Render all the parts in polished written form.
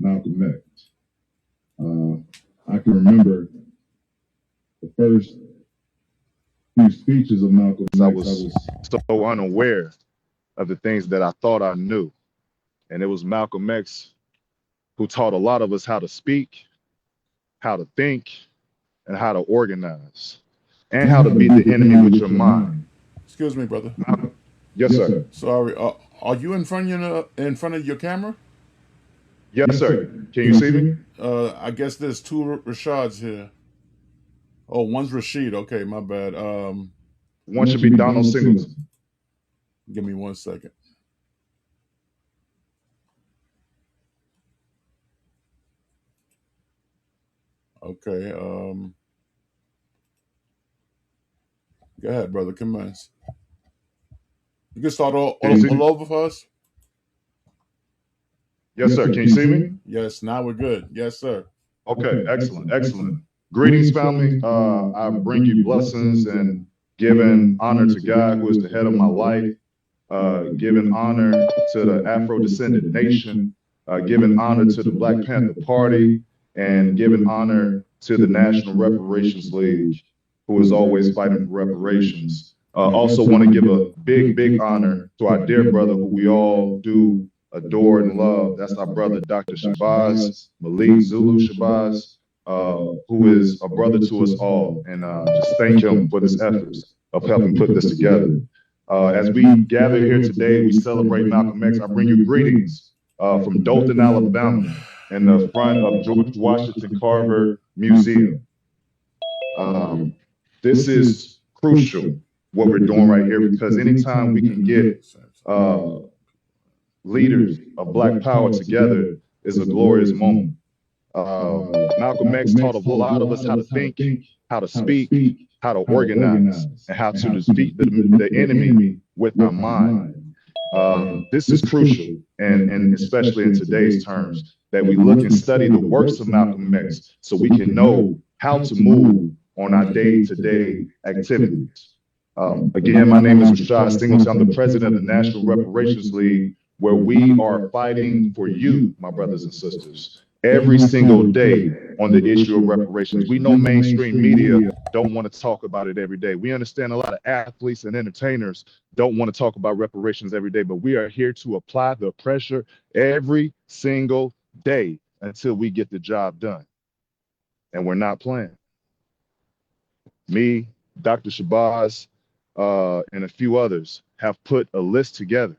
Malcolm X. I can remember the first few speeches of Malcolm X. I was so unaware of the things that I thought I knew. And it was Malcolm X who taught a lot of us how to speak, how to think, and how to organize, and how to beat the enemy with your mind. Excuse me, brother. Yes, sir. Sorry. Are you in front of your camera? Yes, sir. Can you see me? I guess there's two Rashads here. Oh, one's Rashid. Okay, my bad. One should be Donald Singleton. Give me 1 second. Okay. Go ahead, brother. Commence. You can start all over for us. Yes, sir. Can you see me? Yes. Now we're good. Yes, sir. Okay. Excellent. Greetings, family. I bring you blessings and giving honor to God, who is the head of my life. Giving honor to the Afro-descendant nation. Giving honor to the Black Panther Party, and giving honor to the National Reparations League, who is always fighting for reparations. Also want to give a big honor to our dear brother, who we all do adore and love. That's our brother, Dr. Shabazz, Malik Zulu Shabazz, who is a brother to us all. And just thank him for his efforts of helping put this together. As we gather here today, we celebrate Malcolm X. I bring you greetings from Dothan, Alabama, in the front of George Washington Carver Museum. This is crucial, what we're doing right here, because anytime we can get leaders of Black power together is a glorious moment. Malcolm X taught a lot of us how to think, how to speak, how to organize, and how to defeat the enemy with our mind. This is crucial, and especially in today's terms, that we look and study the works of Malcolm X so we can know how to move on our day-to-day activities. Again, my name is Rashad Singleton. I'm the president of the National Reparations League, where we are fighting for you, my brothers and sisters, every single day on the issue of reparations. We know mainstream media don't want to talk about it every day. We understand a lot of athletes and entertainers don't want to talk about reparations every day, but we are here to apply the pressure every single day until we get the job done. And we're not playing. Me, Dr. Shabazz, and a few others have put a list together,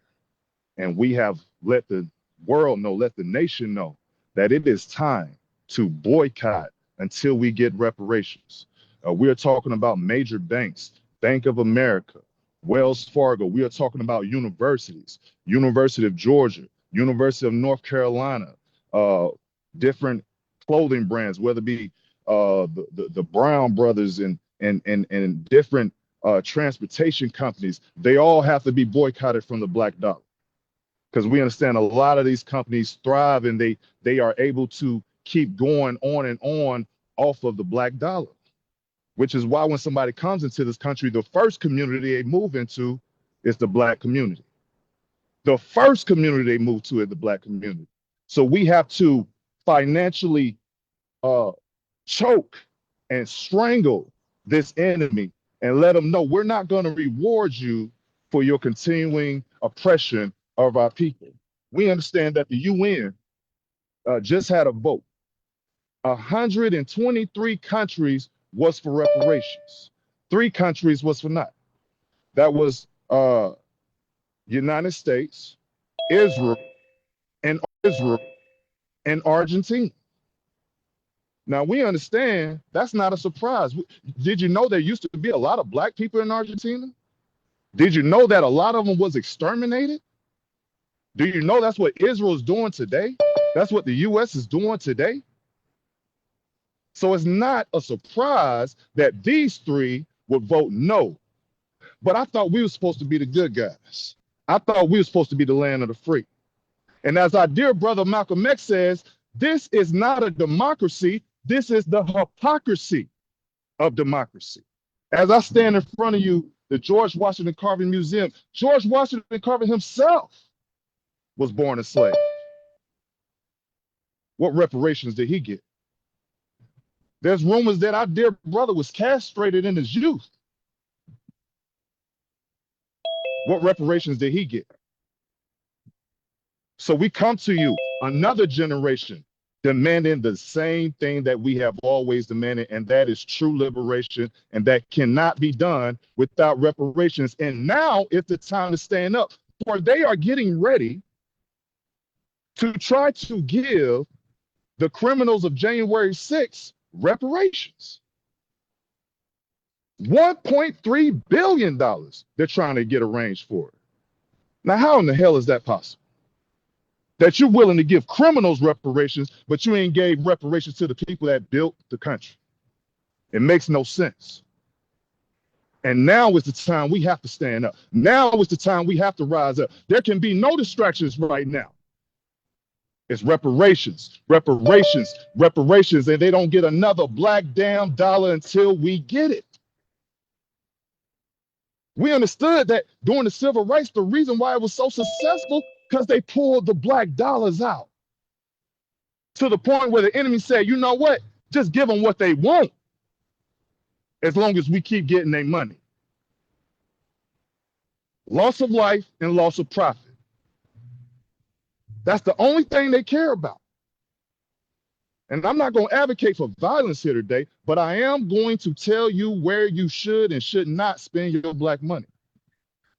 and we have let the world know, let the nation know, that it is time to boycott until we get reparations. We are talking about major banks, Bank of America, Wells Fargo. We are talking about universities, University of Georgia, University of North Carolina, different clothing brands, whether it be the Brown Brothers and different transportation companies. They all have to be boycotted from the black dollar, because we understand a lot of these companies thrive and they are able to keep going on and on off of the black dollar, which is why when somebody comes into this country, the first community they move into is the black community. The first community they move to is the black community. So we have to financially choke and strangle this enemy and let them know we're not going to reward you for your continuing oppression of our people. We understand that the UN just had a vote. 123 countries was for reparations. 3 countries was for not. That was United States, Israel, and Argentina. Now we understand that's not a surprise. Did you know there used to be a lot of black people in Argentina? Did you know that a lot of them was exterminated? Do you know that's what Israel is doing today? That's what the US is doing today? So it's not a surprise that these 3 would vote no. But I thought we were supposed to be the good guys. I thought we were supposed to be the land of the free. And as our dear brother Malcolm X says, this is not a democracy. This is the hypocrisy of democracy. As I stand in front of you, the George Washington Carver Museum, George Washington Carver himself was born a slave. What reparations did he get? There's rumors that our dear brother was castrated in his youth. What reparations did he get? So we come to you, another generation, demanding the same thing that we have always demanded, and that is true liberation, and that cannot be done without reparations. And now is the time to stand up, for they are getting ready to try to give the criminals of January 6th reparations. $1.3 billion they're trying to get arranged for. Now, how in the hell is that possible? That you're willing to give criminals reparations, but you ain't gave reparations to the people that built the country. It makes no sense. And now is the time we have to stand up. Now is the time we have to rise up. There can be no distractions right now. It's reparations, reparations, reparations, and they don't get another black damn dollar until we get it. We understood that during the civil rights, the reason why it was so successful, because they pulled the black dollars out to the point where the enemy said, you know what, just give them what they want as long as we keep getting their money. Loss of life and loss of profit. That's the only thing they care about. And I'm not going to advocate for violence here today, but I am going to tell you where you should and should not spend your black money.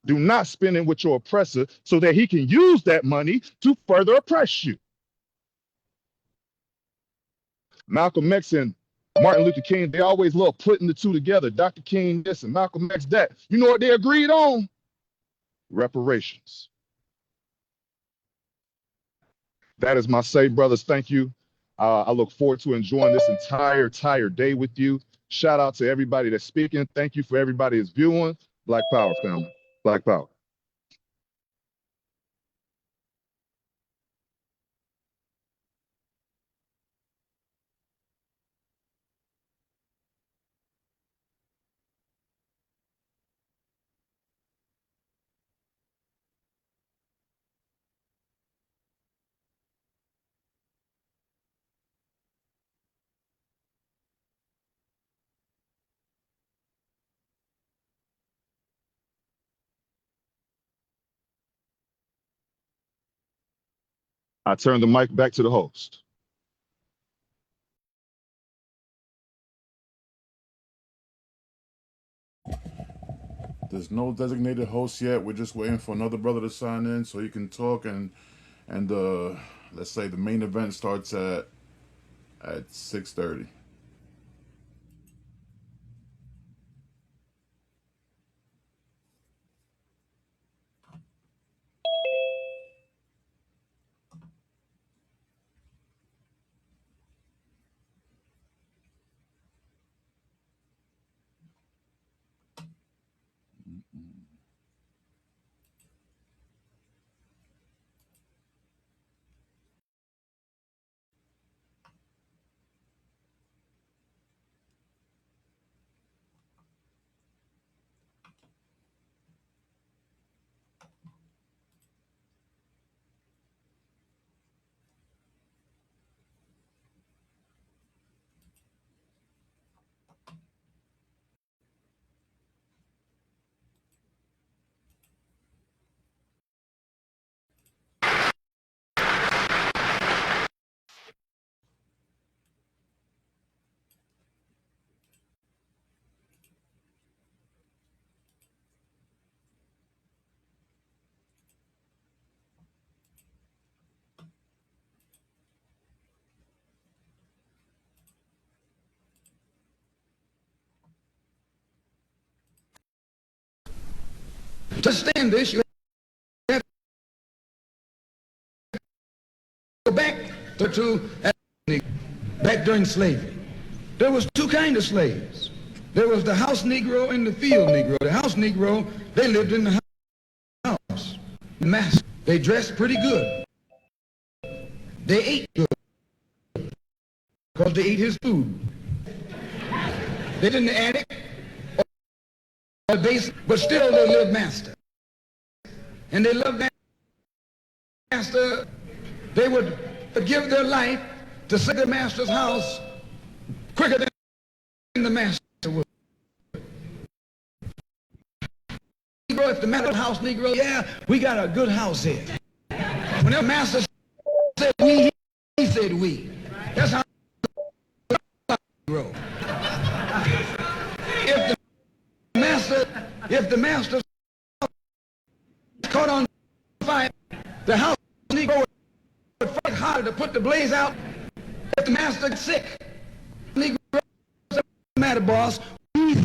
Do not spend it with your oppressor so that he can use that money to further oppress you. Malcolm X and Martin Luther King, they always love putting the two together. Dr. King this and Malcolm X that. You know what they agreed on? Reparations. That is my say, brothers. Thank you. I look forward to enjoying this entire day with you. Shout out to everybody that's speaking. Thank you for everybody that's viewing. Black Power, family. Black Power. I turn the mic back to the host. There's no designated host yet. We're just waiting for another brother to sign in so he can talk, and let's say the main event starts at 6:30. To understand this, you have to go back back during slavery. There was two kinds of slaves. There was the house Negro and the field Negro. The house Negro, they lived in the house. The master, they dressed pretty good. They ate good because they ate his food. They didn't attic or basement, but still they lived master. And they loved that master. They would give their life to see the master's house quicker than the master would. Negro, if the master's house, Negro, yeah, we got a good house here. When the master said we, he said we. That's how Negro. If the master caught on fire, the house Negro would fight harder to put the blaze out. If the master got sick, Negro, what's the matter, boss? We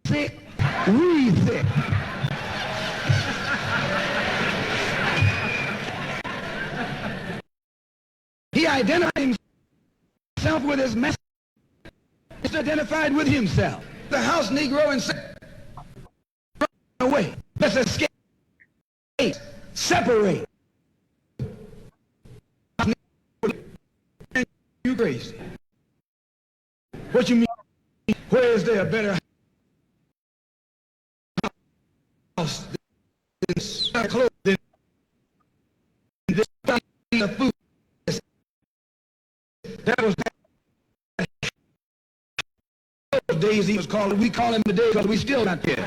sick, we sick. He identified himself with his master. He's identified with himself. The house Negro and said, run away. Let's escape. Separate. You crazy. What you mean? Where is there a better house than this? Clothes than this? Food. That was those days he was calling. We call him today because we still not there.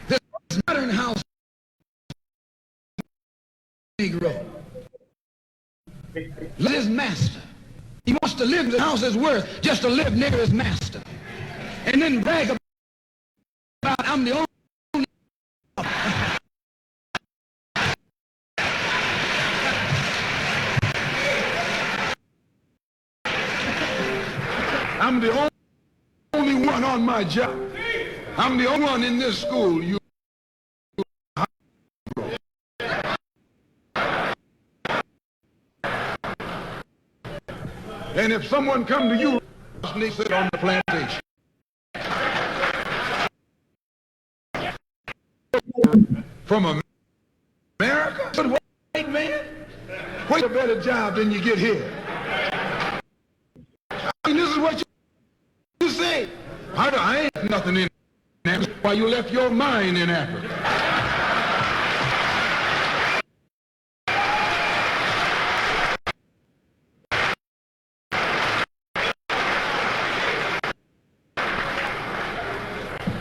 This modern house Negro. Let his master. He wants to live. The house is worth just to live near his master, and then brag about I'm the only. I'm the only one on my job. I'm the only one in this school. You. And if someone come to you, they sit on the plantation. From America? But white man? What's a better job than you get here? I mean, this is what you say. I ain't nothing in Africa. Why you left your mind in Africa?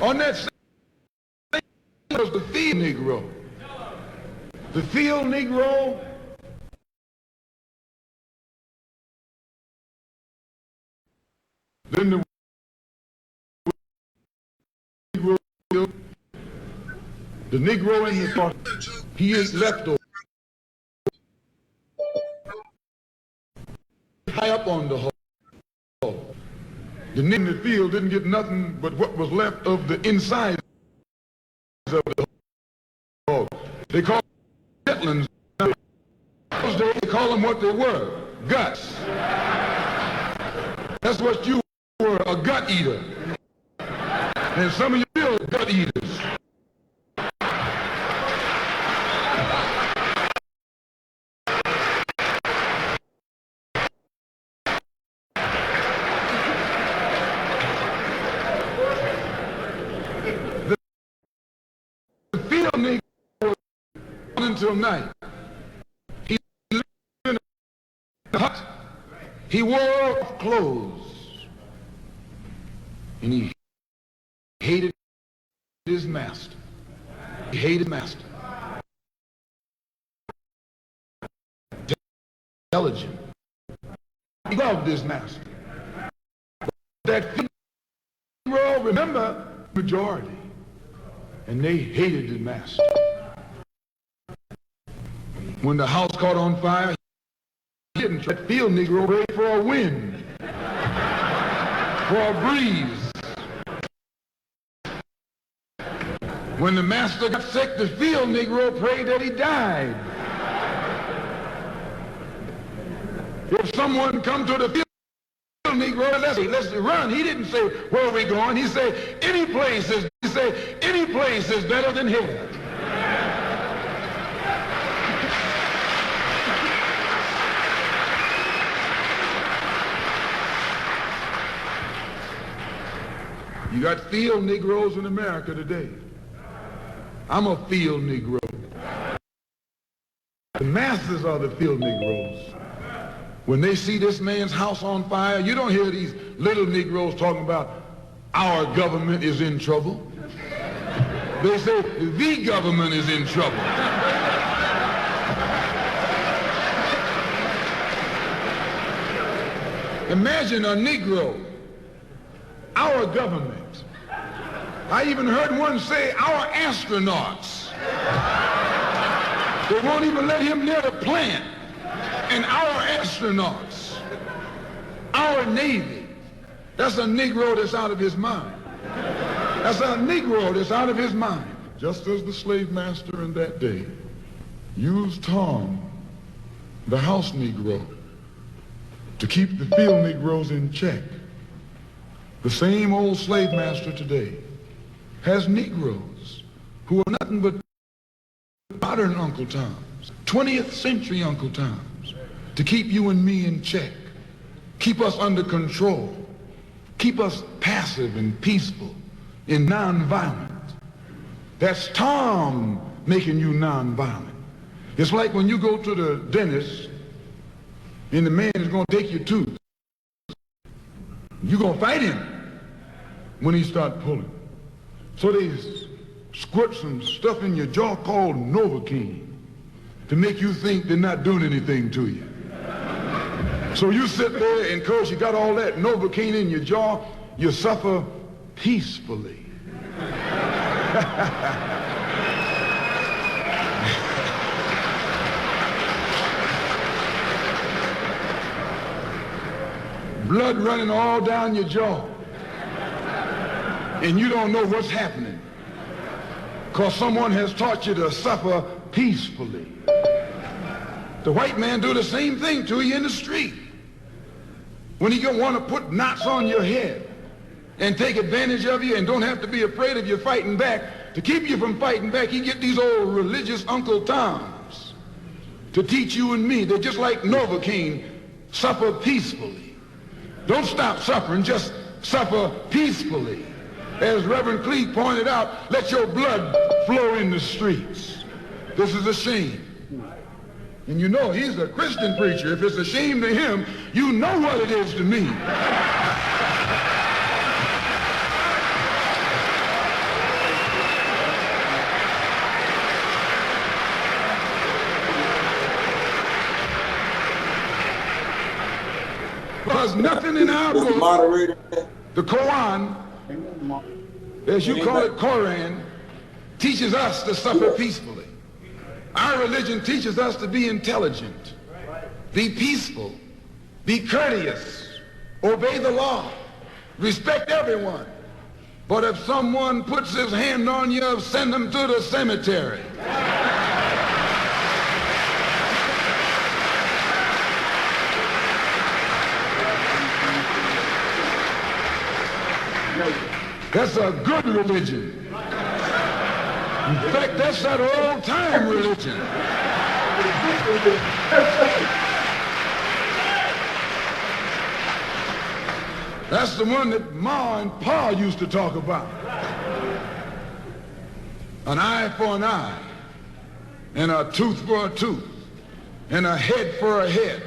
On that same was the field Negro. The field Negro then the Negro in the front, he is left over. High up on the hole. The nigger in the field didn't get nothing but what was left of the inside of the hole. They call them chitlins. Those days they call them what they were, guts. That's what you were, a gut eater. And some of you still gut eaters. The field Negro until night. He lived in a hut. He wore clothes. And he hated his master. He hated master. Intelligent. He loved his master. That Negro, remember, majority. And they hated the master. When the house caught on fire, he didn't try. That field Negro prayed for a wind, for a breeze. When the master got sick, the field Negro prayed that he died. If someone come to the field Negro, let's run. He didn't say, where are we going? He said, any place is better than here. You got field Negroes in America today. I'm a field Negro. The masses are the field Negroes. When they see this man's house on fire, you don't hear these little Negroes talking about our government is in trouble. They say the government is in trouble. Imagine a Negro, our government. I even heard one say our astronauts. They won't even let him near the plant. And our astronauts, our Navy, that's a Negro that's out of his mind. That's a Negro that's out of his mind. Just as the slave master in that day used Tom, the house Negro, to keep the field Negroes in check, the same old slave master today has Negroes who are nothing but modern Uncle Toms, 20th century Uncle Toms, to keep you and me in check, keep us under control, keep us passive and peaceful and nonviolent. That's Tom making you nonviolent. It's like when you go to the dentist and the man is going to take your tooth. You're going to fight him when he starts pulling. So they squirt some stuff in your jaw called Novocaine to make you think they're not doing anything to you. So you sit there and because you got all that Novocaine in your jaw, you suffer peacefully. Blood running all down your jaw. And you don't know what's happening because someone has taught you to suffer peacefully. The white man do the same thing to you in the street. When he want to put knots on your head and take advantage of you and don't have to be afraid of you fighting back, to keep you from fighting back, he get these old religious Uncle Toms to teach you and me. They're just like Novocaine, suffer peacefully. Don't stop suffering, just suffer peacefully. As Reverend Cleave pointed out, let your blood flow in the streets. This is a shame. And you know he's a Christian preacher. If it's a shame to him, you know what it is to me. Because nothing in our book, the Quran, as you call it, Koran, teaches us to suffer peacefully. Our religion teaches us to be intelligent, be peaceful, be courteous, obey the law, respect everyone. But if someone puts his hand on you, send them to the cemetery. That's a good religion. In fact, that's that old-time religion. That's the one that Ma and Pa used to talk about. An eye for an eye, and a tooth for a tooth, and a head for a head,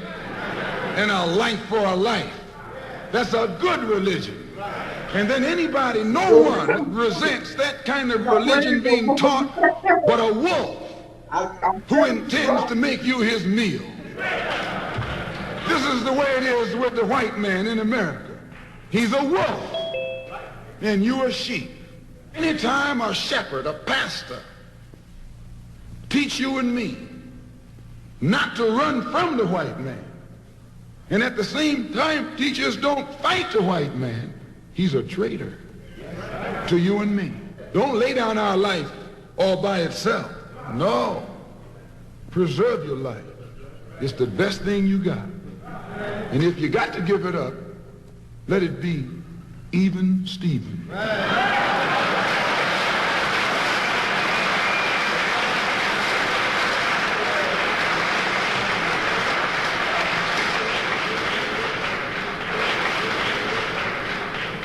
and a life for a life. That's a good religion. And then anybody, no one resents that kind of religion being taught but a wolf who intends to make you his meal. This is the way it is with the white man in America. He's a wolf and you a sheep. Anytime a shepherd, a pastor, teach you and me not to run from the white man, and at the same time teach us don't fight the white man, he's a traitor to you and me. Don't lay down our life all by itself. No. Preserve your life. It's the best thing you got. And if you got to give it up, let it be even Stephen.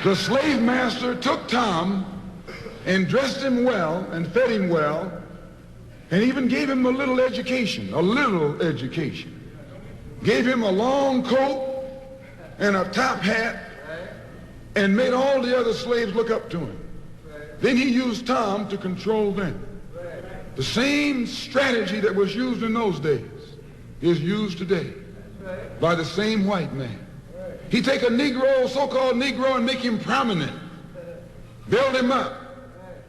The slave master took Tom and dressed him well and fed him well and even gave him a little education. Gave him a long coat and a top hat and made all the other slaves look up to him. Then he used Tom to control them. The same strategy that was used in those days is used today by the same white man. He take a Negro, so-called Negro, and make him prominent, build him up,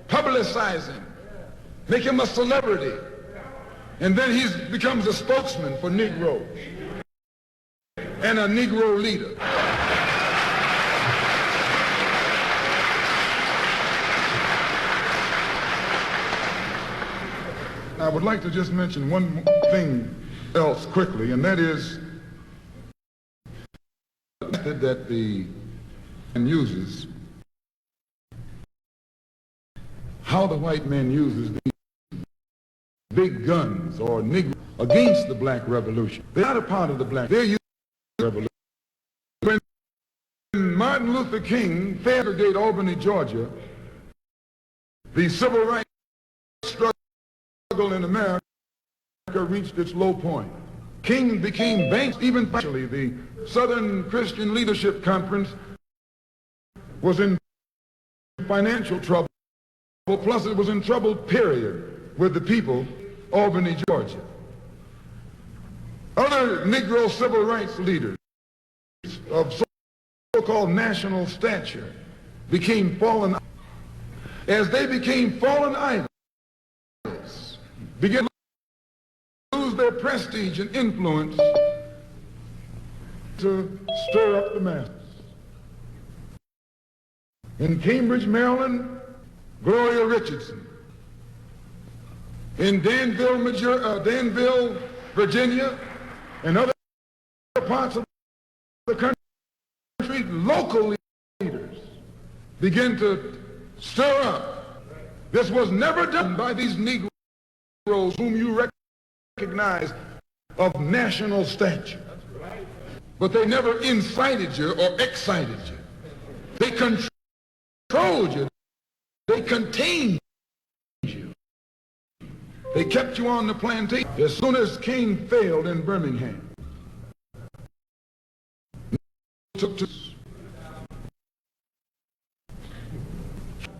publicize him, make him a celebrity, and then he becomes a spokesman for Negroes and a Negro leader. I would like to just mention one thing else quickly, and that is that the man uses, how the white man uses these big guns or Negro against the black revolution. They're not a part of the black, they're using the revolution. When Martin Luther King failed to segregate Albany, Georgia, the civil rights struggle in America reached its low point. King became bankrupt. Even actually, the Southern Christian Leadership Conference was in financial trouble, plus it was in trouble, period, with the people, Albany, Georgia. Other Negro civil rights leaders of so-called national stature became fallen idols. As they became fallen idols, began to lose their prestige and influence to stir up the masses. In Cambridge, Maryland, Gloria Richardson. In Danville, Virginia, and other parts of the country, local leaders began to stir up. This was never done by these Negroes whom you recognize of national stature. But they never incited you or excited you. They controlled you. They contained you. They kept you on the plantation. As soon as King failed in Birmingham,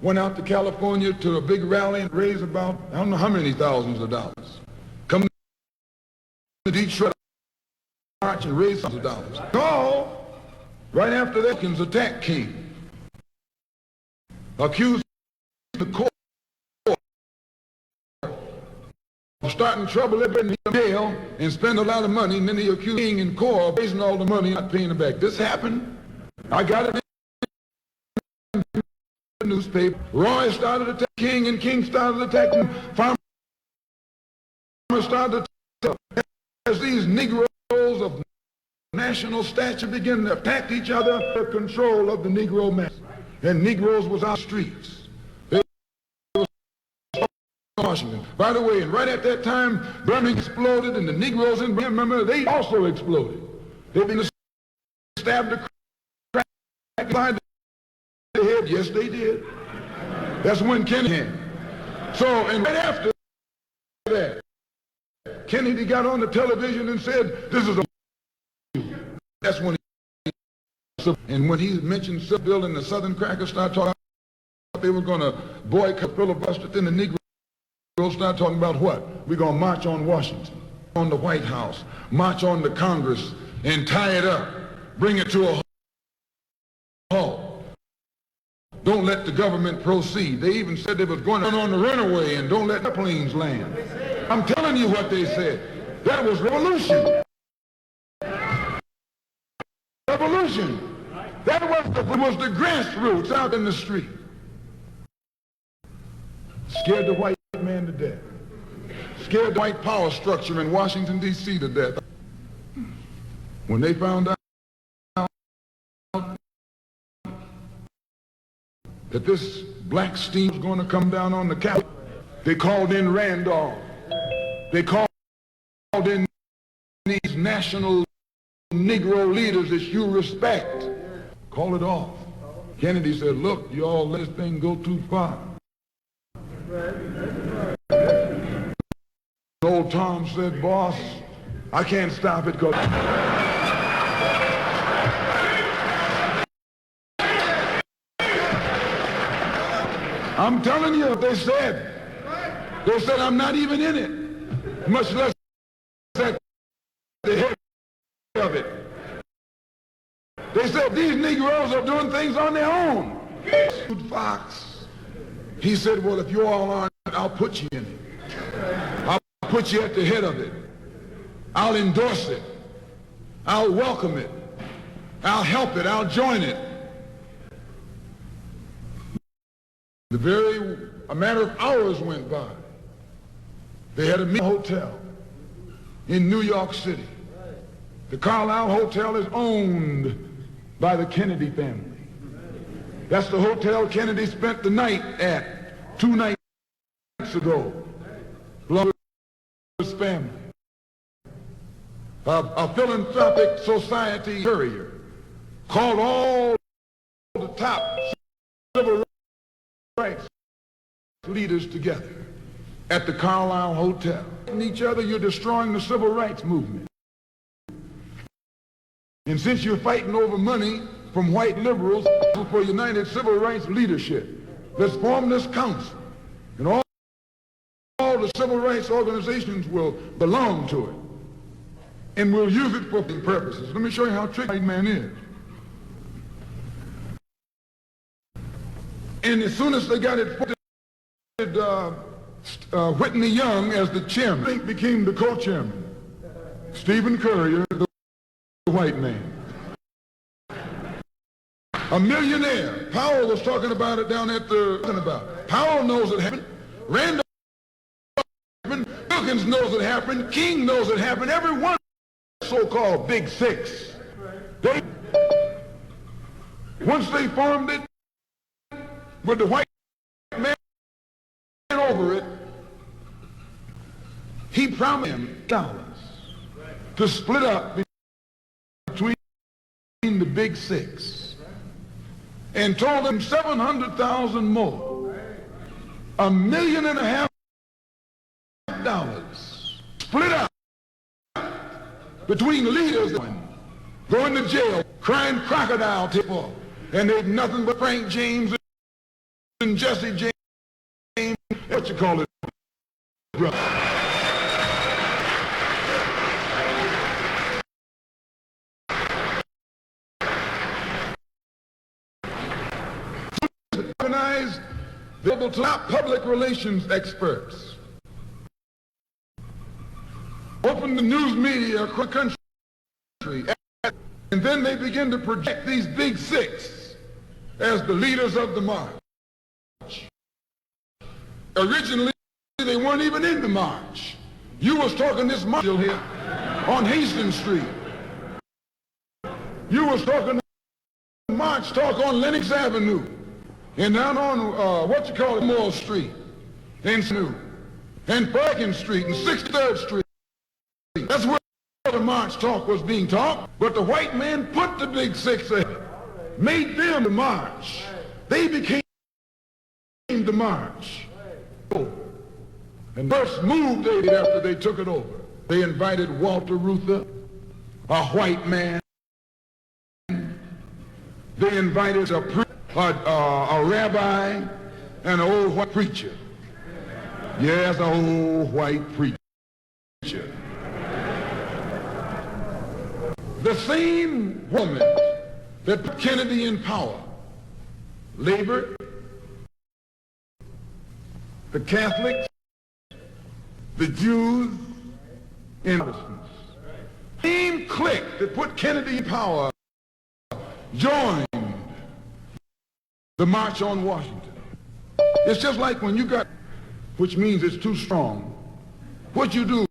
went out to California to a big rally and raised about, I don't know how many thousands of dollars. Come to Detroit, march and raise thousands of dollars. All right after that, King's attacked King, accused the court of starting trouble in jail and spend a lot of money, and then he accused King in court of raising all the money and not paying it back. This happened. I got it in the newspaper. Roy started attacking King, and King started attacking farmers. Started to as these Negroes of national stature began to attack each other for control of the Negro mass. And Negroes was on the streets. They was Washington. By the way, and right at that time, Birmingham exploded, and the Negroes in Birmingham, remember, they also exploded. They began to stab the crack inside the head. Yes, they did. That's when Kennedy. So, and right after that, Kennedy got on the television and said, "This is a." That's when he. And when he mentioned civil building, the Southern crackers started talking about they were going to boycott, filibuster. Then the Negroes started talking about what? We're going to march on Washington, on the White House, march on the Congress, and tie it up, bring it to a halt. Don't let the government proceed. They even said they was going on the runaway and don't let the planes land. I'm telling you what they said. That was revolution. Revolution. That was the grassroots out in the street. Scared the white man to death. Scared the white power structure in Washington, D.C. to death. When they found out that this black steam was going to come down on the Capitol, they called in Randolph. They called in these national Negro leaders that you respect. Call it off. Kennedy said, look, you all let this thing go too far. Old Tom said, boss, I can't stop it because I'm telling you what they said. They said I'm not even in it, much less at the head of it. They said these Negroes are doing things on their own. Fox, he said, well, if you all aren't, I'll put you in it. I'll put you at the head of it. I'll endorse it. I'll welcome it. I'll help it. I'll join it. A matter of hours went by. They had a meeting hotel in New York City. The Carlisle Hotel is owned by the Kennedy family. That's the hotel Kennedy spent the night at 2 nights ago. Belonged to his family. A philanthropic society courier called all the top civil rights leaders together at the Carlisle Hotel. And each other, you're destroying the civil rights movement. And since you're fighting over money from white liberals for United Civil Rights Leadership, let's form this council. And all the civil rights organizations will belong to it. And we'll use it for purposes. Let me show you how tricky white man is. And as soon as they got it Whitney Young as the chairman, became the co-chairman. Stephen Currier, the white man. A millionaire. Powell was talking about it down at the... Powell knows it happened. Randolph happened. Wilkins knows it happened. King knows it happened. Every one of the so-called Big Six. Once they formed it, with the white man over it, he promised him dollars to split up between the Big Six, and told him 700,000 more, $1.5 million split up between leaders going to jail, crying crocodile tears, and they've nothing but Frank James and Jesse James, what you call it, brother. Organized, able to top public relations experts. Open the news media across the country, and then they begin to project these Big Six as the leaders of the march. Originally, they weren't even in the march. You was talking this march here on Hastings Street. You was talking march talk on Lenox Avenue and down on Moore Street and Perkins Street and 63rd Street. That's where the march talk was being taught. But the white man put the Big Six in, made them the march. They became the march. And first move they did after they took it over, they invited Walter Reuther, a white man. They invited a rabbi and an old white preacher. Yes, an old white preacher. The same woman that put Kennedy in power labored, the Catholics, the Jews, and Protestants. The same clique that put Kennedy in power joined the March on Washington. It's just like when you got, which means it's too strong. What you do,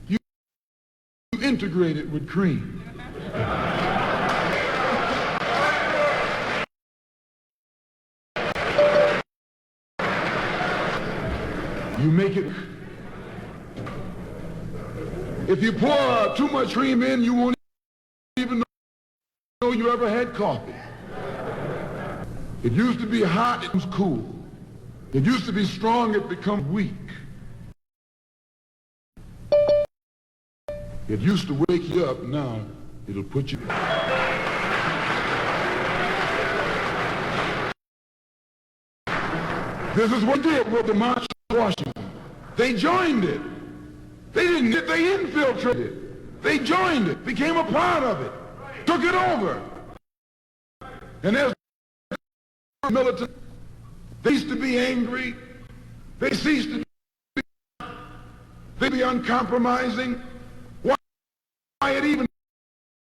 you integrate it with cream. You make it. If you pour too much cream in, you won't even know before you ever had coffee. It used to be hot, it was cool. It used to be strong, it become weak. It used to wake you up, now it'll put you. This is what they did with the March on Washington. They joined it. They didn't, they infiltrated. They joined it, became a part of it, took it over. And as militant, they ceased to be angry. They ceased to be uncompromising. Why it even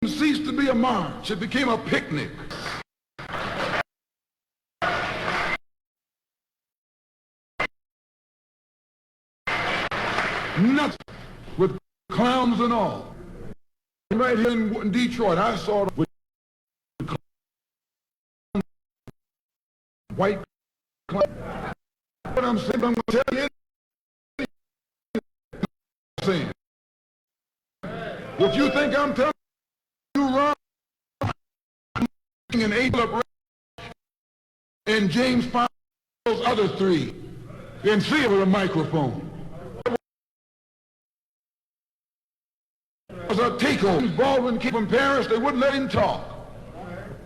ceased to be a march? It became a picnic. Nuts with clowns and all. Right here in Detroit, I saw it with white clowns. What I'm saying, I'm going to tell you. If you think I'm telling you wrong, and Abel and James found those other three, and see it with a microphone. It was a takeover. Baldwin came from Paris, they wouldn't let him talk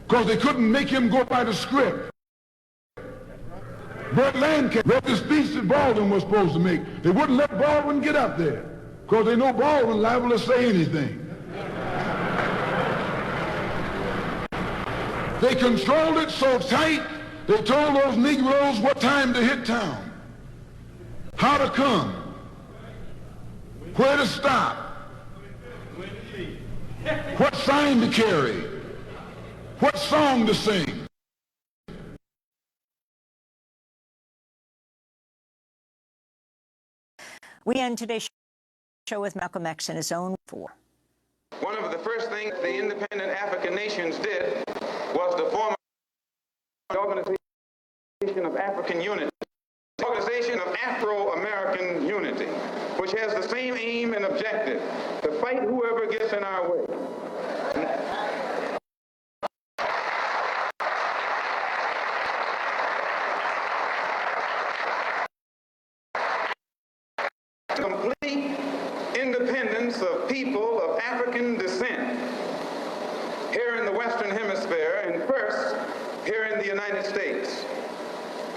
because they couldn't make him go by the script. Burt Lancaster wrote the speech that Baldwin was supposed to make. They wouldn't let Baldwin get up there because they know Baldwin liable to say anything. They controlled it so tight, they told those Negroes what time to hit town, how to come, where to stop, what sign to carry, what song to sing. We end today's show with Malcolm X in his own four. One of the first things the independent African nations did was to form an organization of African unity, an organization of Afro-American unity, which has the same aim and objective, to fight whoever gets in our way. Complete independence of people of African descent here in the Western Hemisphere, and first here in the United States,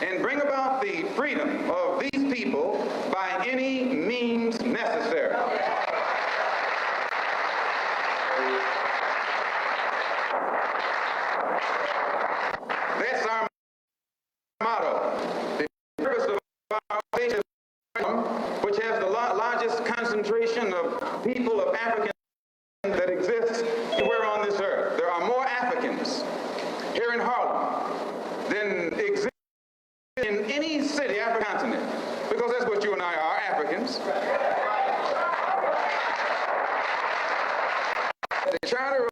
and bring about the freedom of these people by any means necessary. That's our motto. The purpose of our organization, which has the largest concentration of people of African that exists anywhere on this earth. There are more Africans here in Harlem than exist in any city, African continent, because that's what you and I are, Africans. The Charter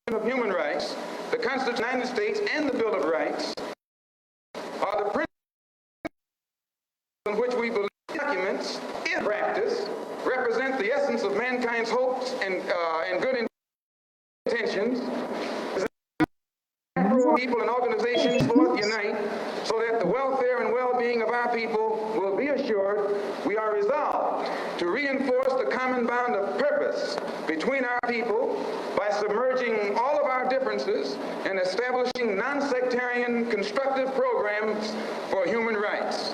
of Human Rights, the Constitution of the United States, and the Bill of Rights are the principles in which we believe documents in practice represent the essence of mankind's hopes and good intentions. People and organizations both unite so that the welfare and well-being of our people will be assured. We are resolved to reinforce the common bond of purpose between our people by submerging all of our differences and establishing non-sectarian constructive programs for human rights.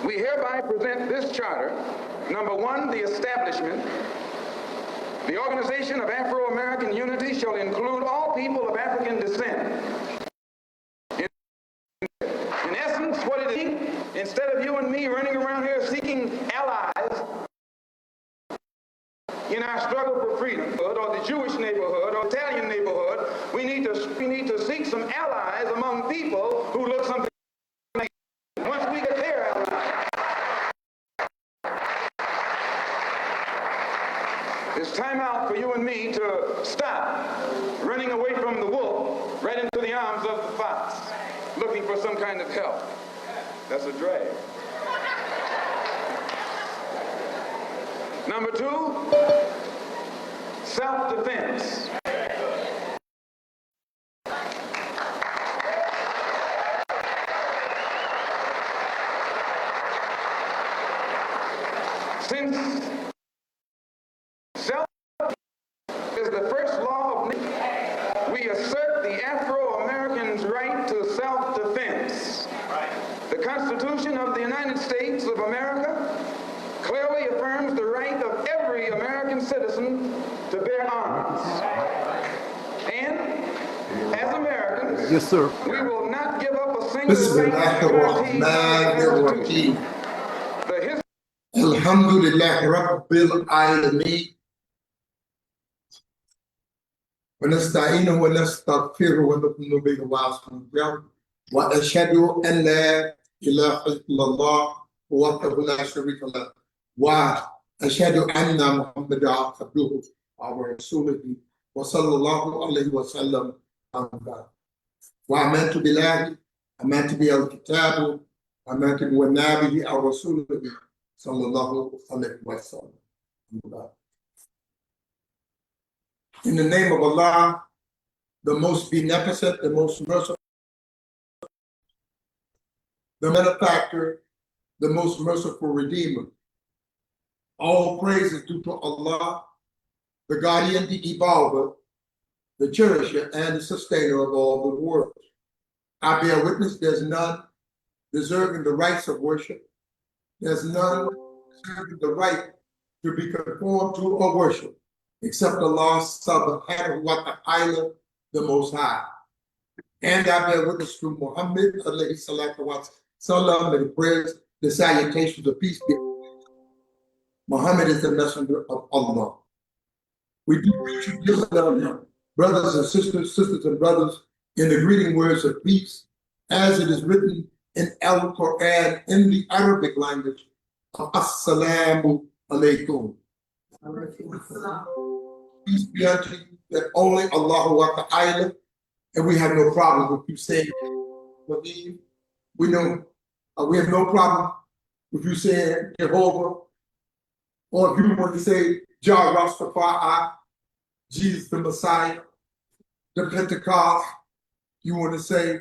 We hereby present this charter. Number one, the establishment. The Organization of Afro-American Unity shall include all people of African descent. In essence, what it is, instead of you and me running around here seeking allies in our struggle for freedom, or the Jewish neighborhood, or Italian neighborhood, we need to seek some allies among people who look something like once we get their allies. It's time out for you and me to stop running away from the wolf right into the arms of the fox, looking for some kind of help. That's a drag. Number two, self-defense. Since self is the first law of nature, we assert the Afro-Americans' right to self-defense. The Constitution of the United States of America clearly affirms the right of every American citizen to bear arms. And as Americans, yes, sir, we will not give up a single right guaranteed by the Constitution. Alhamdulillah Rabbil Alameen. ونستعينه ونستغفره ونؤمن به ونستغفره وأشهد أن لا إله إلا الله وحده لا شريك له وأشهد أن محمدا عبده ورسوله وصلى الله عليه وسلم وآمنت بالله آمنت بالكتاب آمنت بالنبي أو رسوله صلى الله عليه وسلم. In the name of Allah, the most beneficent, the most merciful, the benefactor, the most merciful Redeemer. All praise is due to Allah, the guardian, the evolver, the cherisher, and the sustainer of all the world. I bear witness there's none deserving the rights of worship. There's none deserving the right to be conformed to or worship, except Allah subhanahu wa ta'ala, the Most High. And I bear witness to Muhammad, alayhi salatu wa salam, and the prayers, the salutations of peace be upon him. Muhammad is the messenger of Allah. We do greet you, dear brothers and sisters, sisters and brothers, in the greeting words of peace, as it is written in Al-Quran in the Arabic language. Assalamu alaikum. Peace be unto you, that only Allah wa ta'ala, and we have no problem with you saying believe. We know we have no problem with you saying Jehovah, or if you want to say Jah Rastafari, Jesus the Messiah, the Pentecost, you want to say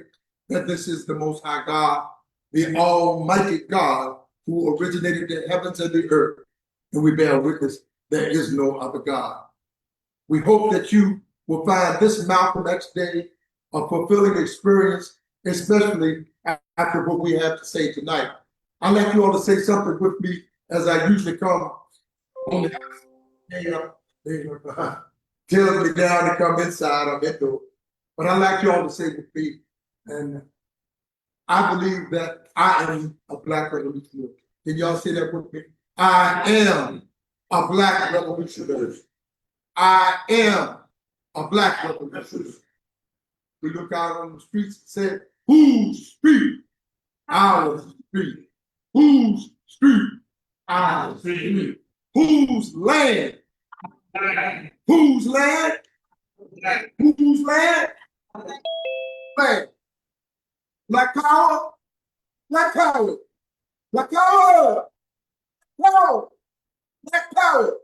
that this is the Most High God, the Almighty God who originated the heavens and the earth, and we bear witness there is no other God. We hope that you will find this Malcolm X Day a fulfilling experience, especially after what we have to say tonight. I'd like you all to say something with me as I usually come on the they tells me down to come inside, I'm into it. But I'd like you all to say with me, and I believe that I am a Black revolutionary. Can y'all say that with me? I am a Black revolutionary. I am a Black revolutionary. We look out on the streets and say, whose street? Our street. Whose street? Our street. Whose land? Whose land? Whose land? Land. Black power. Black power. Black power. Power. Black power.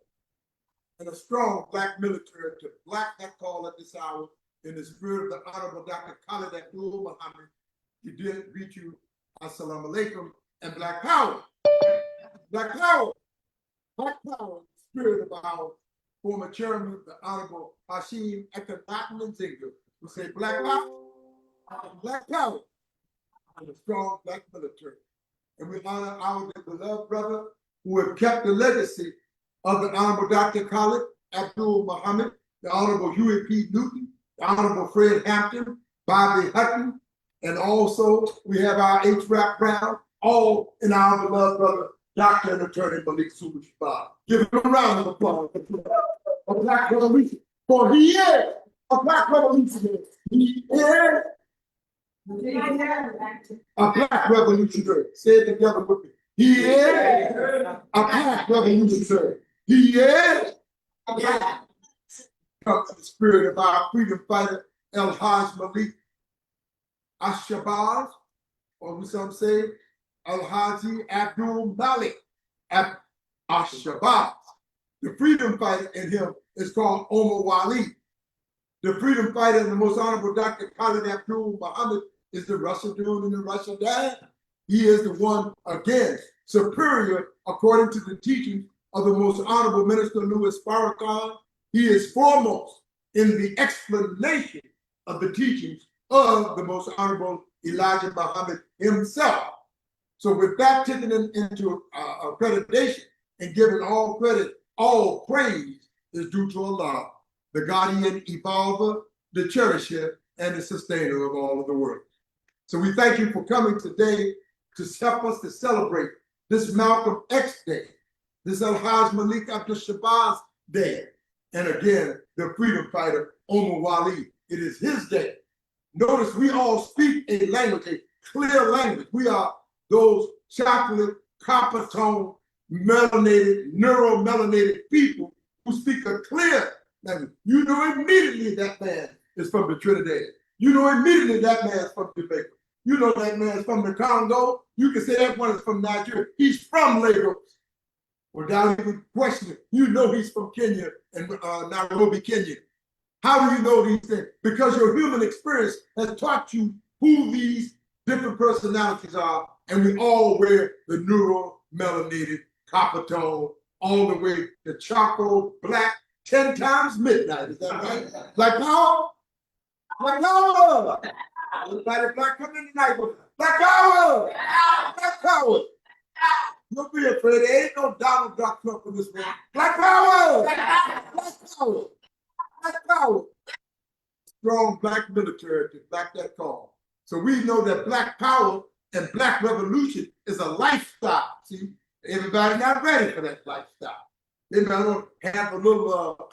And a strong Black military to black that call at this hour in the spirit of the Honorable Dr. Khalid Abdul Muhammad. He did greet you, assalamu alaikum, and Black power. Black power. Black power, the spirit of our former chairman, the Honorable Hashim Ekanaton Zinger, who say Black power, Black power, and a strong Black military. And we honor our beloved brother who have kept the legacy of the Honorable Dr. Khalid Abdul Muhammad, the Honorable Huey P. Newton, the Honorable Fred Hampton, Bobby Hutton, and also we have our H. Rap Brown, all in our beloved brother, Dr. and Attorney Malik Subhashbad. Give him a round of applause. A Black revolution, for he is a Black revolutionary. He is a Black revolutionary. Say it together with me. He is a Black revolutionary. He is a Black. Come to the spirit of our freedom fighter, El Haj Malik Ashabaz, or some say Al Haji Abdul Malik Ashabaz. The freedom fighter in him is called Omar Wali. The freedom fighter and the most honorable Dr. Khalid Abdul Muhammad is the Russian dude and the Russian dad. He is the one, again, superior according to the teachings of the most honorable Minister Louis Farrakhan. He is foremost in the explanation of the teachings of the most honorable Elijah Muhammad himself. So with that taken into accreditation and given all credit, all praise is due to Allah, the guardian, evolver, the cherisher, and the sustainer of all of the world. So we thank you for coming today to help us to celebrate this Malcolm X Day, this Al-Haj Malik Abdul Shabazz Day, and again, the freedom fighter, Omar Wali. It is his day. Notice we all speak a language, a clear language. We are those chocolate, copper tone, melanated, neuromelanated people who speak a clear language. You know immediately that man is from the Trinidad. You know immediately that man is from Jamaica. You know that man is from the Congo. You can say that one is from Nigeria. He's from Lagos. Without even questioning, you know he's from Kenya and Nairobi, Kenya. How do you know these things? Because your human experience has taught you who these different personalities are, and we all wear the neuromelanated copper tone all the way to charcoal black 10 times midnight. Is that right? Black power? Black power! Everybody black coming in tonight. Black power! Black power! Don't be afraid. There ain't no Donald Duck Trump in this one. Black power! Black power! Black power! Strong black military to back that call. So we know that black power and black revolution is a lifestyle. See, everybody not ready for that lifestyle. They don't have a little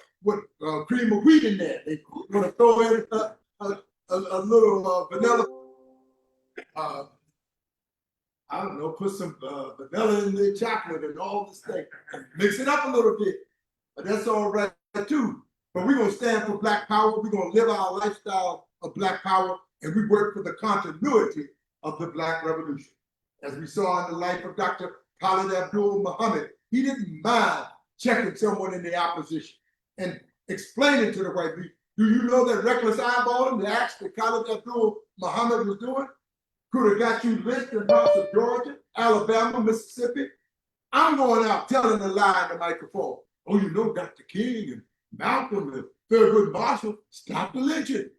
cream of wheat in there. They want to throw in a little vanilla. I don't know, put some vanilla in the chocolate and all this thing. Mix it up a little bit. But that's all right too. But we're going to stand for black power. We're going to live our lifestyle of black power. And we work for the continuity of the black revolution. As we saw in the life of Dr. Khalid Abdul Muhammad, he didn't mind checking someone in the opposition and explaining to the white people, do you know that reckless eyeballing, the acts that Khalid Abdul Muhammad was doing, could have got you lynched in parts of Georgia, Alabama, Mississippi? I'm going out telling a lie in the microphone. Oh, you know, Dr. King and Malcolm and Thurgood Marshall, stop the lynching.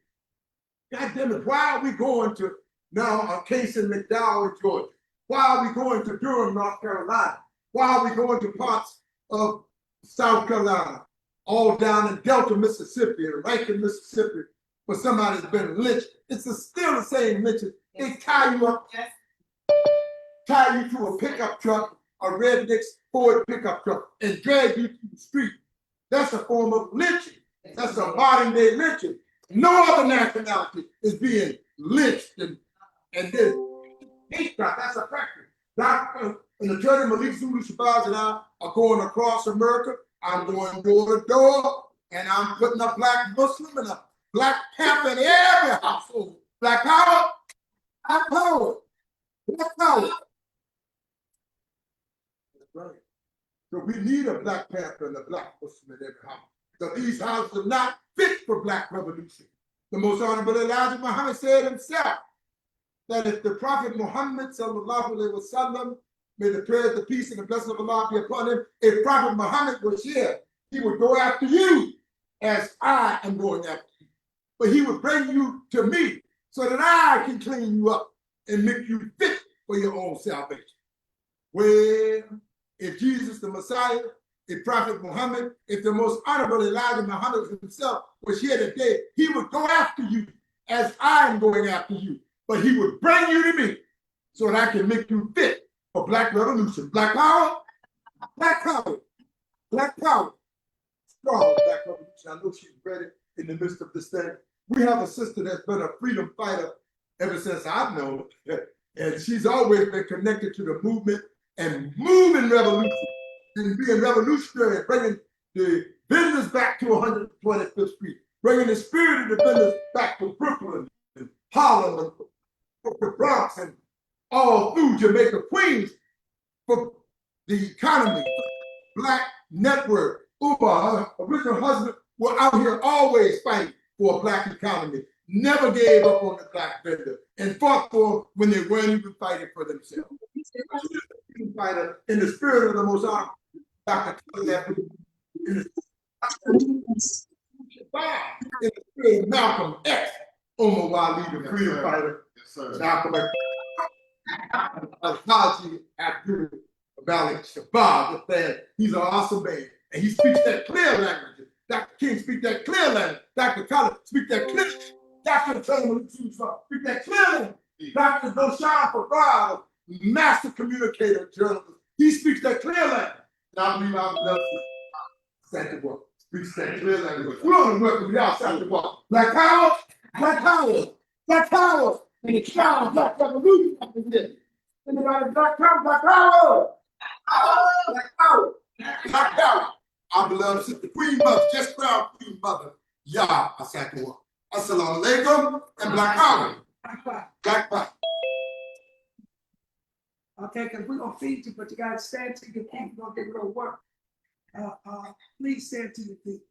God damn it, why are we going to now a case in McDowell, Georgia? Why are we going to Durham, North Carolina? Why are we going to parts of South Carolina, all down in Delta, Mississippi, and Rankin, Mississippi, where somebody's been lynched? It's still the same lynching. They tie you up, tie you to a pickup truck, a redneck's Ford pickup truck, and drag you to the street. That's a form of lynching. That's a modern day lynching. No other nationality is being lynched and then hate crime. That's a practice. Dr. and Attorney Malik Zulu Shabazz and I are going across America. I'm going door to door, and I'm putting a black Muslim and a black Panther in every household. Black power, black power, black power. That's right. So we need a black Panther and a black Muslim in every house. So these houses are not fit for black revolution. The most honorable Elijah Muhammad said himself that if the Prophet Muhammad sallallahu alaihi wasallam, may the prayer, the peace, and the blessing of Allah be upon him, if Prophet Muhammad was here, he would go after you as I am going after you. But he would bring you to me so that I can clean you up and make you fit for your own salvation. Well, if Jesus the Messiah, if Prophet Muhammad, if the most honorable Elijah Muhammad himself was here today, he would go after you as I am going after you. But he would bring you to me so that I can make you fit for black revolution. Black power, black power, black power. Strong black revolution. I know she's ready in the midst of this thing. We have a sister that's been a freedom fighter ever since I've known her. And she's always been connected to the movement and moving revolution and being revolutionary and bringing the business back to 125th Street, bringing the spirit of the business back to Brooklyn and Harlem and the Bronx and all through Jamaica, Queens, for the economy, black network, her original husband, were out here always fighting for a black economy. Never gave up on the black vendor and fought for them when they weren't even fighting for themselves. Fighter in the spirit of the Most Honorable Dr. In the spirit of Malcolm X, Omar Wali, the freedom fighter. Yes, sir. Malcolm X. Apology after Malik Shabazz, he's an awesome man, and he speaks that clear language. Dr. King speaks that clear language. Dr. Collins speaks that clear. Dr. Taylor speaks that clear language. Dr. Doshan Farrar, master communicator, journalist, he speaks that clear language. And I believe I love Santa Walk speaks that clear language. We're on the record without Santa Walk. Black power, black power, black power, and the child black revolution. Anybody black power, black power, black power, black power. Our beloved sister, Queen Mother, just proud Queen Mother, Yah Santa Walk. Assalamu alaikum and black power. Black power. Okay, because we're gonna feed you, but you gotta stand to your feet. We're gonna get real work. Please stand to your feet.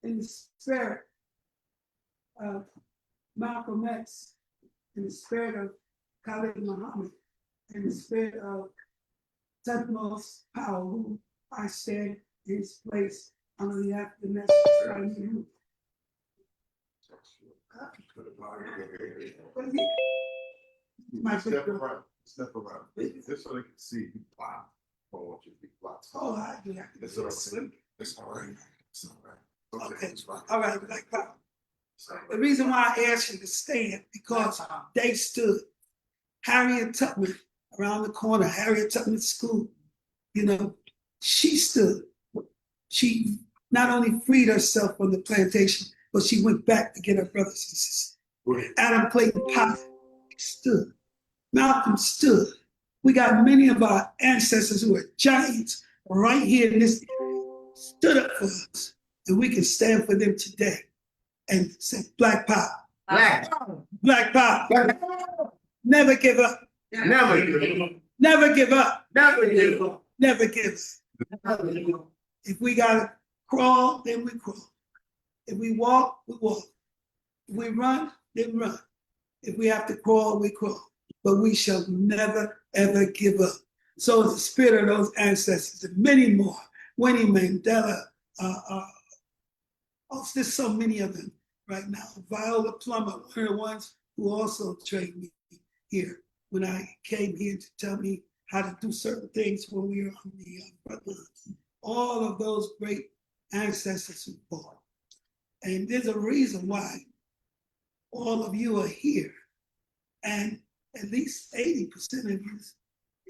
In the spirit of Malcolm X, in the spirit of Khalid Muhammad, in the spirit of Tutmosis Power, who I stand in his place under the African National Society. Step around. Step around. Just so they can see you block. I don't want you to be blocked. Oh, I do. It's all right. It's all right. It's all right. Okay. All right. Like that. The reason why I asked you to stand because they stood. Harriet Tubman around the corner. Harriet Tubman School. You know, she stood. She not only freed herself from the plantation, but she went back to get her brothers and sisters. Adam Clayton Potter stood. Malcolm stood. We got many of our ancestors who are giants right here in this area, stood up for us, and we can stand for them today and say, Black Power. Black power. Black Power. Black power. Never give up. Never give up. Never give up. Never give up. Never give up. If we gotta crawl, then we crawl. If we walk, we walk. If we run, then run. If we have to crawl, we crawl. But we shall never, ever give up. So it's the spirit of those ancestors and many more. Winnie Mandela, there's so many of them right now. Viola Plummer, one of the ones who also trained me here when I came here to tell me how to do certain things when we were on the front lines. All of those great ancestors who fought. And there's a reason why all of you are here. And at least 80% of you,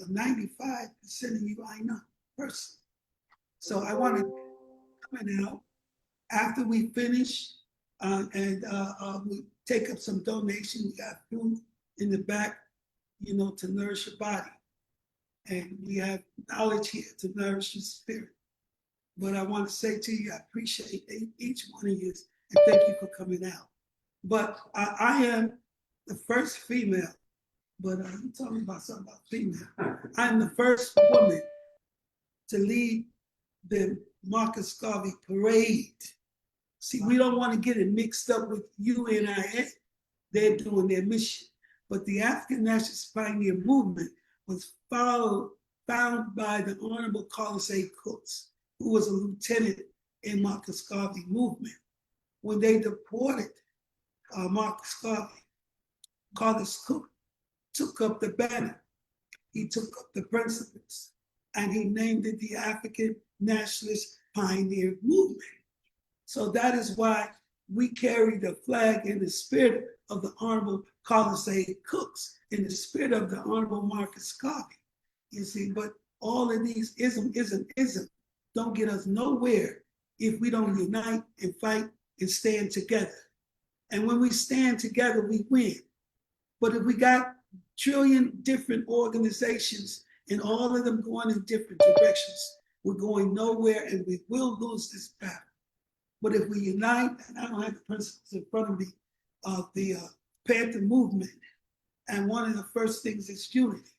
95% of you I know personally. So I want to come out after we finish and we take up some donation. We got food in the back, you know, to nourish your body. And we have knowledge here to nourish your spirit. But I want to say to you, I appreciate each one of you and thank you for coming out. But I am the first female, but you talking about something about female. I'm the first woman to lead the Marcus Garvey parade. See, we don't want to get it mixed up with UNIAACL. They're doing their mission. But the African Nationalist Pioneer Movement was found by the Honorable Carlos A. Cooks, who was a lieutenant in Marcus Garvey movement. When they deported Marcus Garvey, Carlos Cook took up the banner. He took up the principles and he named it the African Nationalist Pioneer Movement. So that is why we carry the flag in the spirit of the Honorable Carlos A. Cooks, in the spirit of the Honorable Marcus Garvey. You see, but all of these ism don't get us nowhere if we don't unite and fight and stand together. And when we stand together, we win. But if we got trillion different organizations and all of them going in different directions, we're going nowhere and we will lose this battle. But if we unite, and I don't have the principles in front of me of the Panther movement, and one of the first things is unity.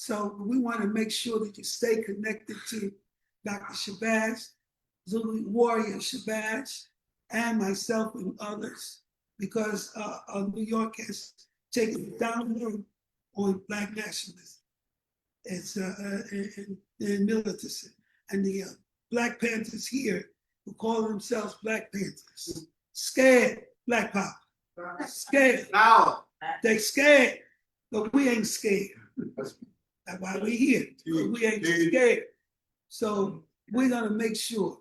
So we want to make sure that you stay connected to Dr. Shabazz, Zulu Warrior Shabazz, and myself and others, because New York has taken it down on Black nationalism. It's and militancy. And the Black Panthers here who call themselves Black Panthers, scared Black power, scared. They scared, but we ain't scared. That's why we here. We ain't scared. So we're gonna make sure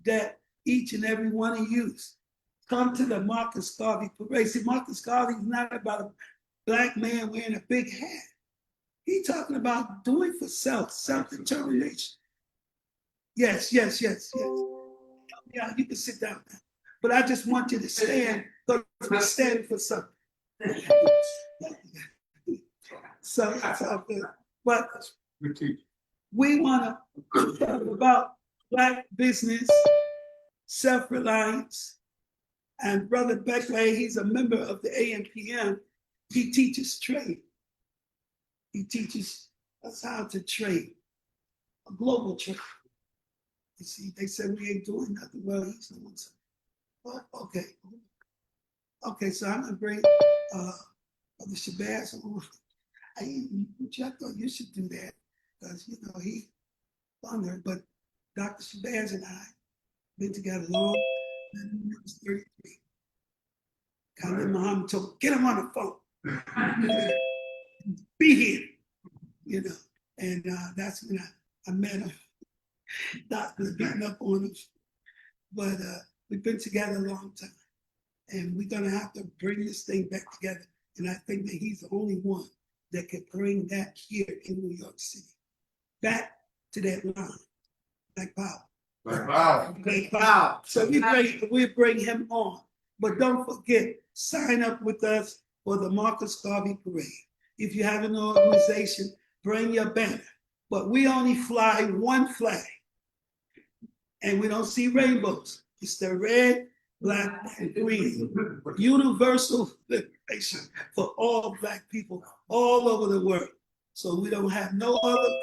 that each and every one of you come to the Marcus Garvey parade. See, Marcus Garvey is not about a Black man wearing a big hat. He's talking about doing for self-determination. Yes. Yeah, you can sit down now. But I just want you to stand, because we're standing for something. So it's all good. But we want to talk about Black business, self-reliance. And Brother Beckley, he's a member of the AMPM. He teaches trade. He teaches us how to trade, a global trade. You see, they said we ain't doing nothing. Well, he's doing something. Well, okay. Okay, so I'm gonna bring Brother Shabazz on. I thought you should do that, because he Panther, but Dr. Shabazz and I been together long. He was 33. Khalid Muhammad told him, get him on the phone. Be here, and that's when I met him. Doctor's beating up on him, but we've been together a long time, and we're gonna have to bring this thing back together. And I think that he's the only one that can bring that here in New York City back to that line, Black power. Black power. So we bring him on, but don't forget, sign up with us for the Marcus Garvey Parade. If you have an organization, bring your banner. But we only fly one flag, and we don't see rainbows. It's the red, black, and green. Universal liberation for all Black people all over the world. So we don't have no other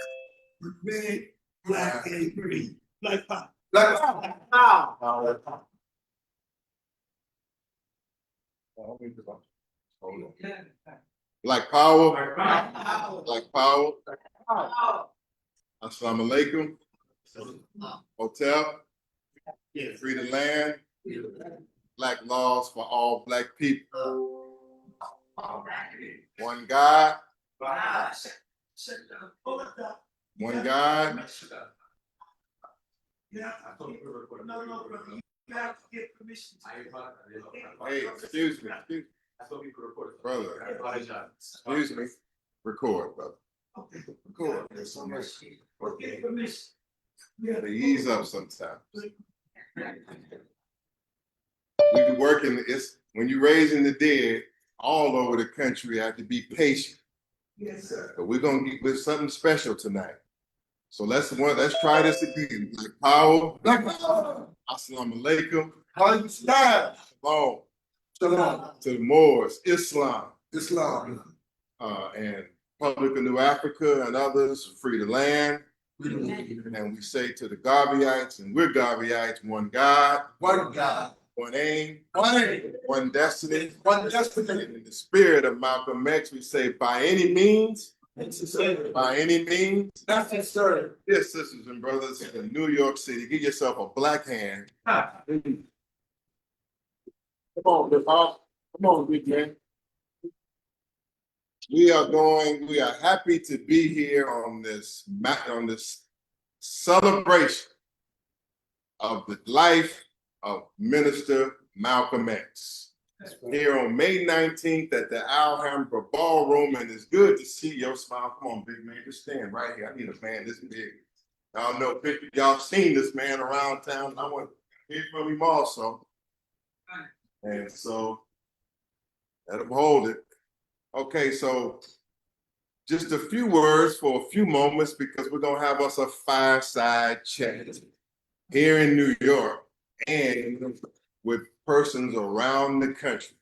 but red, black, and green. Black power. Black power. Black power. Black power. Assalamu alaikum. Hotel. Free the land. Black laws for all Black people. One God. One God. No, brother. You have to get permission. Hey, excuse me. Brother. Excuse me. Record, brother. Okay. Record. There's so much. Get permission. Yeah, they ease up sometimes. We be working. It's when you're raising the dead all over the country. You have to be patient. Yes, sir. But we're gonna get with something special tonight. So let's try this again. Black power. Black power. Assalamu alaikum. Palestine. Shalom. Shalom. To the Moors, Islam, Islam. and Republic of New Africa and others, free the land. And we say to the Garveyites, and we're Garveyites, one God, One God. one aim, One aim. one destiny. One destiny. And in the spirit of Malcolm X, we say, by any means, Necessary. by any means. Necessary. Dear sisters and brothers in New York City, give yourself a black hand. Come on, Big Boss. Come on, big man. We are happy to be here on this celebration of the life of Minister Malcolm X. Here on May 19th at the Alhambra Ballroom, and it's good to see your smile. Come on, big man, just stand right here. I need a man this big. I don't know if y'all seen this man around town. I want to hear from him also. And so, let him hold it. Okay, so just a few words for a few moments, because we're gonna have us a fireside chat here in New York and with persons around the country.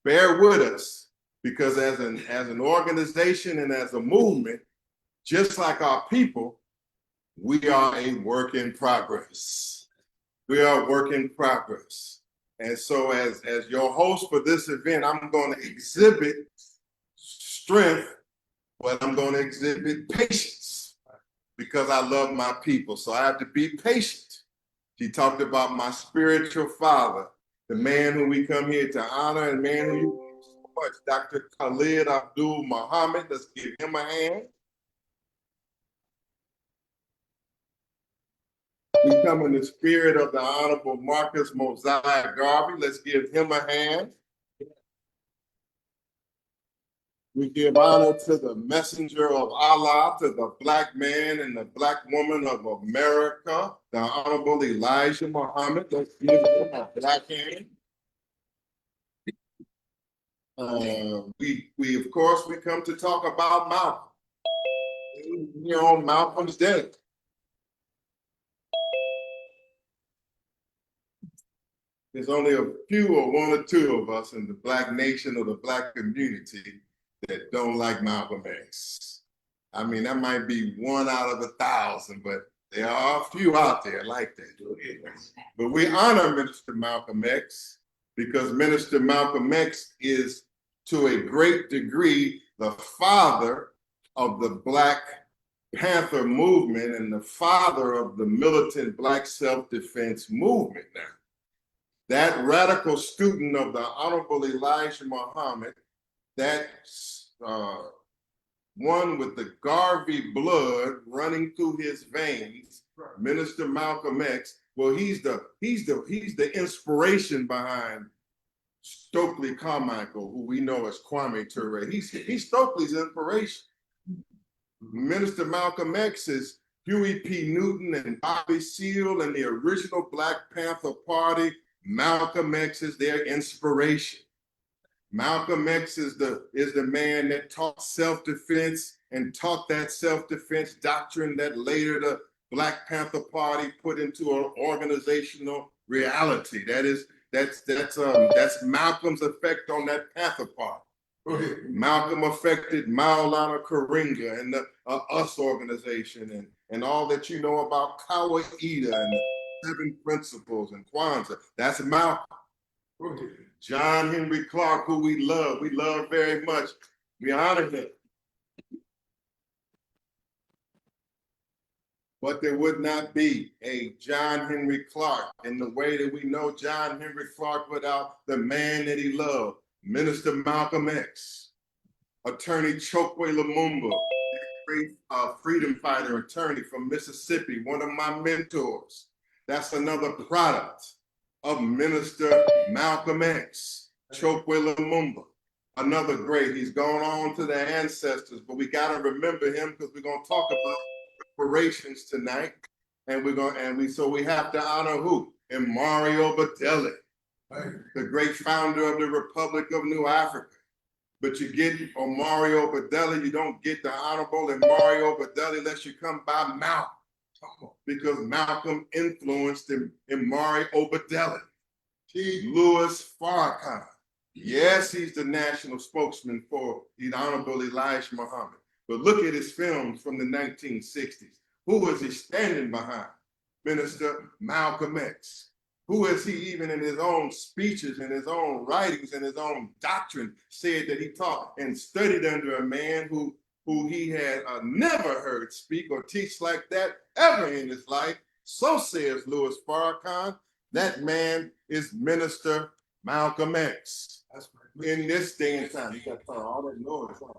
Bear with us, because as an organization and as a movement, just like our people, we are a work in progress. We are a work in progress. And so as your host for this event, I'm going to exhibit strength, but I'm going to exhibit patience because I love my people. So I have to be patient. She talked about my spiritual father, the man who we come here to honor and man who you love so much, Dr. Khalid Abdul Muhammad. Let's give him a hand. We come in the spirit of the Honorable Marcus Mosiah Garvey. Let's give him a hand. We give honor to the messenger of Allah, to the black man and the black woman of America, the Honorable Elijah Muhammad. Let's give him a black hand. We of course, we come to talk about Malcolm. Here on Malcolm's Day. There's only a few or one or two of us in the black nation or the black community that don't like Malcolm X. I mean, that might be 1 out of 1,000, but there are a few out there like that. But we honor Minister Malcolm X because Minister Malcolm X is, to a great degree, the father of the Black Panther movement and the father of the militant Black self-defense movement now. That radical student of the Honorable Elijah Muhammad, that one with the Garvey blood running through his veins, Minister Malcolm X, well, he's the inspiration behind Stokely Carmichael, who we know as Kwame Ture. He's Stokely's inspiration. Minister Malcolm X is Huey P. Newton and Bobby Seale and the original Black Panther Party. Malcolm X is their inspiration. Malcolm X is the man that taught self-defense and taught that self-defense doctrine that later the Black Panther Party put into an organizational reality. That's Malcolm's effect on that Panther Party. Malcolm affected Maulana Karinga and the US organization and all that you know about Kawaida and the 7 principles and Kwanzaa. That's Malcolm. John Henry Clark, who we love very much. We honor him. But there would not be a John Henry Clark in the way that we know John Henry Clark without the man that he loved, Minister Malcolm X, Attorney Chokwe Lumumba, great freedom fighter attorney from Mississippi, one of my mentors. That's another product of Minister Malcolm X, Chokwe Lumumba, another great. He's gone on to the ancestors, but we got to remember him because we're going to talk about reparations tonight, and so we have to honor who? And Mario Baddelli, the great founder of the Republic of New Africa. But you get Mario Baddelli, you don't get the Honorable and Mario Baddelli unless you come by Malcolm, because Malcolm influenced him in Mario Baddelli. Louis Farrakhan. Yes, he's the national spokesman for the Honorable Elijah Muhammad. But look at his films from the 1960s. Who was he standing behind? Minister Malcolm X. Who is he even in his own speeches, in his own writings, in his own doctrine said that he taught and studied under a man who he had never heard speak or teach like that ever in his life. So says Louis Farrakhan. That man is Minister Malcolm X. That's right. In this day and time, you got to turn all that noise on.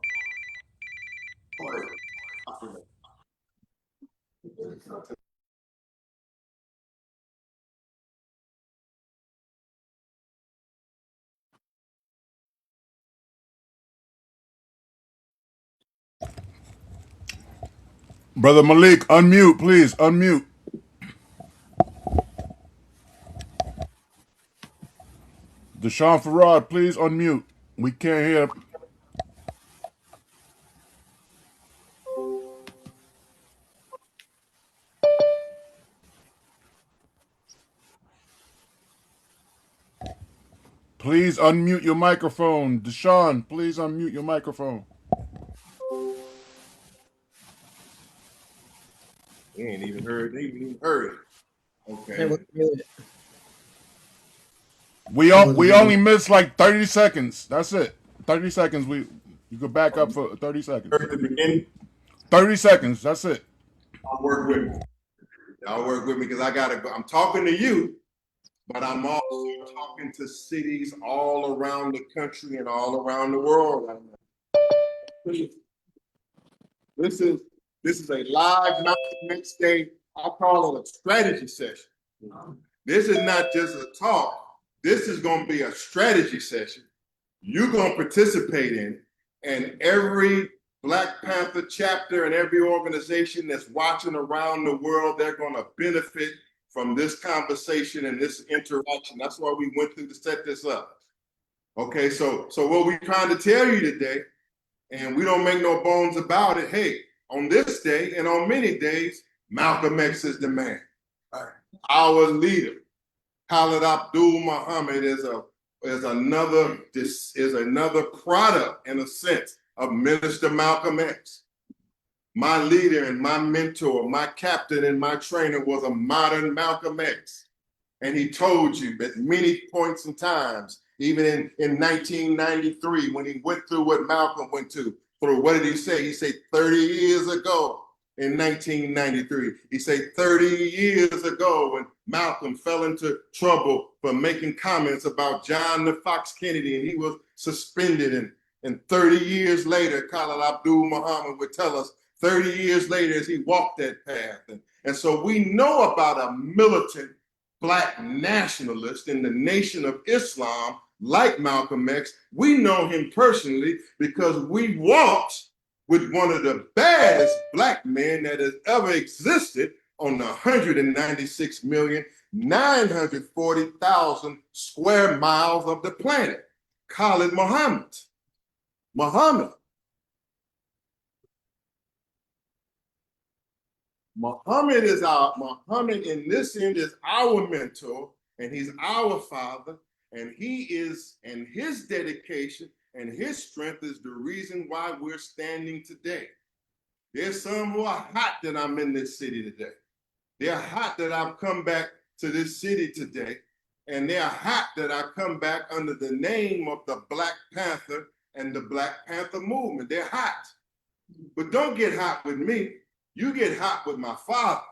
Brother Malik, unmute, please. Unmute. Deshaun Farad, please unmute. We can't hear. Please unmute your microphone. Deshaun, please unmute your microphone. heard. They ain't even heard it. Okay. We only missed like 30 seconds. That's it. 30 seconds. You could back up for 30 seconds. Heard the beginning. 30 seconds. That's it. Y'all work with me. Y'all work with me because I gotta go. I'm talking to you, but I'm also talking to cities all around the country and all around the world right now. This is a live next day. I call it a strategy session. This is not just a talk. This is going to be a strategy session. You're going to participate in, and every Black Panther chapter and every organization that's watching around the world, they're going to benefit from this conversation and this interaction. That's why we went through to set this up. Okay, so what we're trying to tell you today, and we don't make no bones about it, hey, on this day and on many days, Malcolm X is the man. Our leader, Khalid Abdul Muhammad, is another product, in a sense, of Minister Malcolm X. My leader and my mentor, my captain and my trainer was a modern Malcolm X. And he told you at many points in times, even in 1993, when he went through what Malcolm went through, what did he say? He said 30 years ago in 1993. He said 30 years ago when Malcolm fell into trouble for making comments about John the Fox Kennedy, and he was suspended. And 30 years later, Khalid Abdul Muhammad would tell us 30 years later as he walked that path. And so we know about a militant Black nationalist in the Nation of Islam like Malcolm X. We know him personally because we walked with one of the baddest Black men that has ever existed on the 196,940,000 square miles of the planet, Khalid Muhammad. Muhammad in this end is our mentor, and he's our father, and his dedication and his strength is the reason why we're standing today. There's some who are hot that I'm in this city today. They're hot that I've come back to this city today, and they're hot that I come back under the name of the Black Panther and the Black Panther movement. They're hot. But don't get hot with me. You get hot with my father,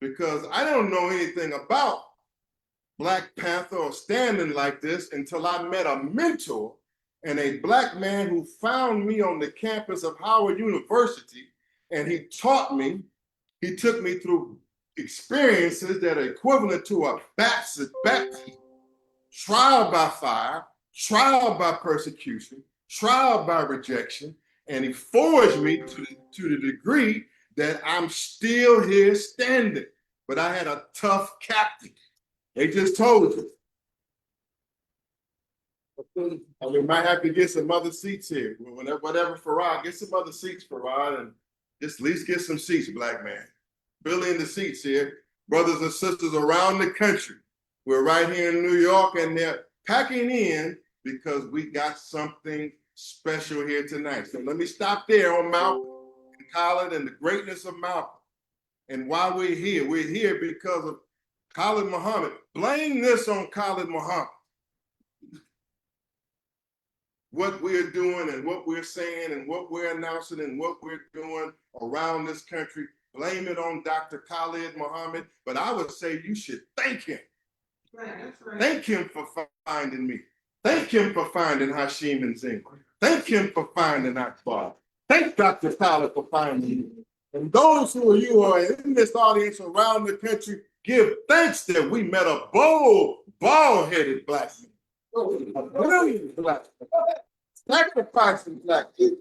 because I don't know anything about Black Panther or standing like this until I met a mentor and a Black man who found me on the campus of Howard University, and he taught me, he took me through experiences that are equivalent to a baptism, trial by fire, trial by persecution, trial by rejection, and he forged me to the degree that I'm still here standing. But I had a tough captain. They just told you. And we might have to get some other seats here. Whatever, Farad, get some other seats, Farad, and just at least get some seats, Black man. Fill in the seats here. Brothers and sisters around the country. We're right here in New York, and they're packing in because we got something special here tonight. So let me stop there on Malcolm and Khalid and the greatness of Malcolm. And why we're here because of Khalid Muhammad. Blame this on Khalid Muhammad. What we're doing and what we're saying and what we're announcing and what we're doing around this country, blame it on Dr. Khalid Muhammad. But I would say you should thank him. Right. Thank him for finding me. Thank him for finding Hashim and Zing. Thank him for finding Akbar. Thank Dr. Khalid for finding you. And those who are in this audience around the country, give thanks that we met a bold, bald-headed Black man. A brilliant Black man. Sacrificing Black people.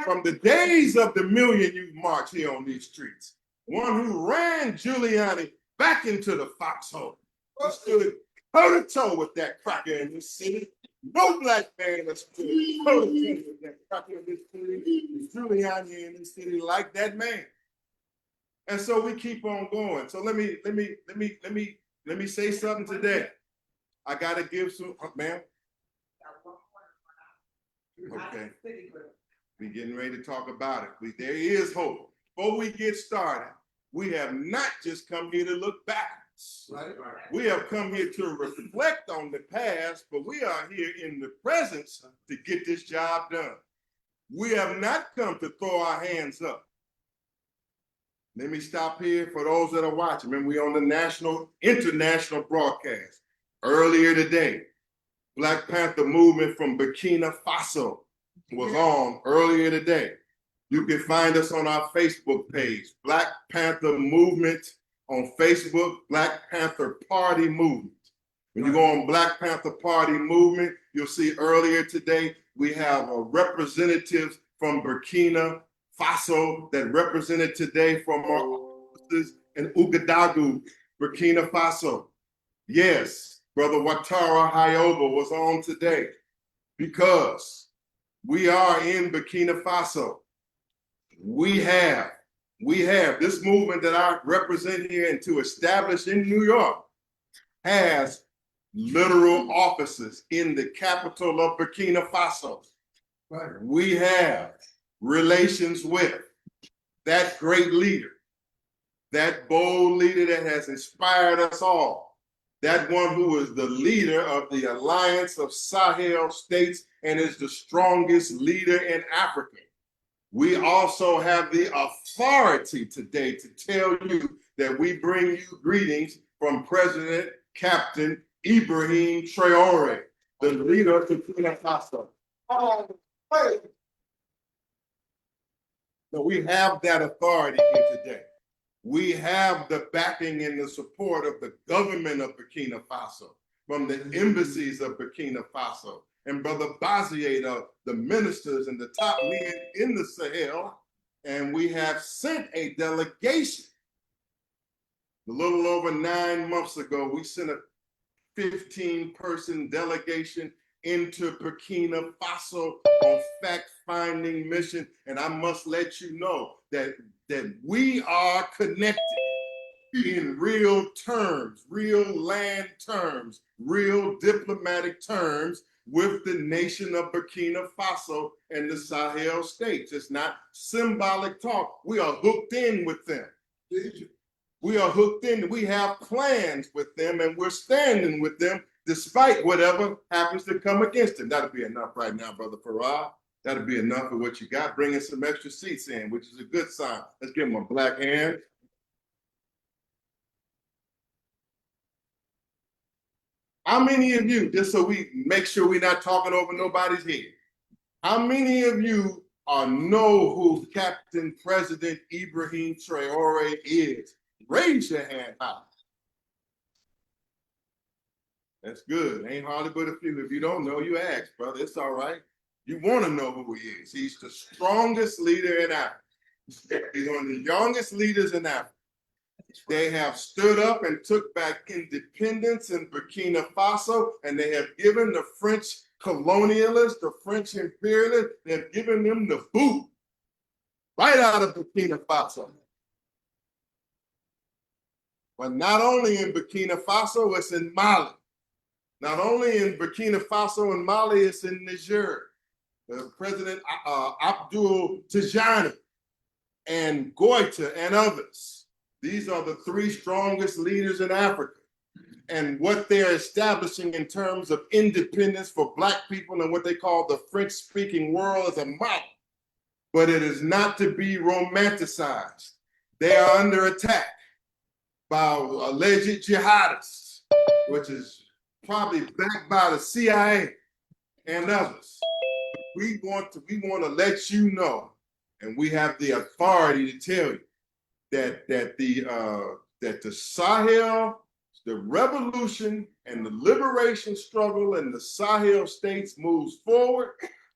From the days of the million youth march here on these streets, one who ran Giuliani back into the foxhole. He stood toe-to-toe with that cracker in this city. No Black man that stood toe-to-toe with that cracker in this city, Giuliani in this city, like that man. And so we keep on going. So let me say something today. I gotta give some, ma'am. Okay. We're getting ready to talk about it. There is hope. before we get started, we have not just come here to look backwards. Right. We have come here to reflect on the past, but we are here in the presence to get this job done. We have not come to throw our hands up. Let me stop here for those that are watching. Remember, we on the international broadcast. Earlier today, Black Panther movement from Burkina Faso was on earlier today. You can find us on our Facebook page, Black Panther Movement on Facebook, Black Panther Party Movement. When you go on Black Panther Party Movement, you'll see earlier today, we have representatives from Burkina Faso that represented today from our offices in Ouagadougou, Burkina Faso. Yes, Brother Ouattara Hayoba was on today because we are in Burkina Faso. We have this movement that I represent here and to establish in New York has literal offices in the capital of Burkina Faso. Right. We have relations with that great leader, that bold leader that has inspired us all, that one who is the leader of the Alliance of Sahel States and is the strongest leader in Africa. We also have the authority today to tell you that we bring you greetings from President Captain Ibrahim Traore, the leader of Burkina Faso. So we have that authority here today. We have the backing and the support of the government of Burkina Faso, from the embassies of Burkina Faso, and Brother Bazier, the ministers and the top men in the Sahel. And we have sent a delegation. A little over 9 months ago, we sent a 15-person delegation into Burkina Faso on fact-finding mission. And I must let you know that we are connected in real terms, real land terms, real diplomatic terms with the nation of Burkina Faso and the Sahel states. It's not symbolic talk. We are hooked in with them. We are hooked in. We have plans with them, and we're standing with them despite whatever happens to come against them. That'll be enough right now, Brother Farah. That'll be enough of what you got. Bringing some extra seats in, which is a good sign. Let's give them a black hand. How many of you, just so we make sure we're not talking over nobody's head, how many of you know who Captain President Ibrahim Traore is? Raise your hand high. That's good. Ain't hardly but a few. If you don't know, you ask, brother. It's all right. You want to know who he is. He's the strongest leader in Africa. He's one of the youngest leaders in Africa. They have stood up and took back independence in Burkina Faso, and they have given the French colonialists, the French imperialists, they've given them the boot right out of Burkina Faso. But not only in Burkina Faso, it's in Mali. Not only in Burkina Faso and Mali, it's in Niger. President Abdul Tijani and Goita and others. These are the three strongest leaders in Africa. And what they're establishing in terms of independence for Black people and what they call the French-speaking world is a model. But it is not to be romanticized. They are under attack by alleged jihadists, which is probably backed by the CIA and others. We want to let you know, and we have the authority to tell you, that the Sahel, the revolution and the liberation struggle in the Sahel states moves forward,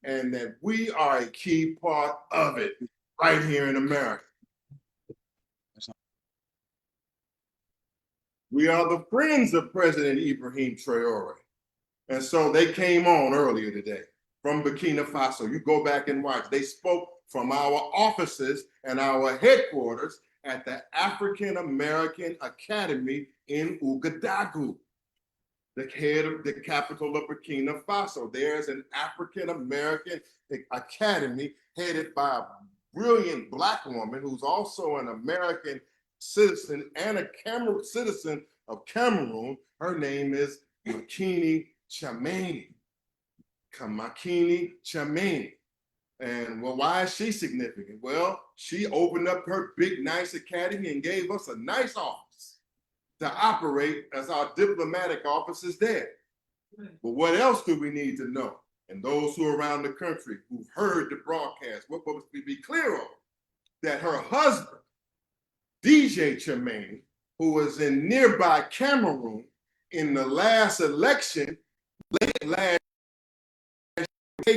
and that we are a key part of it right here in America. We are the friends of President Ibrahim Traore. And so they came on earlier today from Burkina Faso. You go back and watch. They spoke from our offices and our headquarters at the African American Academy in Ouagadougou, the head of the capital of Burkina Faso. There's an African American Academy headed by brilliant Black woman who's also an American citizen and a citizen of Cameroon. Her name is Makini Chameni. Makini Chameni. And well, why is she significant? Well, she opened up her big, nice academy and gave us a nice office to operate as our diplomatic offices there. But what else do we need to know? And those who are around the country who've heard the broadcast, what must we be clear on? That her husband, DJ Chameni, who was in nearby Cameroon in the last election, late last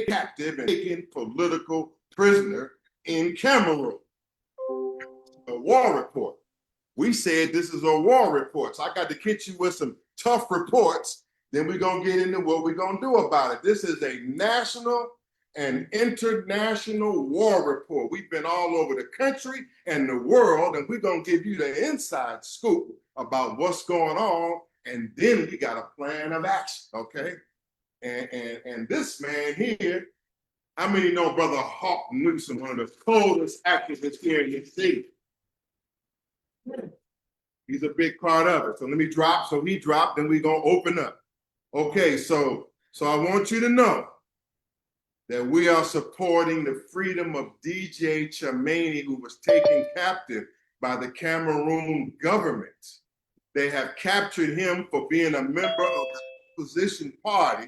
captive and taken political prisoner in Cameroon. A war report. We said this is a war report. So I got to hit you with some tough reports. Then we're going to get into what we're going to do about it. This is a national and international war report. We've been all over the country and the world, and we're going to give you the inside scoop about what's going on. And then we got a plan of action, okay? And this man here, how many know Brother Hawk Newsom, one of the coldest activists here in the city? He's a big part of it. So let me drop. So he dropped, then we're going to open up. Okay, so I want you to know that we are supporting the freedom of DJ Chameni, who was taken captive by the Cameroon government. They have captured him for being a member of the opposition party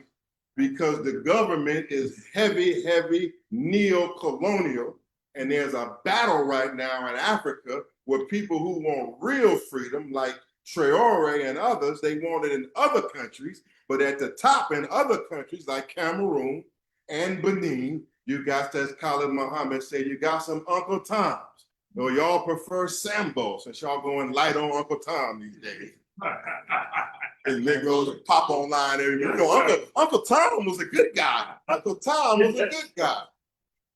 because the government is heavy neo-colonial, and there's a battle right now in Africa where people who want real freedom, like Traore and others, they want it in other countries, but at the top in other countries like Cameroon and Benin, you got, as Khalid Muhammad said, you got some Uncle Toms. Or y'all prefer Sambo, since y'all going light on Uncle Tom these days. And niggas pop online and you know, Uncle Tom was a good guy. Uncle Tom was a good guy.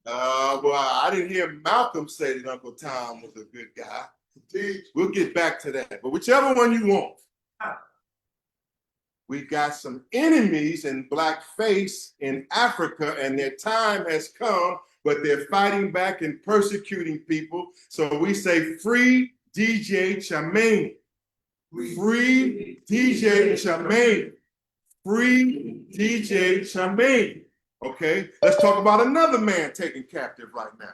Well, I didn't hear Malcolm say that Uncle Tom was a good guy. We'll get back to that. But whichever one you want. We got some enemies in blackface in Africa, and their time has come, but they're fighting back and persecuting people. So we say, free DJ Chameni. Free DJ Chameni. Free DJ Chameni. Okay, let's talk about another man taken captive right now.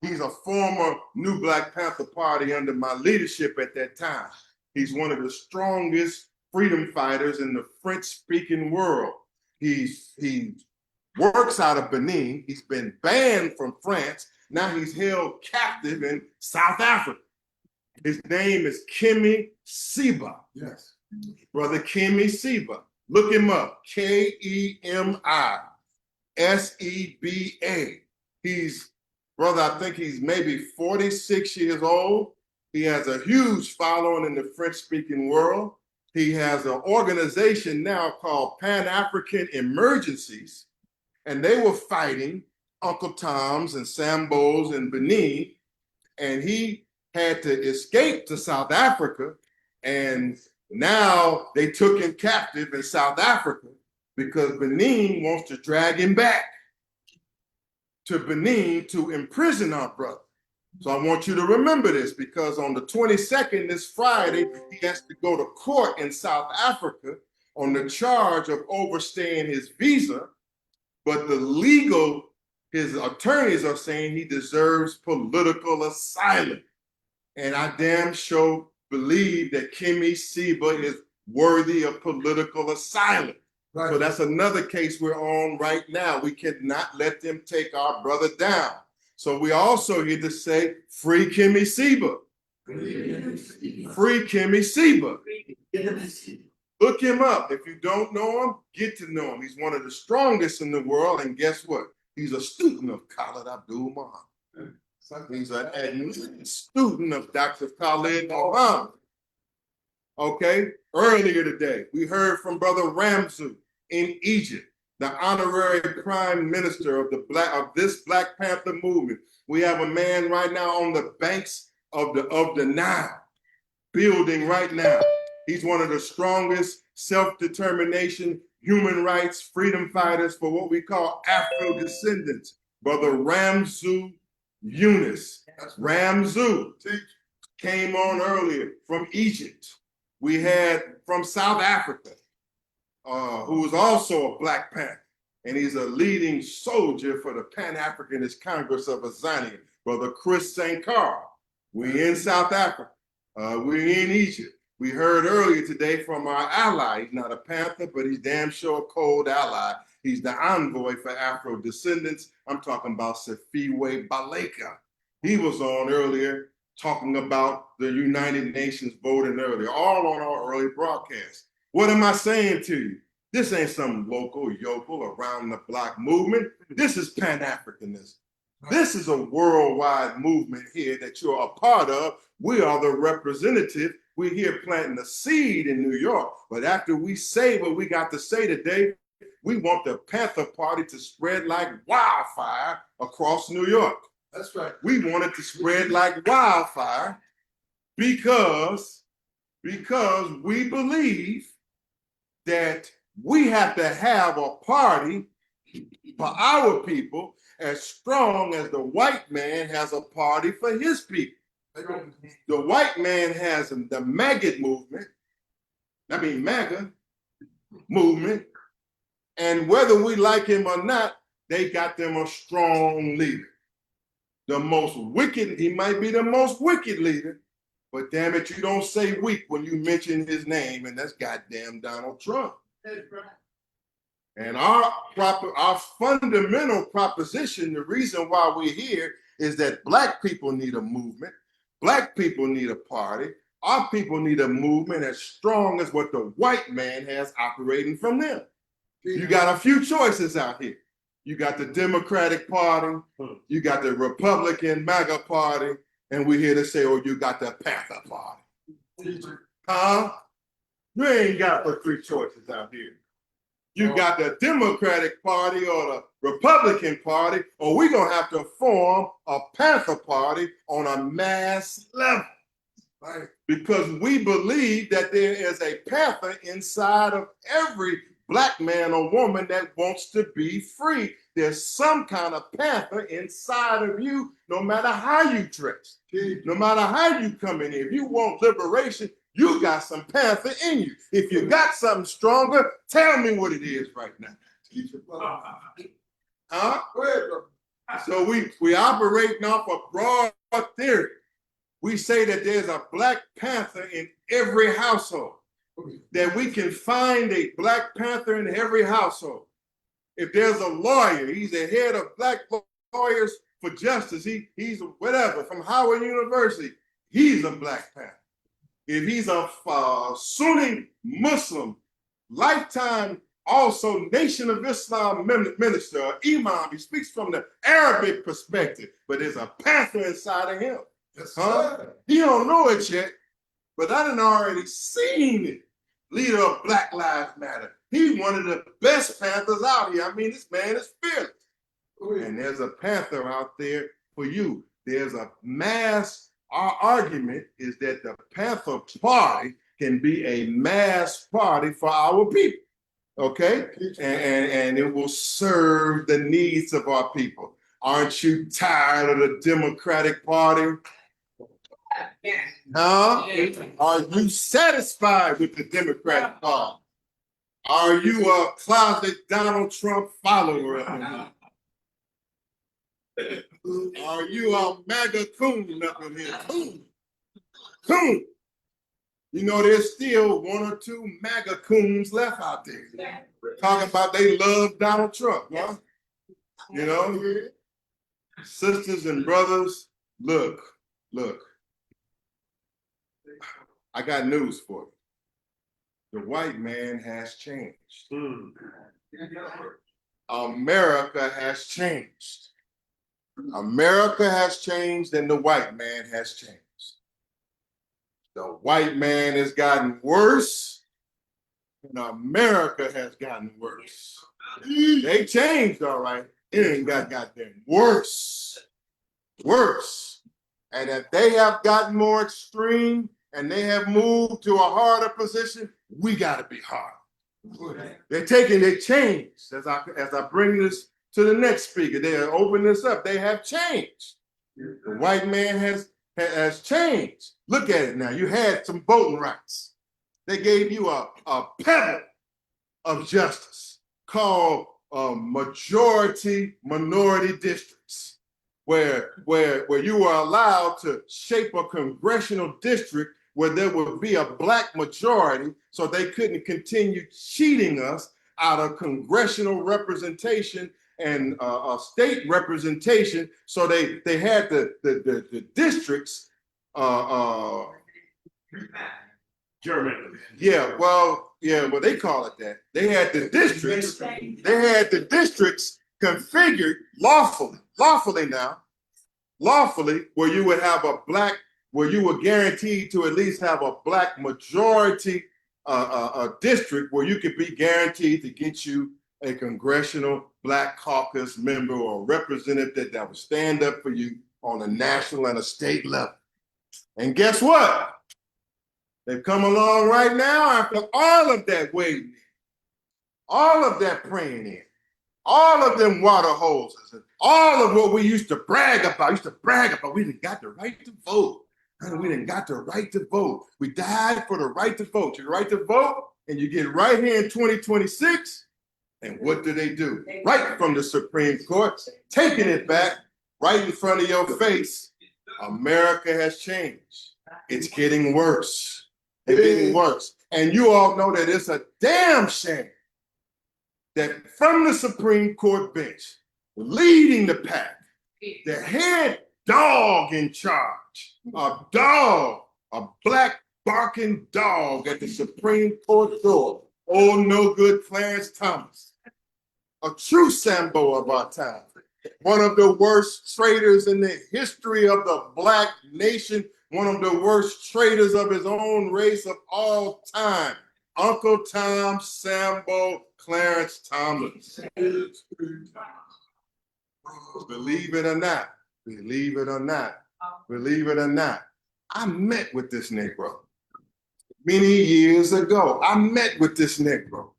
He's a former New Black Panther Party under my leadership at that time. He's one of the strongest freedom fighters in the French-speaking world. He works out of Benin. He's been banned from France. Now he's held captive in South Africa. His name is Kemi Seba. Yes. Brother Kemi Seba. Look him up. Kemi Seba. He's, brother, I think he's maybe 46 years old. He has a huge following in the French-speaking world. He has an organization now called Pan-African Emergencies, and they were fighting Uncle Toms and Sambos in Benin, and he had to escape to South Africa, and now they took him captive in South Africa because Benin wants to drag him back to Benin to imprison our brother. So I want you to remember this, because on the 22nd, this Friday, he has to go to court in South Africa on the charge of overstaying his visa, but his attorneys are saying he deserves political asylum. And I damn sure believe that Kemi Seba is worthy of political asylum. Right. So that's another case we're on right now. We cannot let them take our brother down. So we also here to say, free Kemi Seba. Free Kemi Seba. Look him up. If you don't know him, get to know him. He's one of the strongest in the world, and guess what? He's a student of Khalid Abdul Muhammad. He's a student of Dr. Khalid Muhammad. Okay, earlier today, we heard from Brother Ramzu in Egypt, the honorary prime minister of this Black Panther movement. We have a man right now on the banks of the Nile, building right now. He's one of the strongest self-determination, human rights, freedom fighters for what we call Afro descendants. Brother Ramzu Eunice, Ramzu came on earlier from Egypt. We had from South Africa, who was also a Black Panther, and he's a leading soldier for the Pan-Africanist Congress of Azania, Brother Chris St. Carl. We're in South Africa. We're in Egypt. We heard earlier today from our ally. He's not a Panther, but he's damn sure a cold ally. He's the envoy for Afro descendants. I'm talking about Sifiwe Baleka. He was on earlier talking about the United Nations voting earlier, all on our early broadcast. What am I saying to you? This ain't some local yokel around the block movement. This is Pan-Africanism. This is a worldwide movement here that you're a part of. We are the representative. We're here planting a seed in New York. But after we say what we got to say today, we want the Panther Party to spread like wildfire across New York. That's right. We want it to spread like wildfire because we believe that we have to have a party for our people as strong as the white man has a party for his people. The white man has the MAGA movement, and whether we like him or not, they got them a strong leader. The most wicked, he might be the most wicked leader, but damn it, you don't say weak when you mention his name, and that's goddamn Donald Trump. That's right. And our fundamental proposition, the reason why we're here is that Black people need a movement. Black people need a party. Our people need a movement as strong as what the white man has operating from them. You got a few choices out here. You got the Democratic Party, you got the Republican MAGA Party, and we're here to say, oh, you got the Panther Party. Huh? You ain't got but three choices out here. You got the Democratic Party or the Republican Party, or we're going to have to form a Panther Party on a mass level. Right? Because we believe that there is a Panther inside of every Black man or woman that wants to be free. There's some kind of Panther inside of you, no matter how you dress, no matter how you come in here. If you want liberation, you got some Panther in you. If you got something stronger, tell me what it is right now. Huh? So we operating off a broad theory. We say that there's a Black Panther in every household, that we can find a Black Panther in every household. If there's a lawyer, he's the head of Black Lawyers for Justice. He's whatever, from Howard University, he's a Black Panther. If he's a Sunni Muslim, lifetime also Nation of Islam minister, or imam, he speaks from the Arabic perspective, but there's a Panther inside of him. Yes, he don't know it yet, but I done already seen it. Leader of Black Lives Matter. He one of the best Panthers out here. I mean, this man is fearless. And there's a Panther out there for you. There's a mass. Our argument is that the Panther Party can be a mass party for our people, okay? And it will serve the needs of our people. Aren't you tired of the Democratic Party? Huh? Are you satisfied with the Democratic Party? Are you a closet Donald Trump follower of him? Are you a MAGA coon up in here? Coon. You know, there's still one or two MAGA coons left out there. Talking about they love Donald Trump, huh? You know? Sisters and brothers, look. I got news for you. The white man has changed. America has changed. America has changed and the white man has changed. The white man has gotten worse and America has gotten worse. They changed, all right. It ain't got goddamn worse. And if they have gotten more extreme and they have moved to a harder position, we got to be hard. They're taking their change. As I bring this to the next speaker, they open this up. They have changed. The white man has changed. Look at it now. You had some voting rights. They gave you a pebble of justice called majority minority districts, where you were allowed to shape a congressional district where there would be a black majority, so they couldn't continue cheating us out of congressional representation and state representation. So they had the districts. Yeah, well, they call it that. They had the districts. They had the districts configured lawfully now, where you would have a black, where you were guaranteed to at least have a black majority a district where you could be guaranteed to get you a congressional black caucus member or representative that would stand up for you on a national and a state level. And guess what? They've come along right now after all of that waiting, all of that praying in, all of them water hoses, and all of what we used to brag about. We didn't got the right to vote. We didn't got the right to vote. We died for the right to vote. Your right to vote, and you get right here in 2026. And what do? Right from the Supreme Court, taking it back right in front of your face. America has changed. It's getting worse. It's getting worse. And you all know that it's a damn shame that from the Supreme Court bench, leading the pack, the head dog in charge, a black barking dog at the Supreme Court door. Oh, no good Clarence Thomas, a true Sambo of our time, one of the worst traitors in the history of the black nation, one of the worst traitors of his own race of all time, Uncle Tom Sambo Clarence Thomas. Believe it or not, I met with this Negro many years ago. I met with this Negro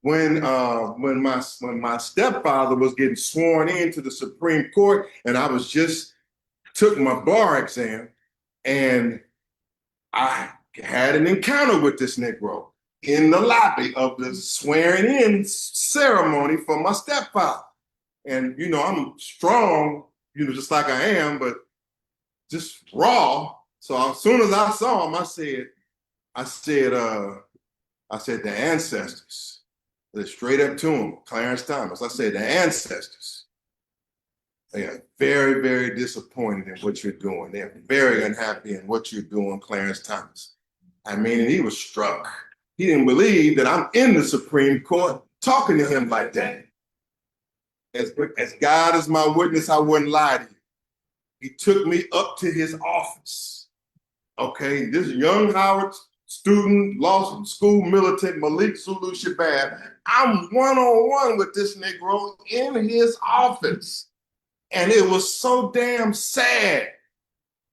when my stepfather was getting sworn into the Supreme Court, and I was just took my bar exam, and I had an encounter with this Negro in the lobby of the swearing-in ceremony for my stepfather. And, you know, I'm strong, you know, just like I am, but just raw. So as soon as I saw him, I said, the ancestors. Straight up to him, Clarence Thomas. I said, the ancestors. They are very, very disappointed in what you're doing. They're very unhappy in what you're doing, Clarence Thomas. I mean, and he was struck. He didn't believe that I'm in the Supreme Court talking to him like that. As God is my witness, I wouldn't lie to you. He took me up to his office. Okay, this young Howard student, law school militant, Malik Zulu Shabab. I'm one-on-one with this Negro in his office. And it was so damn sad.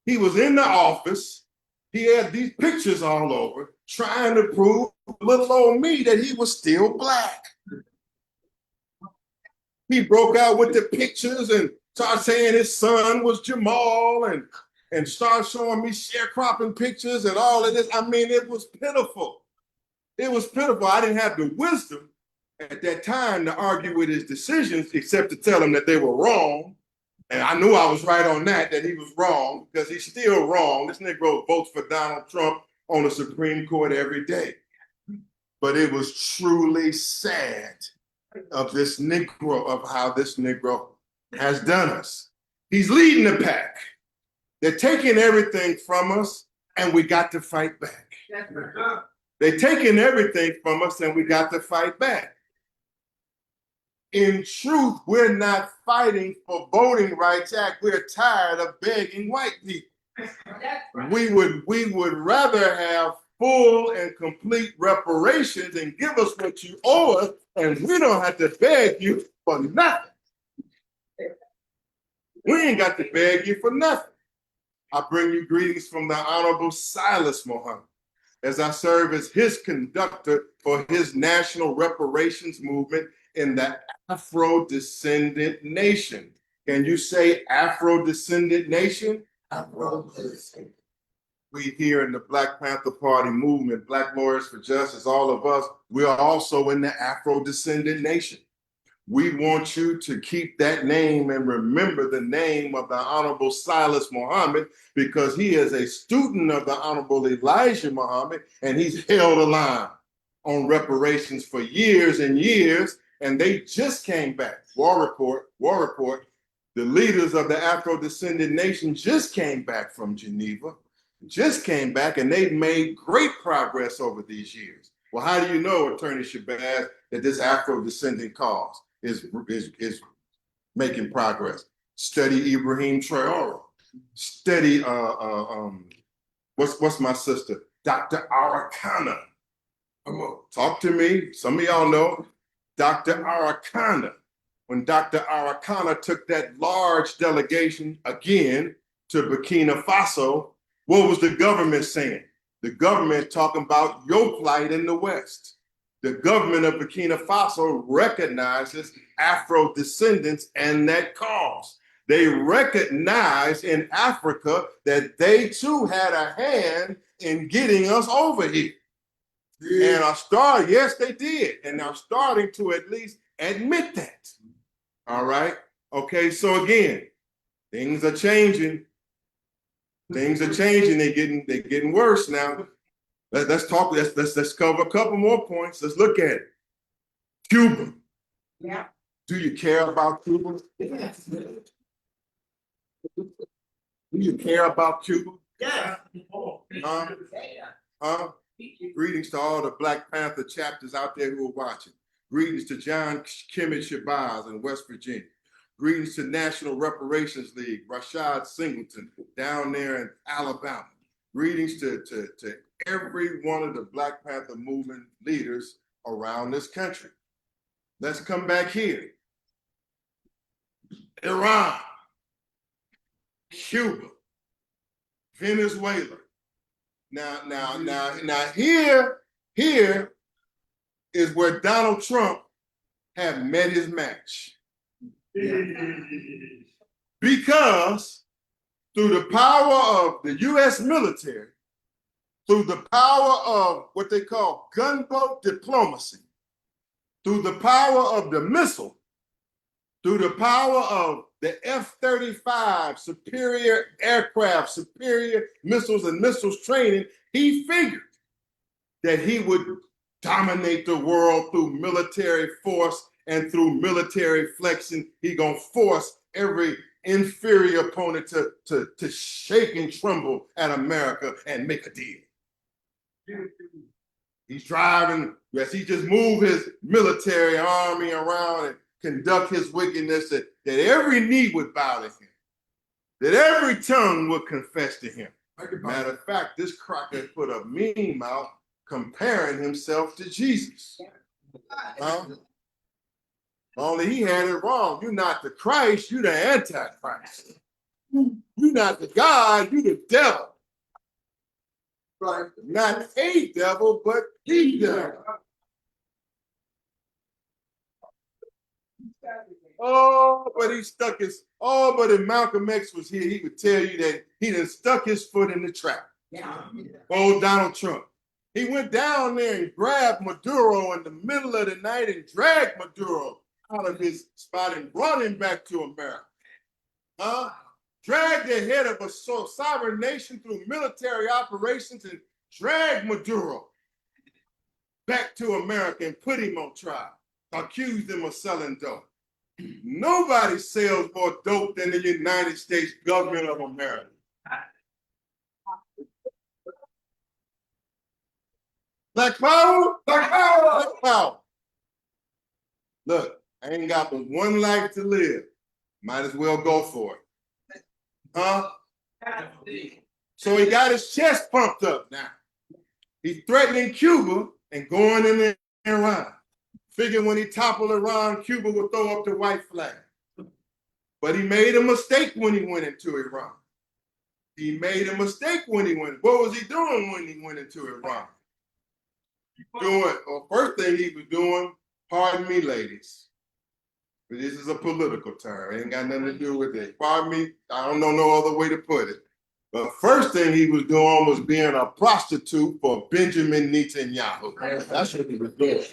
He was in the office. He had these pictures all over, trying to prove little old me that he was still black. He broke out with the pictures and started saying his son was Jamal and started showing me sharecropping pictures and all of this. I mean, it was pitiful. It was pitiful. I didn't have the wisdom at that time to argue with his decisions, except to tell him that they were wrong. And I knew I was right on that he was wrong, because he's still wrong. This Negro votes for Donald Trump on the Supreme Court every day. But it was truly sad of this Negro, of how this Negro has done us. He's leading the pack. They're taking everything from us, and we got to fight back. They're taking everything from us, and we got to fight back. In truth, we're not fighting for Voting Rights Act. We're tired of begging white people. We would rather have full and complete reparations and give us what you owe us, and we don't have to beg you for nothing. We ain't got to beg you for nothing. I bring you greetings from the Honorable Silas Muhammad, as I serve as his conductor for his national reparations movement in the Afro-descendant nation. Can you say Afro-descendant nation? Afro-descendant. We here in the Black Panther Party movement, Black Lawyers for Justice, all of us, we are also in the Afro-descendant nation. We want you to keep that name and remember the name of the Honorable Silas Muhammad, because he is a student of the Honorable Elijah Muhammad, and he's held a line on reparations for years and years, and they just came back. War report. The leaders of the Afro-descendant nation just came back from Geneva, and they've made great progress over these years. Well, how do you know, Attorney Shabazz, that this Afro-descendant cause is making progress? Study Ibrahim Traore. Study what's my sister, Dr. Arakana. Talk to me. Some of y'all know Dr. Arakana. When Dr. Arakana took that large delegation again to Burkina Faso, what was the government saying? The government talking about your plight in the West. The government of Burkina Faso recognizes Afro-descendants and that cause. They recognize in Africa that they too had a hand in getting us over here. And yes, they did. And are starting to at least admit that. All right. Okay. So again, things are changing. Things are changing. They're getting worse now. Let's talk. Let's cover a couple more points. Let's look at it. Cuba. Yeah. Do you care about Cuba? Yes. Do you care about Cuba? Yes. Greetings to all the Black Panther chapters out there who are watching. Greetings to John Kemet Shabazz in West Virginia. Greetings to National Reparations League, Rashad Singleton down there in Alabama. Greetings to every one of the Black Panther movement leaders around this country. Let's come back here. Iran, Cuba, Venezuela. Now here is where Donald Trump had met his match. Because through the power of the US military, through the power of what they call gunboat diplomacy, through the power of the missile, through the power of the F-35, superior aircraft, superior missiles and missiles training, he figured that he would dominate the world through military force, and through military flexion, he gonna force every inferior opponent to shake and tremble at America and make a deal. He's driving, yes, he just moved his military army around and conduct his wickedness, that every knee would bow to him, that every tongue would confess to him. Matter of fact, this cracker put a meme out comparing himself to Jesus. Only he had it wrong. You're not the Christ, you're the Antichrist. You're not the God, you're the devil. Right? Not a devil, but the devil. But if Malcolm X was here, he would tell you that he done stuck his foot in the trap. Old Donald Trump. He went down there and grabbed Maduro in the middle of the night and dragged Maduro out of his spot and brought him back to America. Dragged the head of a sovereign nation through military operations and dragged Maduro back to America and put him on trial. Accused him of selling dope. Nobody sells more dope than the United States government of America. Black power, black power, black power. Look, I ain't got but one life to live. Might as well go for it. So he got his chest pumped up now. He's threatening Cuba and going in Iran. Figured when he toppled Iran, Cuba would throw up the white flag. But he made a mistake when he went into Iran. He made a mistake when he went. What was he doing when he went into Iran? First thing he was doing, pardon me, ladies, This is a political term. It ain't got nothing to do with it. Pardon me, I don't know no other way to put it. The first thing he was doing was being a prostitute for Benjamin Netanyahu. That's what he was doing.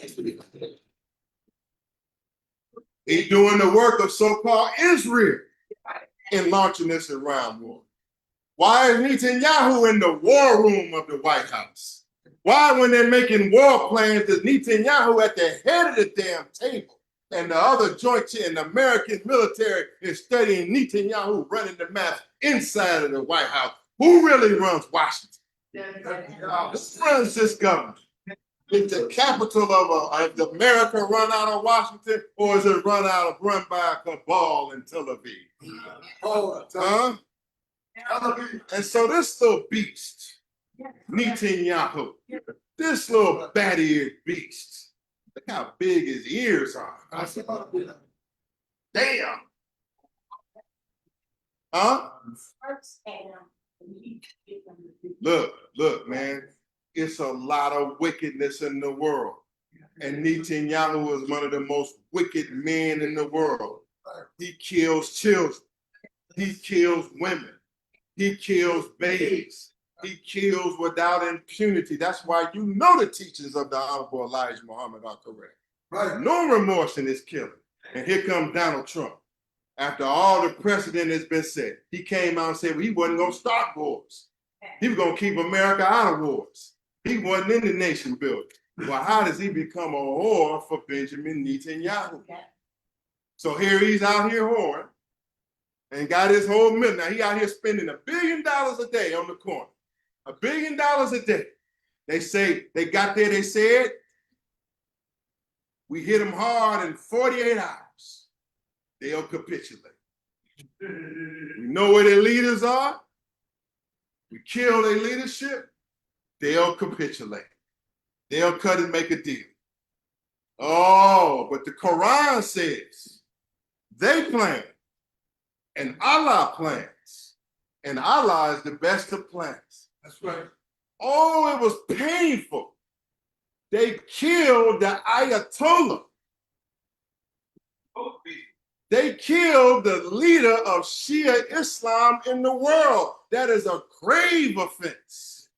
He's doing the work of so-called Israel in launching this Iran war. Why is Netanyahu in the war room of the White House? Why, when they're making war plans, is Netanyahu at the head of the damn table? And the other joint in the American military is studying Netanyahu running the math inside of the White House. Who really runs Washington? Who runs this government? Is the capital of America run out of Washington, or is it run by a cabal in Tel Aviv? Huh? And so this little beast, Netanyahu, this little bat-eared beast, look how big his ears are. Damn. Huh? Look, man, it's a lot of wickedness in the world. And Netanyahu is one of the most wicked men in the world. He kills children. He kills women. He kills babes. He kills without impunity. That's why you know the teachings of the Honorable Elijah Muhammad are correct. Right? No remorse in his killing. And here comes Donald Trump. After all the precedent has been set, he came out and said he wasn't going to start wars. He was going to keep America out of wars. He wasn't in the nation building. Well, how does he become a whore for Benjamin Netanyahu? So here he's out here whoring and got his whole million. Now he out here spending $1 billion a day on the corner. $1 billion a day. They say, they got there, they said, we hit them hard in 48 hours. They'll capitulate. We know where their leaders are. We kill their leadership. They'll capitulate. They'll cut and make a deal. Oh, but the Quran says they plan and Allah plans. And Allah is the best of plans. That's right. Oh, it was painful. They killed the Ayatollah. They killed the leader of Shia Islam in the world. That is a grave offense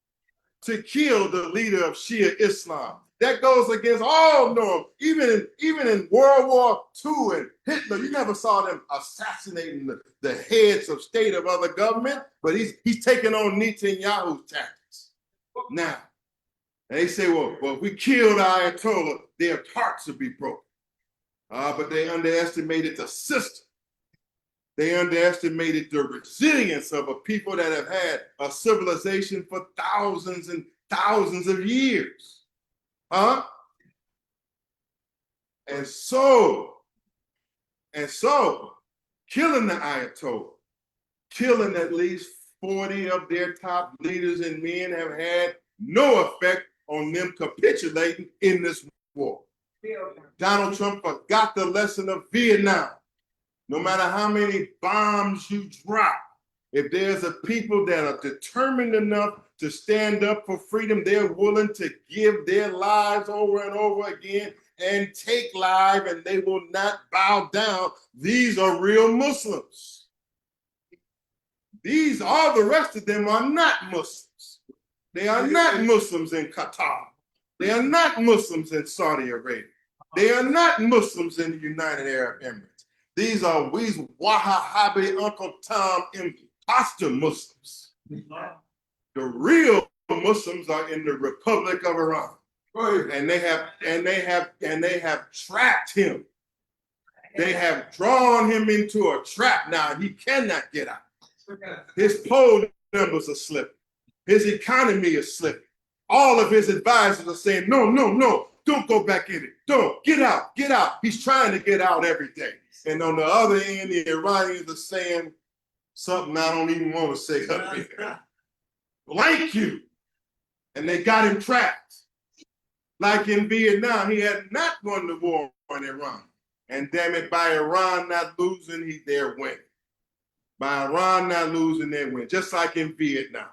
to kill the leader of Shia Islam. That goes against all norms. Even in World War II and Hitler, you never saw them assassinating the heads of state of other government, but he's taking on Netanyahu's tactics. Now, they say, well, if we kill the Ayatollah, their hearts will be broken. But they underestimated the system. They underestimated the resilience of a people that have had a civilization for thousands and thousands of years. Huh? And so, killing the Ayatollah, killing at least 40 of their top leaders and men have had no effect on them capitulating in this war. Donald Trump forgot the lesson of Vietnam. No matter how many bombs you drop, if there's a people that are determined enough to stand up for freedom, they're willing to give their lives over and over again and take life, and they will not bow down. These are real Muslims. All the rest of them are not Muslims. They are not Muslims in Qatar. They are not Muslims in Saudi Arabia. They are not Muslims in the United Arab Emirates. These are Wahhabi Uncle Tom imposter Muslims. The real Muslims are in the Republic of Iran. And they have trapped him. They have drawn him into a trap now. He cannot get out. His poll numbers are slipping. His economy is slipping. All of his advisors are saying, no, don't go back in it. Don't, get out. He's trying to get out every day. And on the other end, the Iranians are saying something I don't even want to say up here. Blank you. And they got him trapped. Like in Vietnam, he had not won the war in Iran. And damn it, by Iran not losing, they're winning. By Iran not losing, they win. Just like in Vietnam.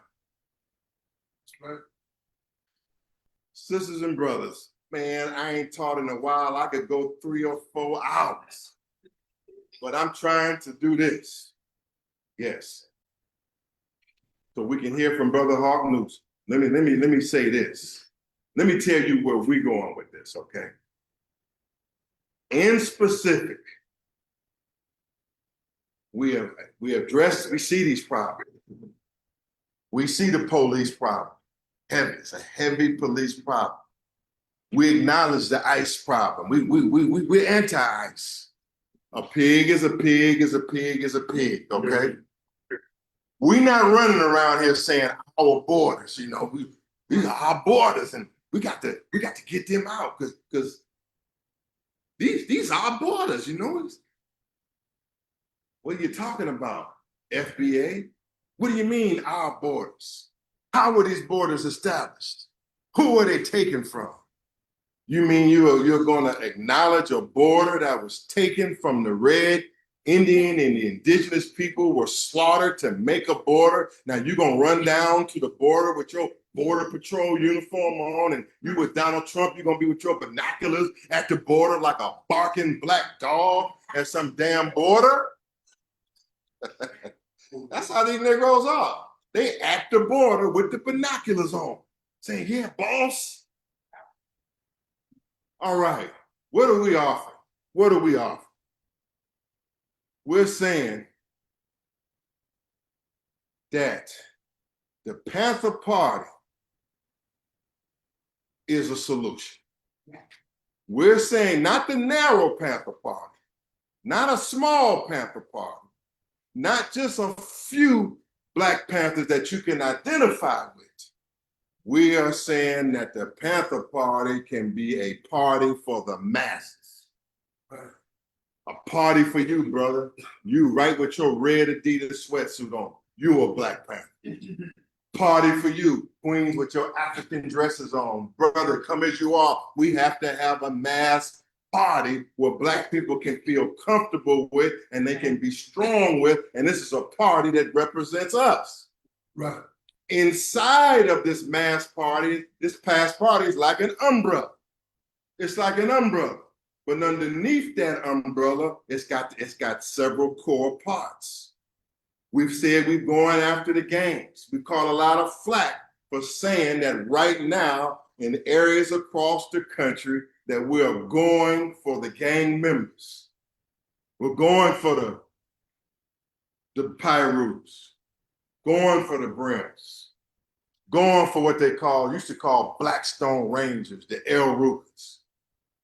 Right. Sisters and brothers, man, I ain't taught in a while. I could go 3 or 4 hours but I'm trying to do this. Yes. So we can hear from Brother Hawk News. Let me say this. Let me tell you where we're going with this, okay? In specific, we see these problems. We see the police problem. It's a heavy police problem. We acknowledge the ICE problem. We're anti-ICE. A pig is a pig is a pig is a pig, okay? We're not running around here saying our borders, you know, these are our borders and we got to get them out because these are our borders, you know? What are you talking about, FBA? What do you mean our borders? How were these borders established? Who are they taken from? You mean you're going to acknowledge a border that was taken from the red Indian and the indigenous people were slaughtered to make a border? Now you're going to run down to the border with your border patrol uniform on, and you with Donald Trump, you're going to be with your binoculars at the border like a barking black dog at some damn border? That's how these Negroes are. They at the border with the binoculars on, saying, yeah, boss. All right, what do we offer? What do we offer? We're saying that the Panther Party is a solution. We're saying not the narrow Panther Party, not a small Panther Party, not just a few Black Panthers that you can identify with. We are saying that the Panther Party can be a party for the masses. A party for you, brother. You right with your red Adidas sweatsuit on. You a Black Panther. Party for you, queens with your African dresses on. Brother, come as you are. We have to have a mass party where Black people can feel comfortable with and they can be strong with. And this is a party that represents us. Right. Inside of this mass party, this past party is like an umbrella. It's like an umbrella. But underneath that umbrella, it's got several core parts. We've said we're going after the gangs. We caught a lot of flack for saying that right now in areas across the country that we are going for the gang members. We're going for the Pyrus, going for the Brims, going for what they used to call Blackstone Rangers, the El Rukers.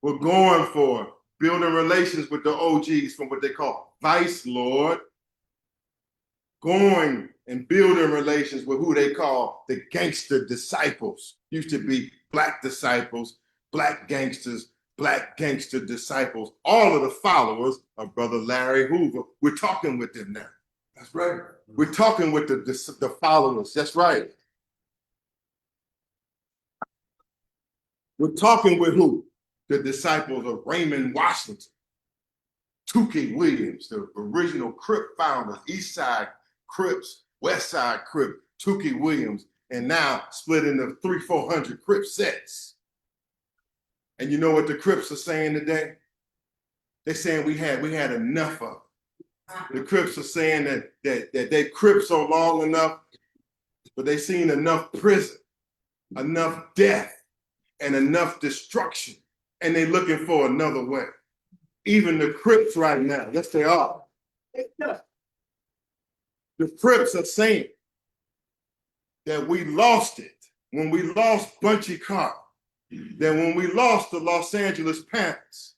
We're going for building relations with the OGs from what they call Vice Lord, going and building relations with who they call the gangster disciples. Used to be Black disciples, Black gangsters, Black gangster disciples, all of the followers of Brother Larry Hoover. We're talking with them now. That's right. We're talking with the followers. That's right. We're talking with who? The disciples of Raymond Washington, Tukey Williams, the original Crip founders, East Side Crips, West Side Crip, Tukey Williams, and now split into 300-400 Crip sets. And you know what the Crips are saying today? They're saying we had enough of it. The Crips are saying that they Crips so long enough, but they seen enough prison, enough death, and enough destruction, and they're looking for another way. Even the Crips right now, yes they are. The Crips are saying that we lost it when we lost Bunchy Carter, that when we lost the Los Angeles Panthers,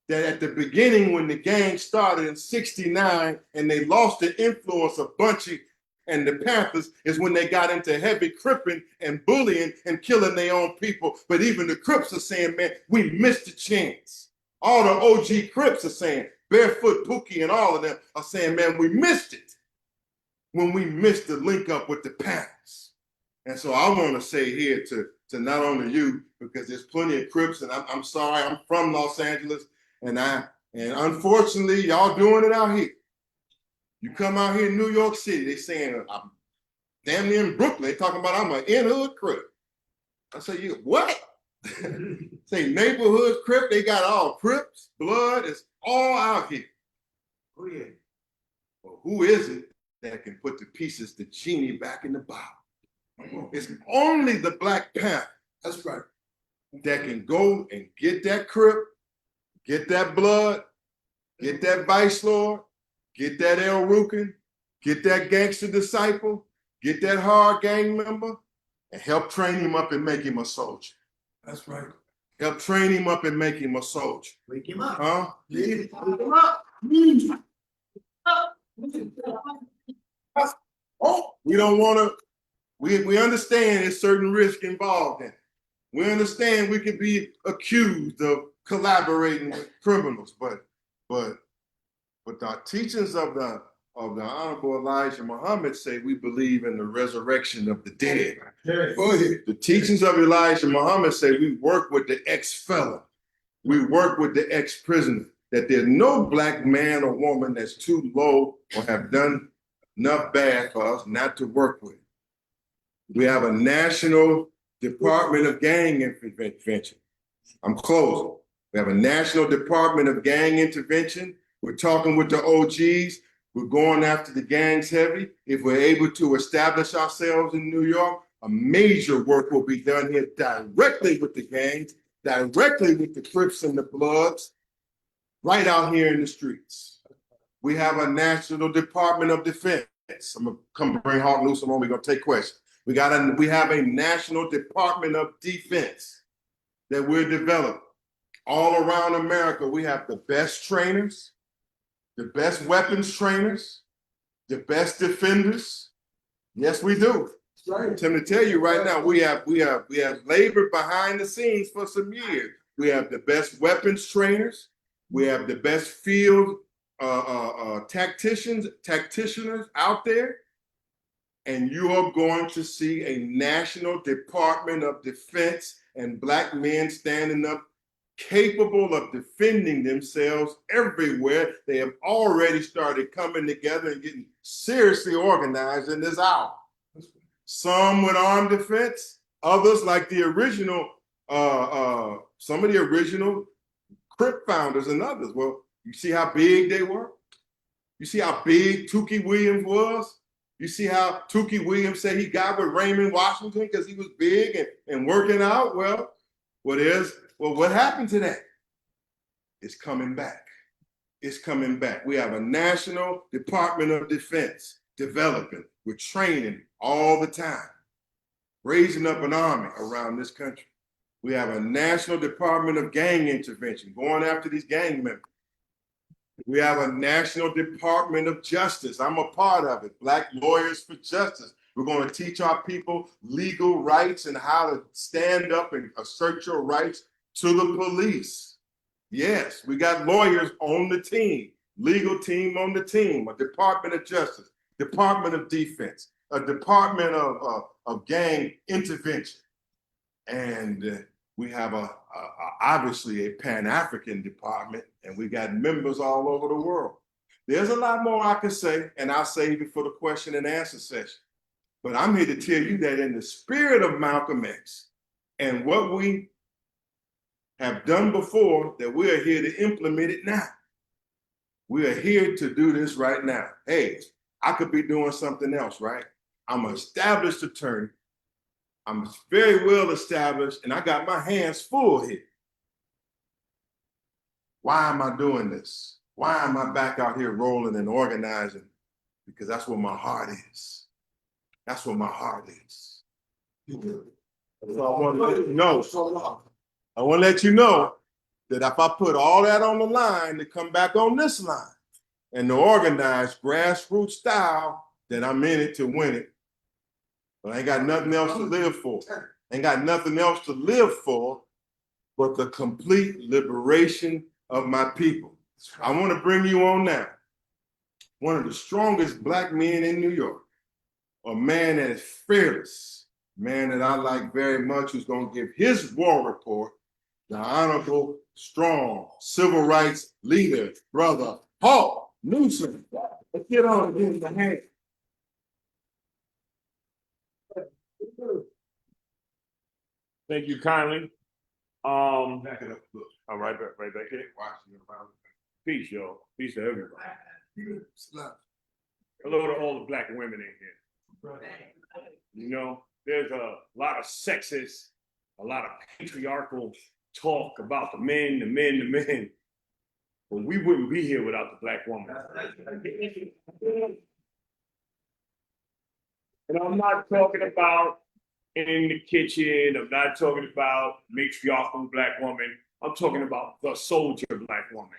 that at the beginning when the gang started in '69 and they lost the influence of Bunchy and the Panthers is when they got into heavy cripping and bullying and killing their own people. But even the Crips are saying, man, we missed the chance. All the OG Crips are saying, Barefoot Pookie and all of them are saying, man, we missed it when we missed the link up with the Panthers. And so I want to say here to not only you, because there's plenty of Crips, and I'm sorry, I'm from Los Angeles, and unfortunately, y'all doing it out here. You come out here in New York City, they saying, I'm damn near in Brooklyn, they talking about I'm an in-hood Crip. I say, you what? Say neighborhood Crip, they got all Crips, blood, it's all out here. Oh yeah. Well, who is it that can put the pieces, the genie back in the bottle? It's only the Black Panther. That's right. That can go and get that Crip, get that Blood, get that Vice Lord, get that El Rukin, get that gangster disciple, get that hard gang member, and help train him up and make him a soldier. That's right. Help train him up and make him a soldier. Wake him up. Huh? Yeah. Wake him up. Oh, we don't want to, we understand there's certain risk involved in it. We understand we could be accused of collaborating with criminals, but the teachings of the Honorable Elijah Muhammad say we believe in the resurrection of the dead. The teachings of Elijah Muhammad say we work with the ex-felon. We work with the ex-prisoner, that there's no Black man or woman that's too low or have done enough bad for us not to work with. We have a National Department of Gang Intervention. I'm closing. We have a National Department of Gang Intervention. We're talking with the OGs. We're going after the gangs heavy. If we're able to establish ourselves in New York, a major work will be done here directly with the gangs, directly with the Crips and the Bloods, right out here in the streets. We have a National Department of Defense. I'm gonna come bring Hawk Newsom on. We're gonna take questions. We have a National Department of Defense that we're developing. All around America, we have the best trainers, the best weapons trainers, the best defenders. Yes, we do. I'm to tell you right now, we have labored behind the scenes for some years. We have the best weapons trainers. We have the best field tacticians out there. And you are going to see a National Department of Defense and Black men standing up, capable of defending themselves everywhere. They have already started coming together and getting seriously organized in this hour. Some with armed defense, others like the original, some of the original Crip founders and others. Well, you see how big they were? You see how big Tookie Williams was? You see how Tookie Williams said he got with Raymond Washington because he was big and working out? Well, what happened to that? It's coming back. It's coming back. We have a National Department of Defense developing. We're training all the time, raising up an army around this country. We have a National Department of Gang Intervention going after these gang members. We have a National Department of Justice. I'm a part of it. Black Lawyers for Justice. We're going to teach our people legal rights and how to stand up and assert your rights to the police. Yes, we got lawyers on the team, legal team on the team, a Department of Justice, Department of Defense, a Department of Gang Intervention. And we have obviously a Pan-African department, and we got members all over the world. There's a lot more I can say, and I'll save it for the question and answer session. But I'm here to tell you that in the spirit of Malcolm X and what we have done before, that we are here to implement it now. We are here to do this right now. Hey, I could be doing something else, right? I'm an established attorney. I'm very well established, and I got my hands full here. Why am I doing this? Why am I back out here rolling and organizing? Because that's where my heart is. That's where my heart is. So I want to let you know. I want to let you know that if I put all that on the line to come back on this line and to organize grassroots style, then I'm in it to win it. But I ain't got nothing else to live for. Ain't got nothing else to live for but the complete liberation of my people. I want to bring you on now. One of the strongest Black men in New York, a man that is fearless, a man that I like very much, who's going to give his war report, the honorable, strong, civil rights leader, brother Hawk Newsom. Let's get on and give him a hand. Thank you kindly. Back it up, look. All right, right back here. Peace, y'all. Peace to everybody. Hello to all the black women in here. You know, there's a lot of sexist, a lot of patriarchal talk about the men, the men, the men. But we wouldn't be here without the black woman. And I'm not talking about in the kitchen. I'm not talking about matriarchal black woman. I'm talking about the soldier black woman.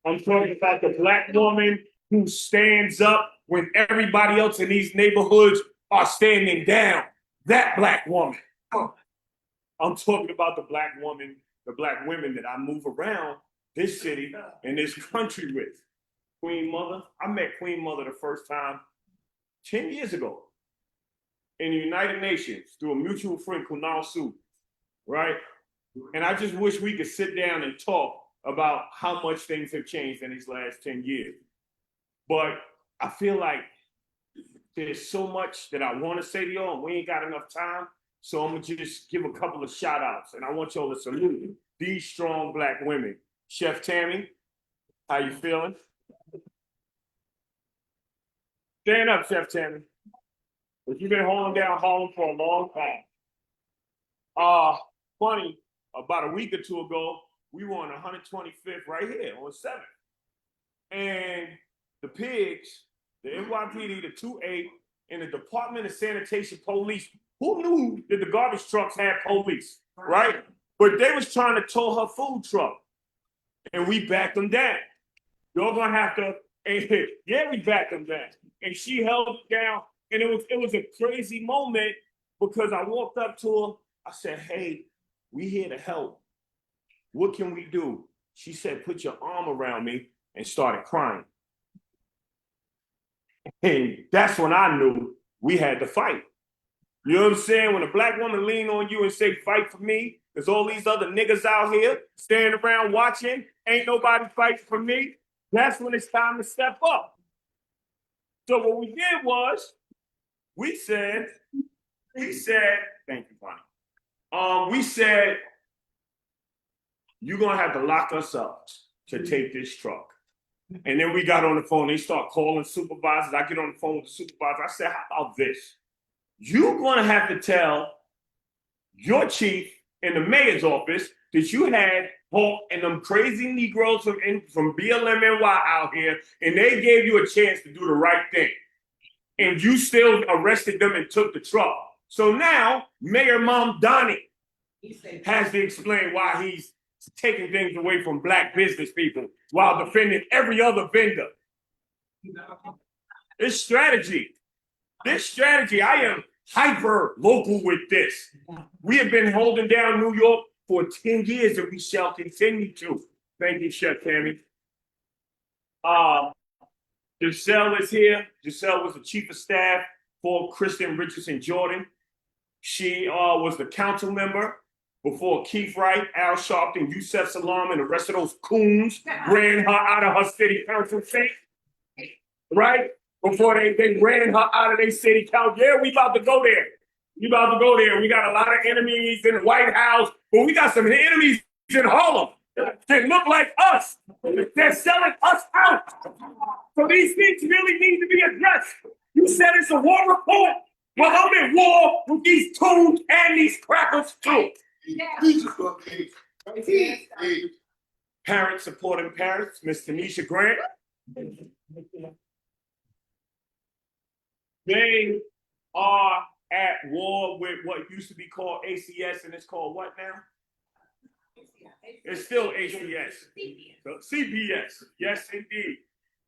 I'm talking about the black woman who stands up when everybody else in these neighborhoods are standing down. That black woman. I'm talking about the black woman, the black women that I move around this city and this country with. Queen Mother, I met Queen Mother the first time 10 years ago in the United Nations through a mutual friend, Kunal Su, right? And I just wish we could sit down and talk about how much things have changed in these last 10 years. But I feel like there's so much that I want to say to y'all, and we ain't got enough time. So I'm gonna just give a couple of shout outs, and I want y'all to salute these strong black women. Chef Tammy, how you feeling? Stand up, Chef Tammy. But you've been holding down Harlem for a long time. Funny, about a week or two ago, we were on 125th right here on 7th. And the pigs, the NYPD, the 2A, and the Department of Sanitation Police, who knew that the garbage trucks had police, right? But they was trying to tow her food truck. And we backed them down. You're gonna have to, yeah, we backed them down. And she held it down. And it was a crazy moment because I walked up to her. I said, hey, we here to help. What can we do? She said, put your arm around me, and started crying. And that's when I knew we had to fight. You know what I'm saying? When a black woman lean on you and say, fight for me, there's all these other niggas out here standing around watching, ain't nobody fighting for me, that's when it's time to step up. So what we did was, we said, thank you, Bonnie. We said, you're gonna have to lock us up to take this truck. And then we got on the phone, they start calling supervisors. I get on the phone with the supervisor. I said, how about this? You're gonna have to tell your chief in the mayor's office that you had Hulk and them crazy Negroes from BLM NY out here, and they gave you a chance to do the right thing. And you still arrested them and took the truck. So now, Mayor Mom Donnie has to explain why he's taking things away from black business people while defending every other vendor. This strategy, I am hyper local with this. We have been holding down New York for 10 years and we shall continue to. Thank you, Chef Tammy. Giselle is here. Giselle was the chief of staff for Kristen Richardson Jordan. She was the council member before Keith Wright, Al Sharpton, Yusef Salam, and the rest of those coons ran her out of her city council seat. Right? Before they ran her out of their city council. Yeah, we about to go there. We about to go there. We got a lot of enemies in the White House, but we got some enemies in Harlem that look like us. They're selling us out. So these things really need to be addressed. You said it's a war report. Well, I'm in war with these coons and these crackers too. Parents supporting parents, Miss Tanisha Grant. They are at war with what used to be called ACS, and it's called what now? It's still ACS. So CPS, yes indeed.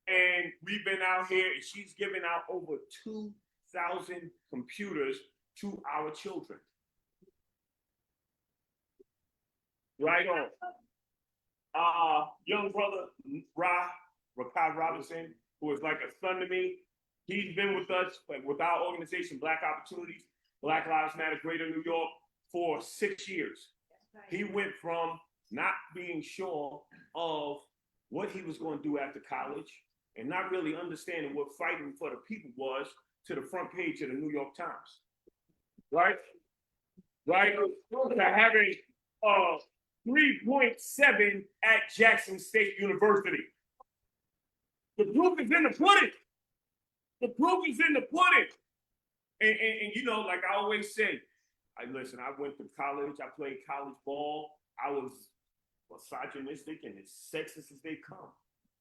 And we've been out here, and she's given out over 2,000 computers to our children. Right on. Young brother, Rakai Robinson, who is like a son to me, he's been with us, with our organization, Black Opportunities, Black Lives Matter, Greater New York, for 6 years. He went from not being sure of what he was going to do after college and not really understanding what fighting for the people was to the front page of the New York Times. Right? To having 3.7 at Jackson State University. The proof is in the pudding. The proof is in the pudding. And you know, like I always say, I went to college, I played college ball, I was misogynistic and as sexist as they come.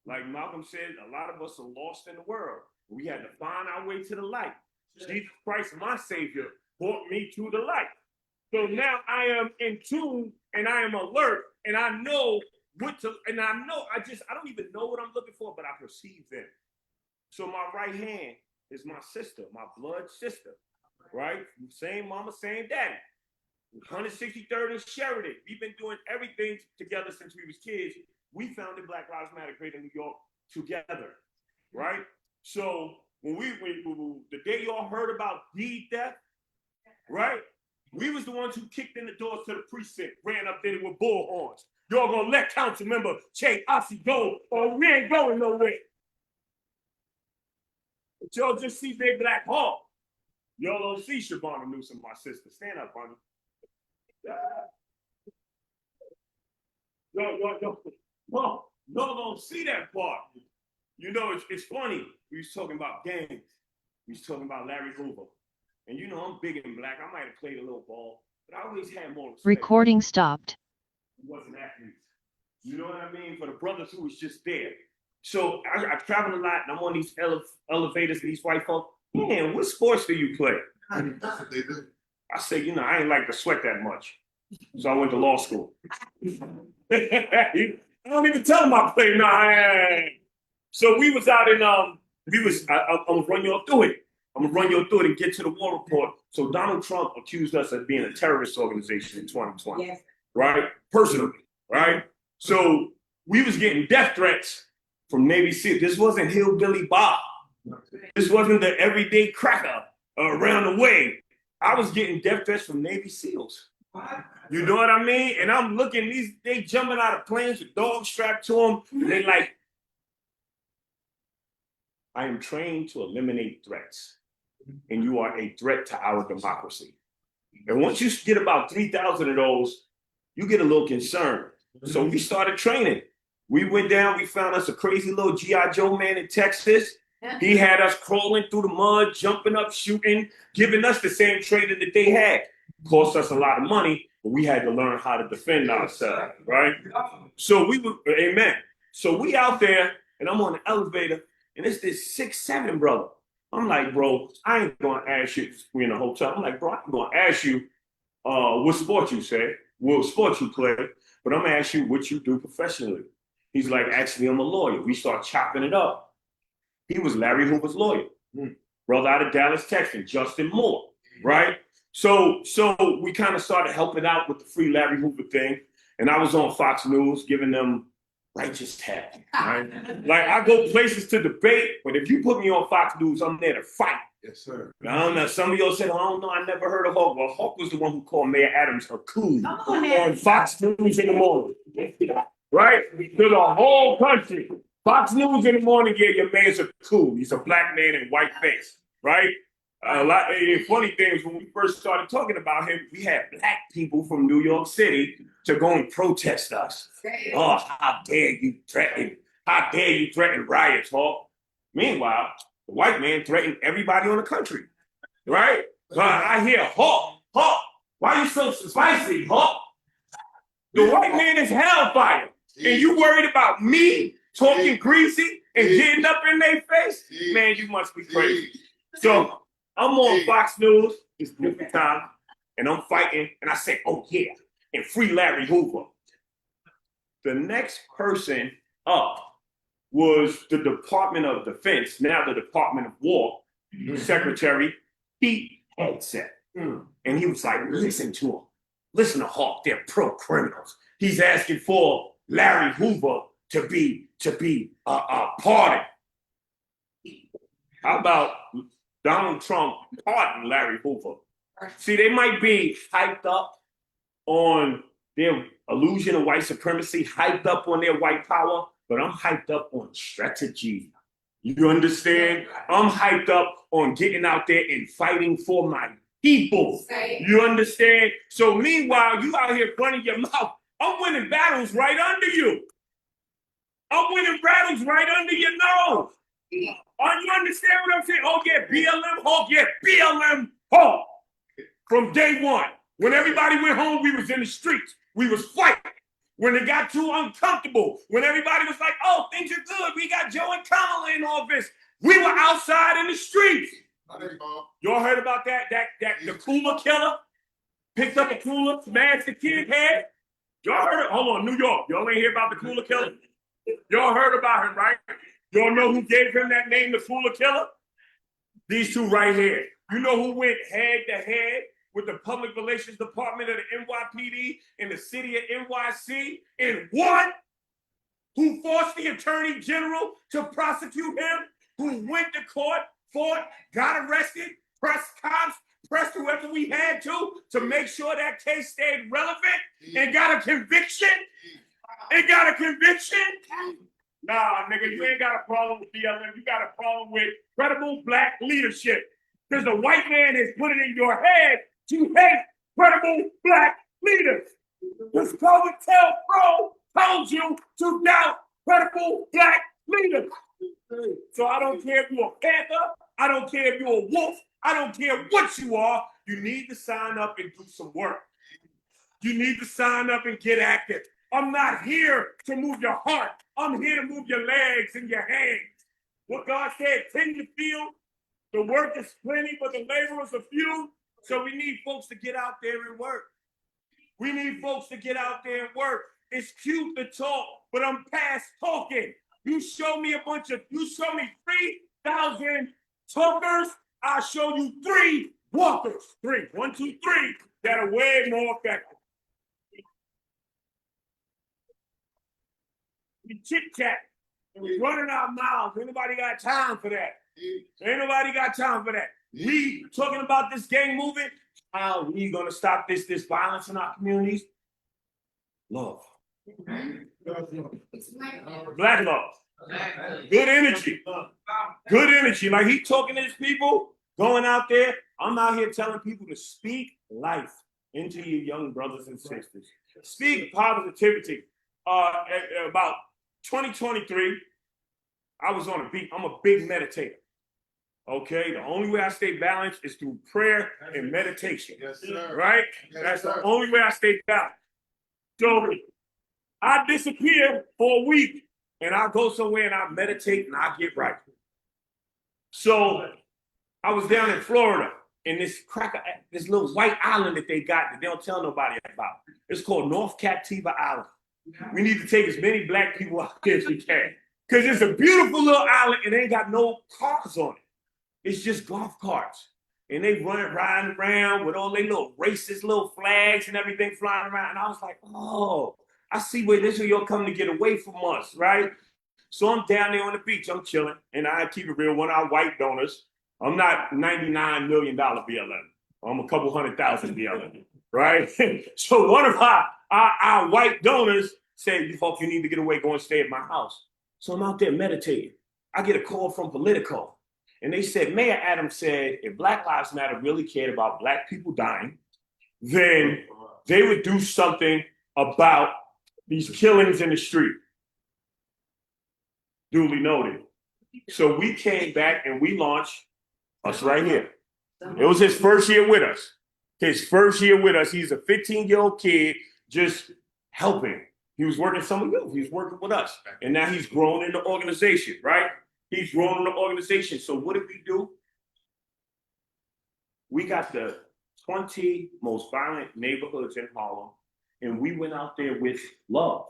Like Malcolm said, a lot of us are lost in the world. We had to find our way to the light. Jesus Christ, my Savior, brought me to the light. So now I am in tune and I am alert and I know what to, and I don't even know what I'm looking for, but I perceive them. So my right hand is my sister, my blood sister, right? Same mama, same daddy. 163rd and Sheridan. We've been doing everything together since we was kids. We founded Black Lives Matter Greater New York together, right? So when the day y'all heard about deed theft, right? We was the ones who kicked in the doors to the precinct, ran up there with bullhorns. Y'all gonna let council member Che Ossie go, or we ain't going nowhere. But y'all just see Big Black Hawk. Y'all don't see Shabana Newsom, my sister. Stand up, honey. Y'all don't see that part. You know, it's funny. We was talking about gangs. We was talking about Larry Hoover. And you know, I'm big and black. I might have played a little ball, but I always had more respect. Recording stopped. It wasn't athletes. You know what I mean? For the brothers who was just there. So I travel a lot and I'm on these elevators with these white folks. Man, what sports do you play? That's what they do. I say, you know, I ain't like to sweat that much. So I went to law school. I don't even tell them I played. No, so we was out in, I'm gonna run you all through it. I'm gonna run you through it and get to the war report. So Donald Trump accused us of being a terrorist organization in 2020, yes. Right? Personally, right? So we was getting death threats from Navy SEALs. This wasn't Hillbilly Bob. This wasn't the everyday cracker around the way. I was getting death threats from Navy SEALs. You know what I mean? And I'm looking, they jumping out of planes with dogs strapped to them. And they like, I am trained to eliminate threats. And you are a threat to our democracy. And once you get about 3,000 of those, you get a little concerned. So we started training. We went down, we found us a crazy little G.I. Joe man in Texas. He had us crawling through the mud, jumping up, shooting, giving us the same training that they had. Cost us a lot of money, but we had to learn how to defend ourselves, right? So amen. So we out there, and I'm on the elevator, and it's this 6'7" brother. I'm like, bro, I ain't gonna ask you, we in a hotel. I'm like, bro, I'm gonna ask you what sport you say, what sport you play, but I'm gonna ask you what you do professionally. He's like, actually, I'm a lawyer. We start chopping it up. He was Larry Hoover's lawyer. Brother out of Dallas, Texas, Justin Moore, right? So we kind of started helping out with the free Larry Hoover thing. And I was on Fox News giving them righteous hell, right? Like I go places to debate, but if you put me on Fox News, I'm there to fight. Yes, sir. I don't know. Some of y'all said, I don't know, I never heard of Hawk. Well, Hawk was the one who called Mayor Adams a coon on Fox News in the morning. Right? To the whole country. Fox News in the morning, yeah, your mayor's a coon. He's a black man in white face, right? A lot of funny things, when we first started talking about him, we had black people from New York City to go and protest us. Oh, how dare you threaten riots, Hawk? Meanwhile, the white man threatened everybody on the country, right? I hear, Hawk, why you so spicy, Hawk? The white man is hellfire. And you worried about me talking greasy and getting up in their face? Man, you must be crazy. So I'm on Fox News, it's different time, and I'm fighting, and I say, oh yeah, and free Larry Hoover. The next person up was the Department of Defense, now the Department of War, Secretary Pete Hegseth. And he was like, listen to him. Listen to Hawk, they're pro-criminals. He's asking for Larry Hoover to be pardoned. How about Donald Trump pardon Larry Hoover? See, they might be hyped up on their illusion of white supremacy, hyped up on their white power, but I'm hyped up on strategy. You understand? I'm hyped up on getting out there and fighting for my people. You understand? So meanwhile, you out here running your mouth. I'm winning battles right under you. I'm winning battles right under your nose. Are you understand what I'm saying? Oh yeah, BLM, oh yeah, BLM, oh. From day one, when everybody went home, we was in the streets. We was fighting. When it got too uncomfortable, when everybody was like, oh, things are good. We got Joe and Kamala in office. We were outside in the streets. Y'all heard about that the cooler killer? Picked up a cooler, smashed the kid's head. Y'all heard it? Hold on, New York. Y'all ain't hear about the cooler killer? Y'all heard about him, right? Y'all know who gave him that name, the cooler killer? These two right here. You know who went head to head with the public relations department of the NYPD in the city of NYC and won? Who forced the attorney general to prosecute him? Who went to court, fought, got arrested, pressed cops, pressed whoever we had to make sure that case stayed relevant and got a conviction? And got a conviction? Nah, nigga, you ain't got a problem with BLM. You got a problem with credible black leadership. Because the white man has put it in your head to hate credible black leaders. This COINTELPRO told you to doubt credible black leaders. So I don't care if you're a panther. I don't care if you're a wolf. I don't care what you are. You need to sign up and do some work. You need to sign up and get active. I'm not here to move your heart. I'm here to move your legs and your hands. What God said, tend the field. The work is plenty, but the laborers are few. So we need folks to get out there and work. We need folks to get out there and work. It's cute to talk, but I'm past talking. You show me 3,000 talkers, I'll show you 3 walkers. 3, 1, 2, 3, that are way more effective. We chit-chat, and we running our mouths. Anybody got time for that? Ain't nobody got time for that. We talking about this gang movement. How are we gonna stop this violence in our communities? Love. Black love. Good energy. Good energy. Like he talking to his people, going out there. I'm out here telling people to speak life into your young brothers and sisters. Speak positivity. About 2023, I was on a beat. I'm a big meditator. Okay, the only way I stay balanced is through prayer and meditation. Yes, sir. Right? That's the only way I stay balanced. So I disappear for a week and I go somewhere and I meditate and I get right. So I was down in Florida in this little white island that they got that they don't tell nobody about. It's called North Captiva Island. We need to take as many black people out there as we can. Because it's a beautiful little island and they ain't got no cars on it. It's just golf carts. And they riding around with all their little racist little flags and everything flying around. And I was like, oh, I see where this is y'all coming to get away from us, right? So I'm down there on the beach, I'm chilling. And I keep it real, one of our white donors. I'm not $99 million BLM. I'm a couple 100,000 BLM, right? So one of our white donors said, you folks, you need to get away, go and stay at my house. So I'm out there meditating. I get a call from Politico. And they said, Mayor Adams said, if Black Lives Matter really cared about black people dying, then they would do something about these killings in the street. Duly noted. So we came back and we launched us right here. It was his first year with us. His first year with us. He's a 15-year-old kid just helping. He was working some of you. He was working with us. And now he's grown in the organization, right? He's grown in the organization. So what did we do? We got the 20 most violent neighborhoods in Harlem, and we went out there with love,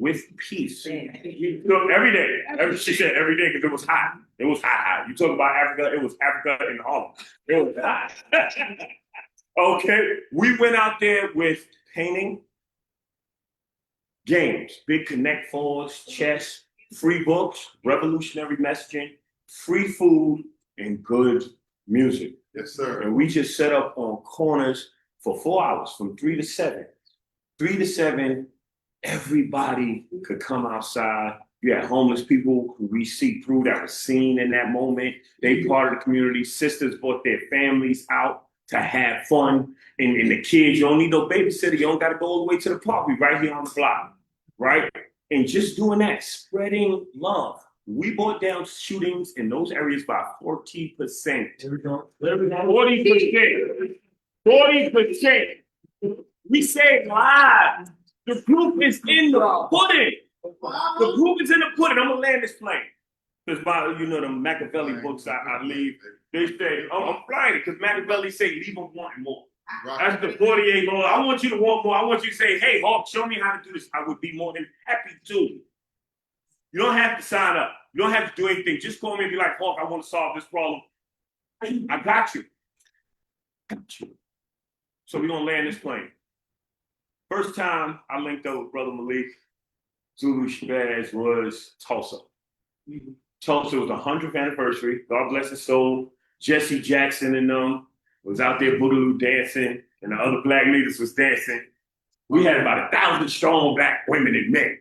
with peace. So every day, she said every day because it was hot. It was hot. You talk about Africa, it was Africa in Harlem. It was hot. Okay, we went out there with painting, games, big connect fours, chess, free books, revolutionary messaging, free food, and good music. Yes, sir. And we just set up on corners for 4 hours, from 3 to 7. 3 to 7, everybody could come outside. You had homeless people who we see through that were seen in that moment. They part of the community. Sisters brought their families out to have fun. And the kids, you don't need no babysitter. You don't got to go all the way to the park. We right here on the block, right? And just doing that, spreading love. We brought down shootings in those areas by 40%. 40%. 40%. We saved lives. The proof is in the pudding. The proof is in the pudding. I'm gonna land this plane. Because the Machiavelli books I leave, they say, I'm flying because Machiavelli say leave them wanting more. That's the 48 law. I want you to want more. I want you to say, hey, Hawk, show me how to do this. I would be more than happy to. You don't have to sign up. You don't have to do anything. Just call me and be like, Hawk, I want to solve this problem. I got you. So we're going to land this plane. First time I linked up with Brother Malik, Zulu Shabazz, was Tulsa. Tulsa was the 100th anniversary. God bless his soul. Jesse Jackson and them was out there boogaloo dancing, and the other black leaders was dancing. We had about 1,000 strong black women and men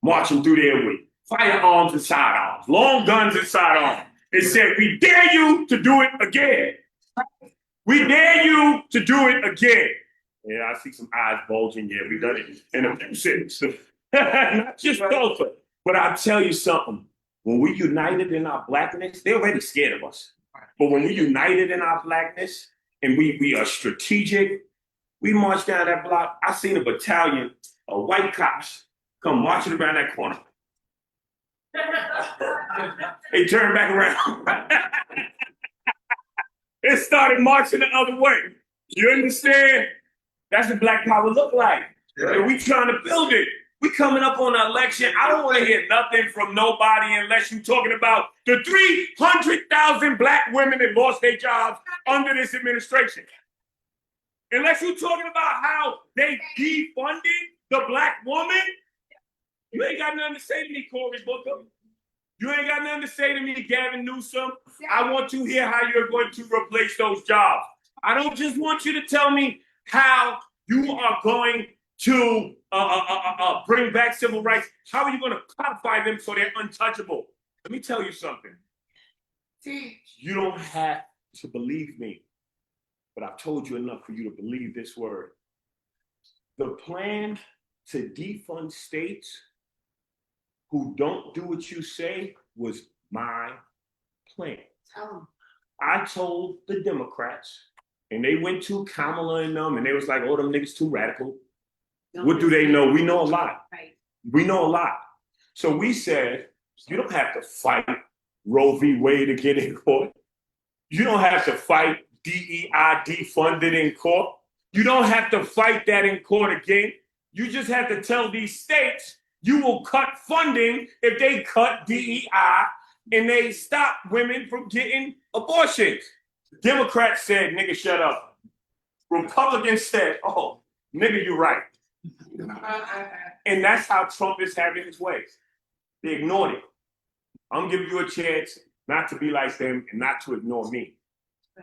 marching through there with firearms and sidearms, long guns and sidearms. It said, we dare you to do it again. We dare you to do it again. Yeah, I see some eyes bulging. Yeah, we done it in a few cities. Not just Tulsa. But I'll tell you something. When we united in our blackness, they're already scared of us. But when we united in our blackness and we are strategic, we marched down that block. I seen a battalion of white cops come marching around that corner. They turned back around. It started marching the other way. You understand? That's what black power look like. And we trying to build it. We coming up on an election. I don't want to hear nothing from nobody unless you're talking about the 300,000 black women that lost their jobs under this administration. Unless you're talking about how they defunded the black woman, you ain't got nothing to say to me, Cory Booker. You ain't got nothing to say to me, Gavin Newsom. I want to hear how you're going to replace those jobs. I don't just want you to tell me how you are going to bring back civil rights. How are you going to codify them so they're untouchable? Let me tell you something. You don't have to believe me, but I've told you enough for you to believe this word. The plan to defund states who don't do what you say was my plan. I told the Democrats, and they went to Kamala and them, and they was like, oh, them niggas too radical. What do they know? We know a lot. We know a lot. So we said, you don't have to fight Roe v. Wade to get in court. You don't have to fight DEI defunded in court. You don't have to fight that in court again. You just have to tell these states you will cut funding if they cut DEI and they stop women from getting abortions. Democrats said, nigga, shut up. Republicans said, oh, nigga, you're right. And that's how Trump is having his way. They ignored it. I'm giving you a chance not to be like them and not to ignore me.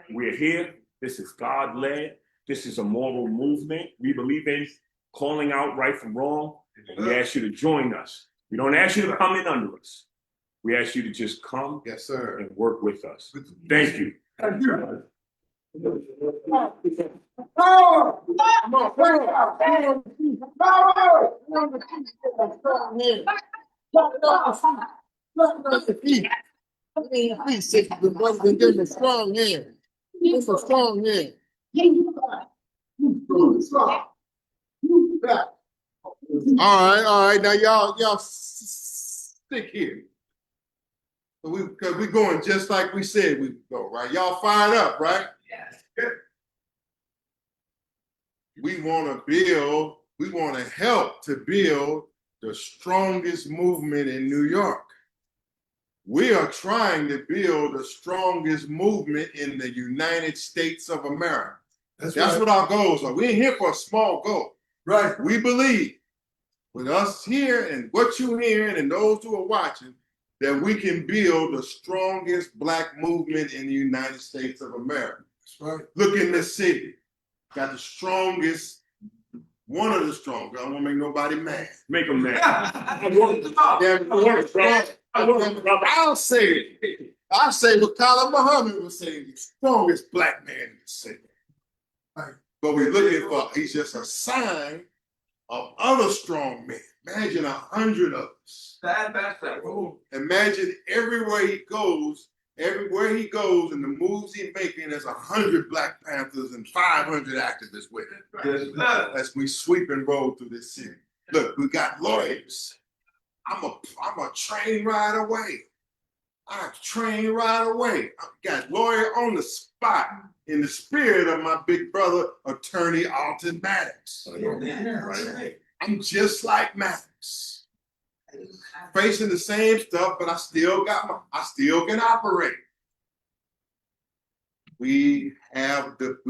We're here. This is God-led. This is a moral movement. We believe in calling out right from wrong. And we ask you to join us. We don't ask you to come in under us. We ask you to just come, yes, sir, and work with us. Thank you. Thank you. All right. Now y'all stick here. Because we're going just like we said we would go, right? Y'all fired up, right? Yes. We want to help to build the strongest movement in New York. We are trying to build the strongest movement in the United States of America. That's right. What our goals are. We ain't here for a small goal. Right. We believe with us here and what you're hearing and those who are watching, that we can build the strongest black movement in the United States of America. That's right. Look in this city. Got the strongest, one of the strongest. I don't want to make nobody mad. Make them mad. I'll say it. I'll say what Khalid Muhammad was saying, the strongest black man in the city. Right. But we're looking for, he's just a sign of other strong men. Imagine 100 of us. Imagine everywhere he goes and the moves he's making, there's 100 Black Panthers and 500 activists with him. As we sweep and roll through this city. Look, we got lawyers. I'm a train ride away. I got lawyer on the spot in the spirit of my big brother, attorney Alton Maddox. I'm just like Maddox. Facing the same stuff, but I still can operate. We're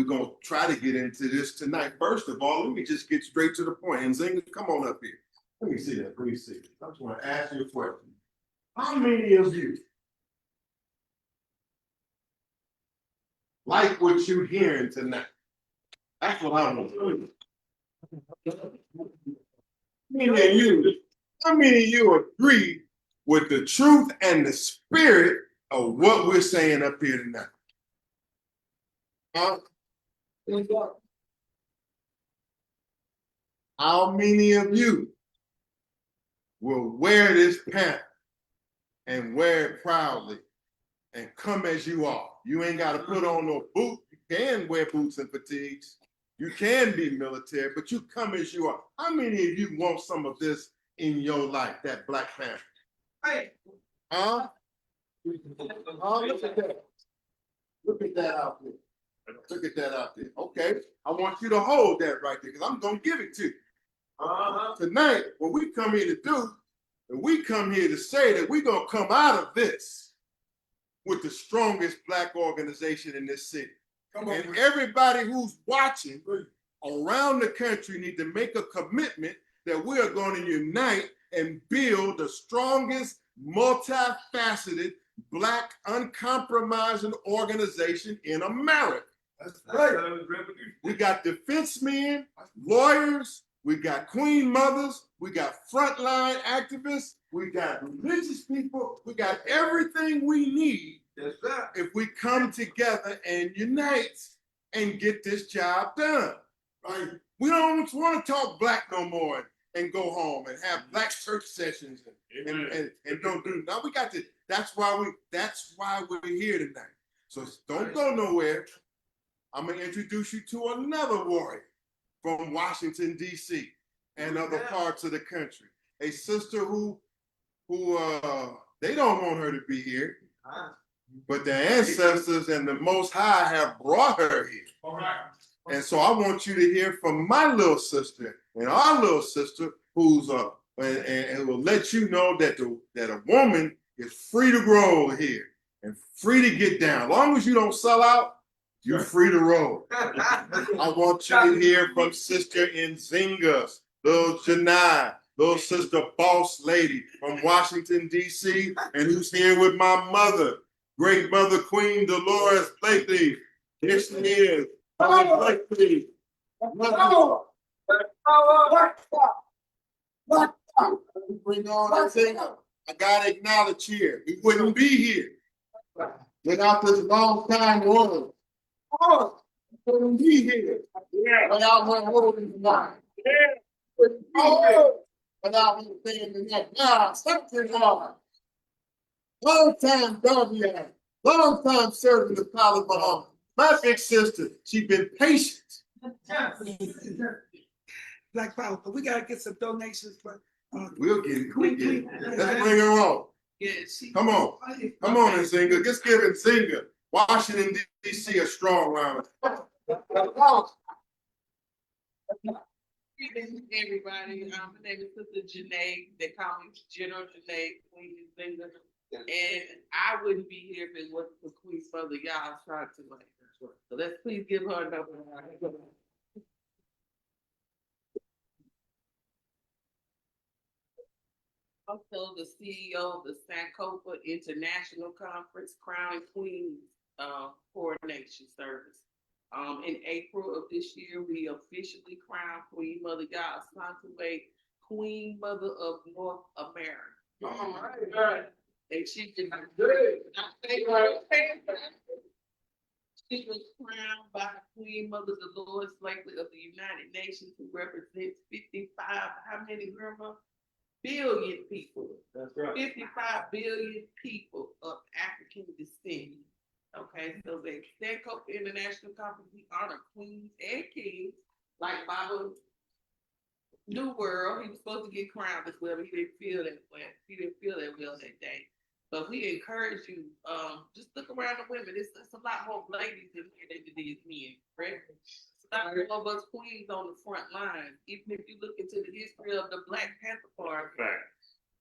gonna try to get into this tonight. First of all, let me just get straight to the point. And Zinga, come on up here. Let me see that. I just want to ask you a question. How many of you like what you're hearing tonight? That's what I want to know. How many of you agree with the truth and the spirit of what we're saying up here tonight? Huh? How many of you will wear this pant and wear it proudly and come as you are? You ain't got to put on no boot. You can wear boots and fatigues. You can be military, but you come as you are. How many of you want some of this in your life, that Black Panther? Hey. Huh? Look at that. Look at that out there. Look at that out there. Okay. I want you to hold that right there because I'm going to give it to you. Tonight, what we come here to do, and we come here to say that we're going to come out of this with the strongest Black organization in this city. And everybody who's watching around the country need to make a commitment that we are going to unite and build the strongest, multifaceted, Black, uncompromising organization in America. That's right. We got defense men, lawyers, we got queen mothers, we got frontline activists, we got religious people, we got everything we need if we come together and unite and get this job done. Right? We don't want to talk Black no more and go home and have Black church sessions and don't do. Now we got to. That's why we're here tonight. So don't go nowhere. I'm gonna introduce you to another warrior from Washington, D.C. and other parts of the country. A sister who they don't want her to be here, but the ancestors and the Most High have brought her here. All right. And so I want you to hear from my little sister and our little sister who's and will let you know that a woman is free to roll here and free to get down. As long as you don't sell out, you're free to roll. I want you to hear from Sister Nzinga, little Janai, little sister Boss Lady from Washington, D.C., and who's here with my mother, great mother Queen Dolores Blakely. Here she is. Blakely. Bring on Nzinga. I gotta acknowledge here. We wouldn't be here without this long time warrior. We wouldn't be here without her holding the line. Without him saying the next, something hard. Long time Darby, long time serving the College Bahama. My big sister, she's been patient. Black Power, but we gotta get some donations, but we'll get it. Let's bring her on. Come on, Nzinga. Just give Nzinga, Washington, D.C. a strong round. Everybody, my name is Sister Janae. They call me General Janae, Queen Nzinga. And I wouldn't be here if it wasn't for Queen's mother. Y'all tried to like. So let's please give her another round. Also, the CEO of the Sankofa International Conference, Crown Queen Coronation Service. In April of this year, we officially crowned Queen Mother God Santume, Queen Mother of North America. All right. And she was crowned by Queen Mother Dolores Blakely of the United Nations, who represents 55. How many, Grandma? billion people. That's right. 55 billion people of African descent. Okay, so the Sankofa International Conference, we honor queens and kings, like Baba New World. He was supposed to get crowned as well, but he didn't feel that way. He didn't feel that well that day. But we encourage you, just look around the women. It's a lot more ladies in here than it is men, right? Not all of us queens on the front line. Even if you look into the history of the Black Panther Party,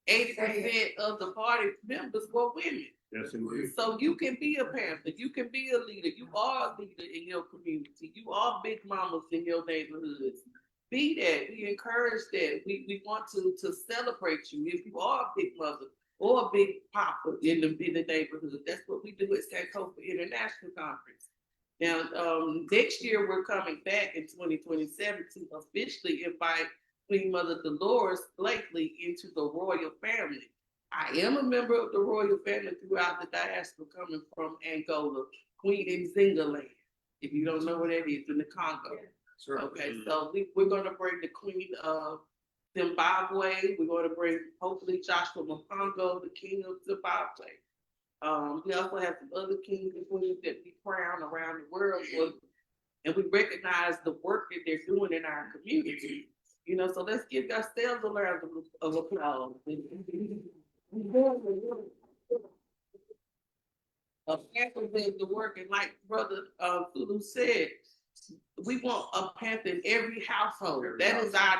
80% of the party members were women. Yes, indeed. So you can be a Panther, you can be a leader, you are a leader in your community, you are big mamas in your neighborhoods. Be that. We encourage that. We want to celebrate you. If you are a big mother or a big papa in the neighborhood, that's what we do at Sankofa International Conference. Now, next year we're coming back in 2027 to officially invite Queen Mother Dolores Blakely into the royal family. I am a member of the royal family throughout the diaspora, coming from Angola, Queen Nzinga land. If you don't know where that is, in the Congo. Right. Okay, so we're going to bring the Queen of Zimbabwe. We're going to bring, hopefully, Joshua Mpongo, the King of Zimbabwe. We also have some other kings and queens that we crown around the world, and we recognize the work that they're doing in our community. You know, so let's give ourselves a round of applause. Panther did the work, and like Brother Tulu said, we want a Panther in every household. That is our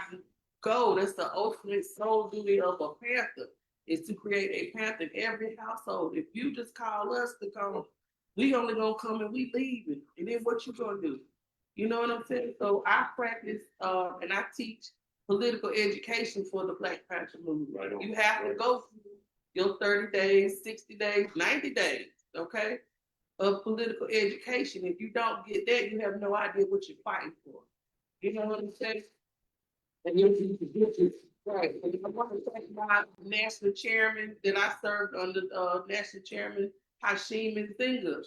goal. That's the ultimate soul duty of a Panther, is to create a Panther in every household. If you just call us to come, we only gonna come and we leaving. And then what you gonna do? You know what I'm saying? So I practice and I teach political education for the Black Panther movement. Right. You have to go through your 30 days, 60 days, 90 days, okay, of political education. If you don't get that, you have no idea what you're fighting for. You know what I'm saying? And right. And I want to thank my national chairman that I served under national chairman Hashim Nzinga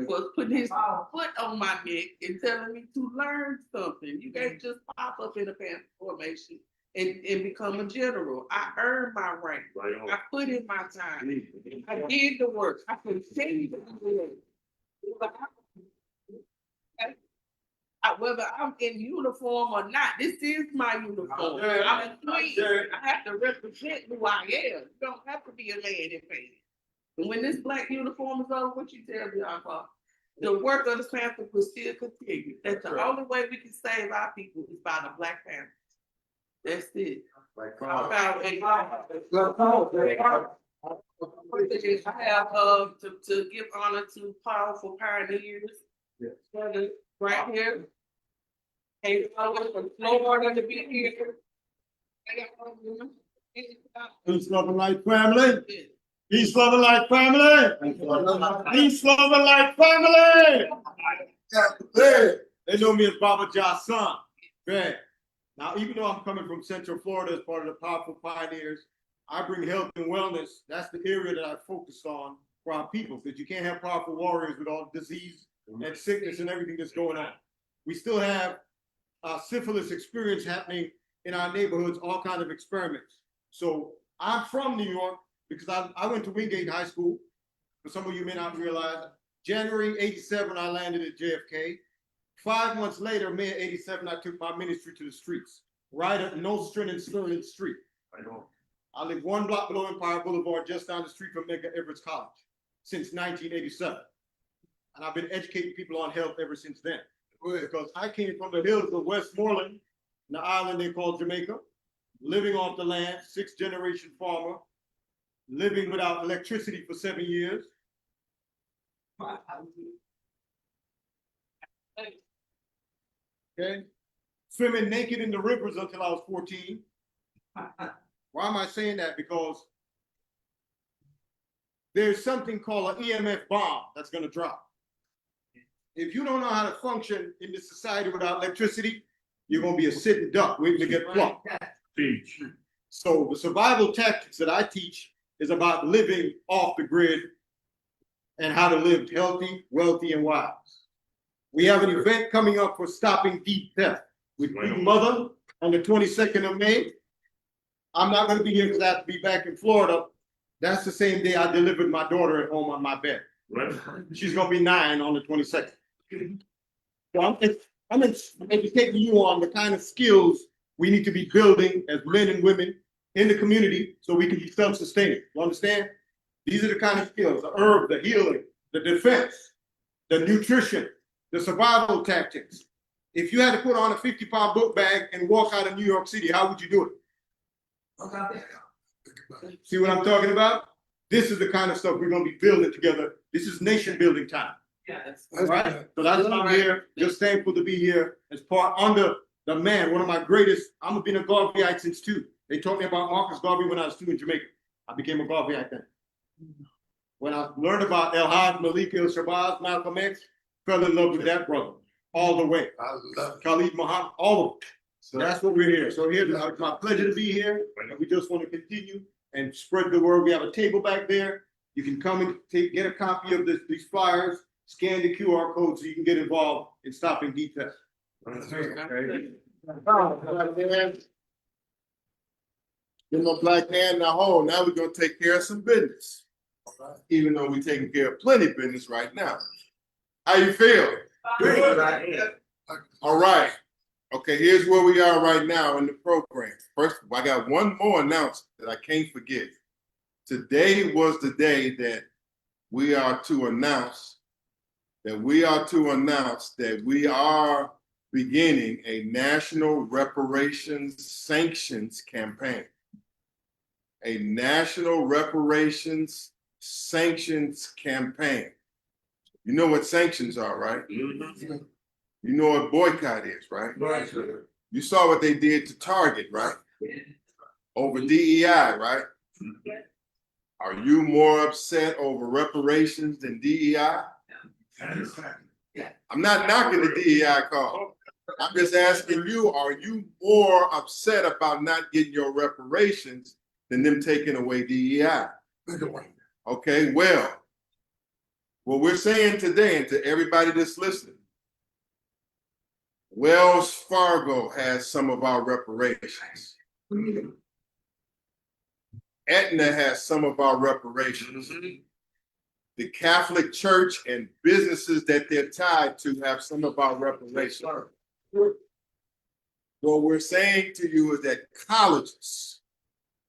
for putting his foot on my neck and telling me to learn something. You can't just pop up in a Panther formation and become a general. I earned my rank. Right. I put in my time. I did the work. I continue to do it. Whether I'm in uniform or not, this is my uniform. I'm a queen. I have to represent who I am. You don't have to be a man in pants. And when this black uniform is over, what you tell me, Uncle? The work of the Panther will still continue. That's the only way we can save our people is by the Black Panthers. That's it. I have to give honor to powerful pioneers. Yes. Right here. Came all the way from Florida to be here. Peace, love, and light, family. Peace, love, and light, family. Peace, love, and light, family. They know me as Baba Ja's son. Okay. Now, even though I'm coming from Central Florida as part of the powerful pioneers, I bring health and wellness. That's the area that I focus on for our people, because you can't have powerful warriors with all disease and sickness and everything that's going on. We still have syphilis experience happening in our neighborhoods, all kinds of experiments. So I'm from New York because I went to Wingate High School. For some of you may not realize, January '87, I landed at JFK. 5 months later, May of '87, I took my ministry to the streets, right up Nostrand and Sterling Street. I live 1 block below Empire Boulevard, just down the street from Medgar Evers College, since 1987. And I've been educating people on health ever since then. Because I came from the hills of Westmoreland, the island they call Jamaica, living off the land, 6th generation farmer, living without electricity for 7 years. Okay, swimming naked in the rivers until I was 14. Why am I saying that? Because there's something called an EMF bomb that's going to drop. If you don't know how to function in this society without electricity, you're going to be a sitting duck waiting to get plucked. So the survival tactics that I teach is about living off the grid and how to live healthy, wealthy, and wise. We have an event coming up for stopping deep theft with Queen Mother on the 22nd of May. I'm not gonna be here because I have to be back in Florida. That's the same day I delivered my daughter at home on my bed. Right. She's gonna be 9 on the 22nd. So I'm educating you on the kind of skills we need to be building as men and women in the community so we can be self-sustaining. You understand? These are the kind of skills: the herb, the healing, the defense, the nutrition, the survival tactics. If you had to put on a 50-pound book bag and walk out of New York City, how would you do it? See what I'm talking about? This is the kind of stuff we're going to be building together. This is nation building time. Yes. All right. So that's why I'm here. Just thankful to be here as part under the man, one of my greatest. I'm a been a Garveyite since 2. They taught me about Marcus Garvey when I was 2 in Jamaica. I became a Garveyite then. When I learned about El Haj, Malik El Shabazz, Malcolm X, fell in love with that brother all the way. I love Khalid Muhammad, all of it. So that's what we're here. So here, it's my pleasure to be here. And we just want to continue and spread the word. We have a table back there. You can come and get a copy of these flyers, scan the QR code so you can get involved in stopping D-Test. Give my black man in the hole. Now we're gonna take care of some business. Even though we're taking care of plenty of business right now. How you feel? All right. Okay, here's where we are right now in the program. First, I got one more announcement that I can't forget. Today was the day that we are to announce that we are beginning a national reparations sanctions campaign. A national reparations sanctions campaign. You know what sanctions are, right? Mm-hmm. You know what boycott is, right? Right. You saw what they did to Target, right? Over DEI, right? Are you more upset over reparations than DEI? I'm not knocking the DEI call. I'm just asking you, are you more upset about not getting your reparations than them taking away DEI? Okay, well, what we're saying today, and to everybody that's listening, Wells Fargo has some of our reparations. Aetna has some of our reparations. The Catholic Church and businesses that they're tied to have some of our reparations. What we're saying to you is that colleges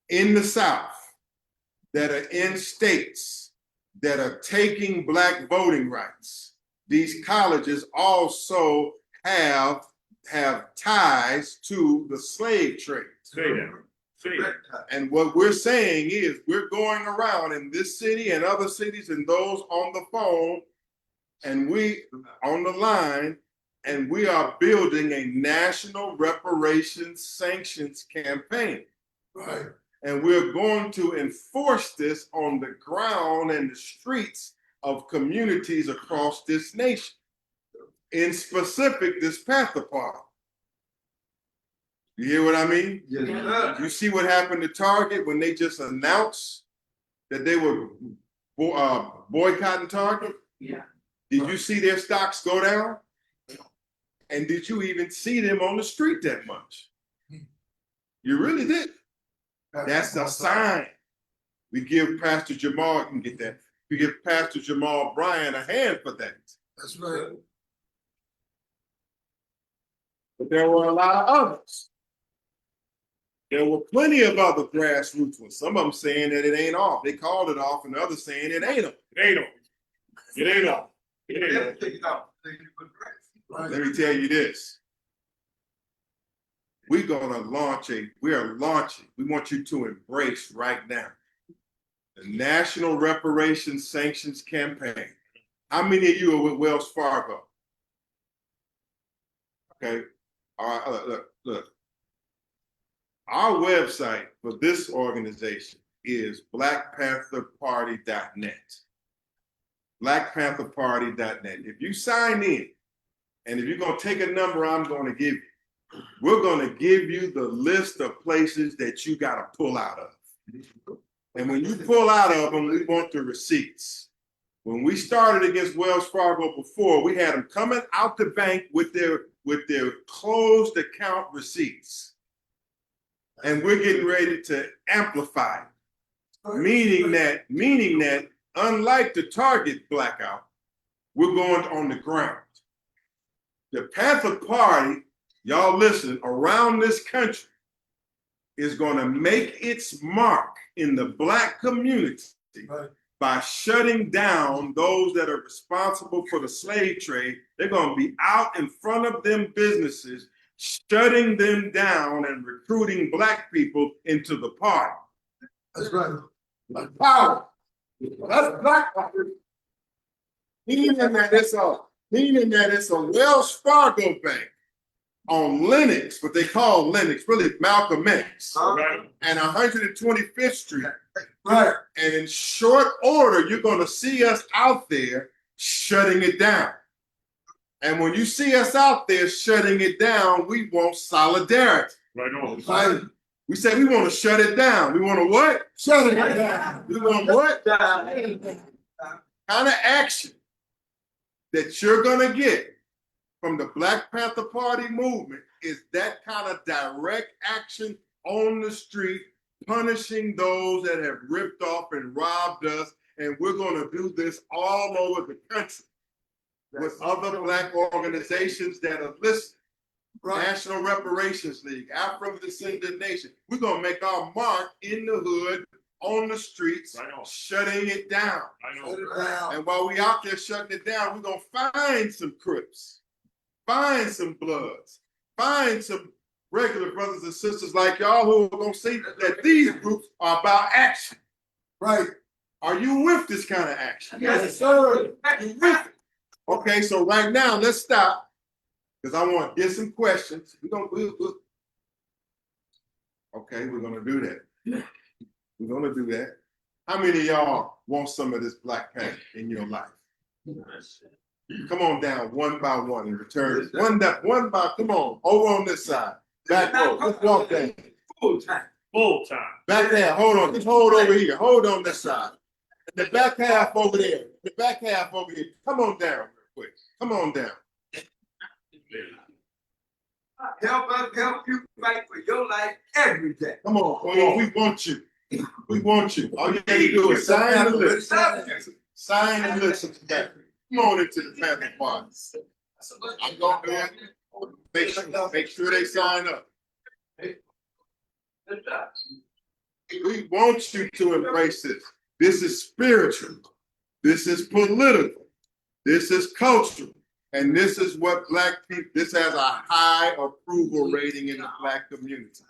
in the South that are in states that are taking Black voting rights, these colleges also have ties to the slave trade. And what we're saying is we're going around in this city and other cities and those on the phone and we on the line, and we are building a national reparations sanctions campaign. Right. And we're going to enforce this on the ground and the streets of communities across this nation. In specific, this Panther Party. You hear what I mean? Yes. You see what happened to Target when they just announced that they were boycotting Target? Yeah. Did you see their stocks go down? And did you even see them on the street that much? You really did. That's a sign. We give Pastor Jamal, you can get that. We give Pastor Jamal Bryan a hand for that. That's right. But there were a lot of others. There were plenty of other grassroots ones. Some of them saying that it ain't off. They called it off, and others saying it ain't off. It ain't off. It ain't off. It ain't off. Let me tell you this. We are launching, we want you to embrace right now the National Reparations Sanctions Campaign. How many of you are with Wells Fargo? Okay, all right, look. Our website for this organization is blackpantherparty.net. Blackpantherparty.net. If you sign in, and if you're going to take a number I'm going to give you, we're going to give you the list of places that you got to pull out of. And when you pull out of them, we want the receipts. When we started against Wells Fargo before, we had them coming out the bank with their closed account receipts. And we're getting ready to amplify it. Meaning that unlike the Target blackout, we're going on the ground. The Panther Party, y'all listen, around this country is going to make its mark in the Black community by shutting down those that are responsible for the slave trade. They're going to be out in front of them businesses, shutting them down and recruiting Black people into the party. That's right. That's power. That's Black power. Meaning that it's a Wells Fargo bank on Lenox, what they call Lenox, really Malcolm X, and 125th Street. Right. And in short order, you're going to see us out there shutting it down. And when you see us out there shutting it down, we want solidarity. Right on. Right? We say we want to shut it down. We want to what? Shut it down. We want what? Kind of action that you're going to get from the Black Panther Party movement is that kind of direct action on the street, punishing those that have ripped off and robbed us. And we're going to do this all over the country with other Black organizations that are listed. Right. National Reparations League, Afro-Descendant Nation. We're going to make our mark in the hood, on the streets, shutting it down. And while we out there shutting it down, we're going to find some Crips, find some Bloods, find some regular brothers and sisters like y'all who are going to see that these groups are about action. Right. Are you with this kind of action? Yes, sir. Okay, so right now, let's stop, because I want to get some questions. Okay, we're going to do that. We're going to do that. How many of y'all want some of this Black Panther in your life? Come on down one by one and return. One by, come on, over on this side. Back row, let's walk down. Full time. Full time. Back there, hold on, just hold over here. Hold on this side. The back half over there. The back half over here. Come on down real quick. Come on down. Help us help you fight for your life every day. Come on, we want you. We want you. All you got to do is sign the list. Sign the list. Come on into the Panther Party. I'm going to make sure they sign up. We want you to embrace this. This is spiritual. This is political. This is cultural. And this is what Black people, this has a high approval rating in the Black community.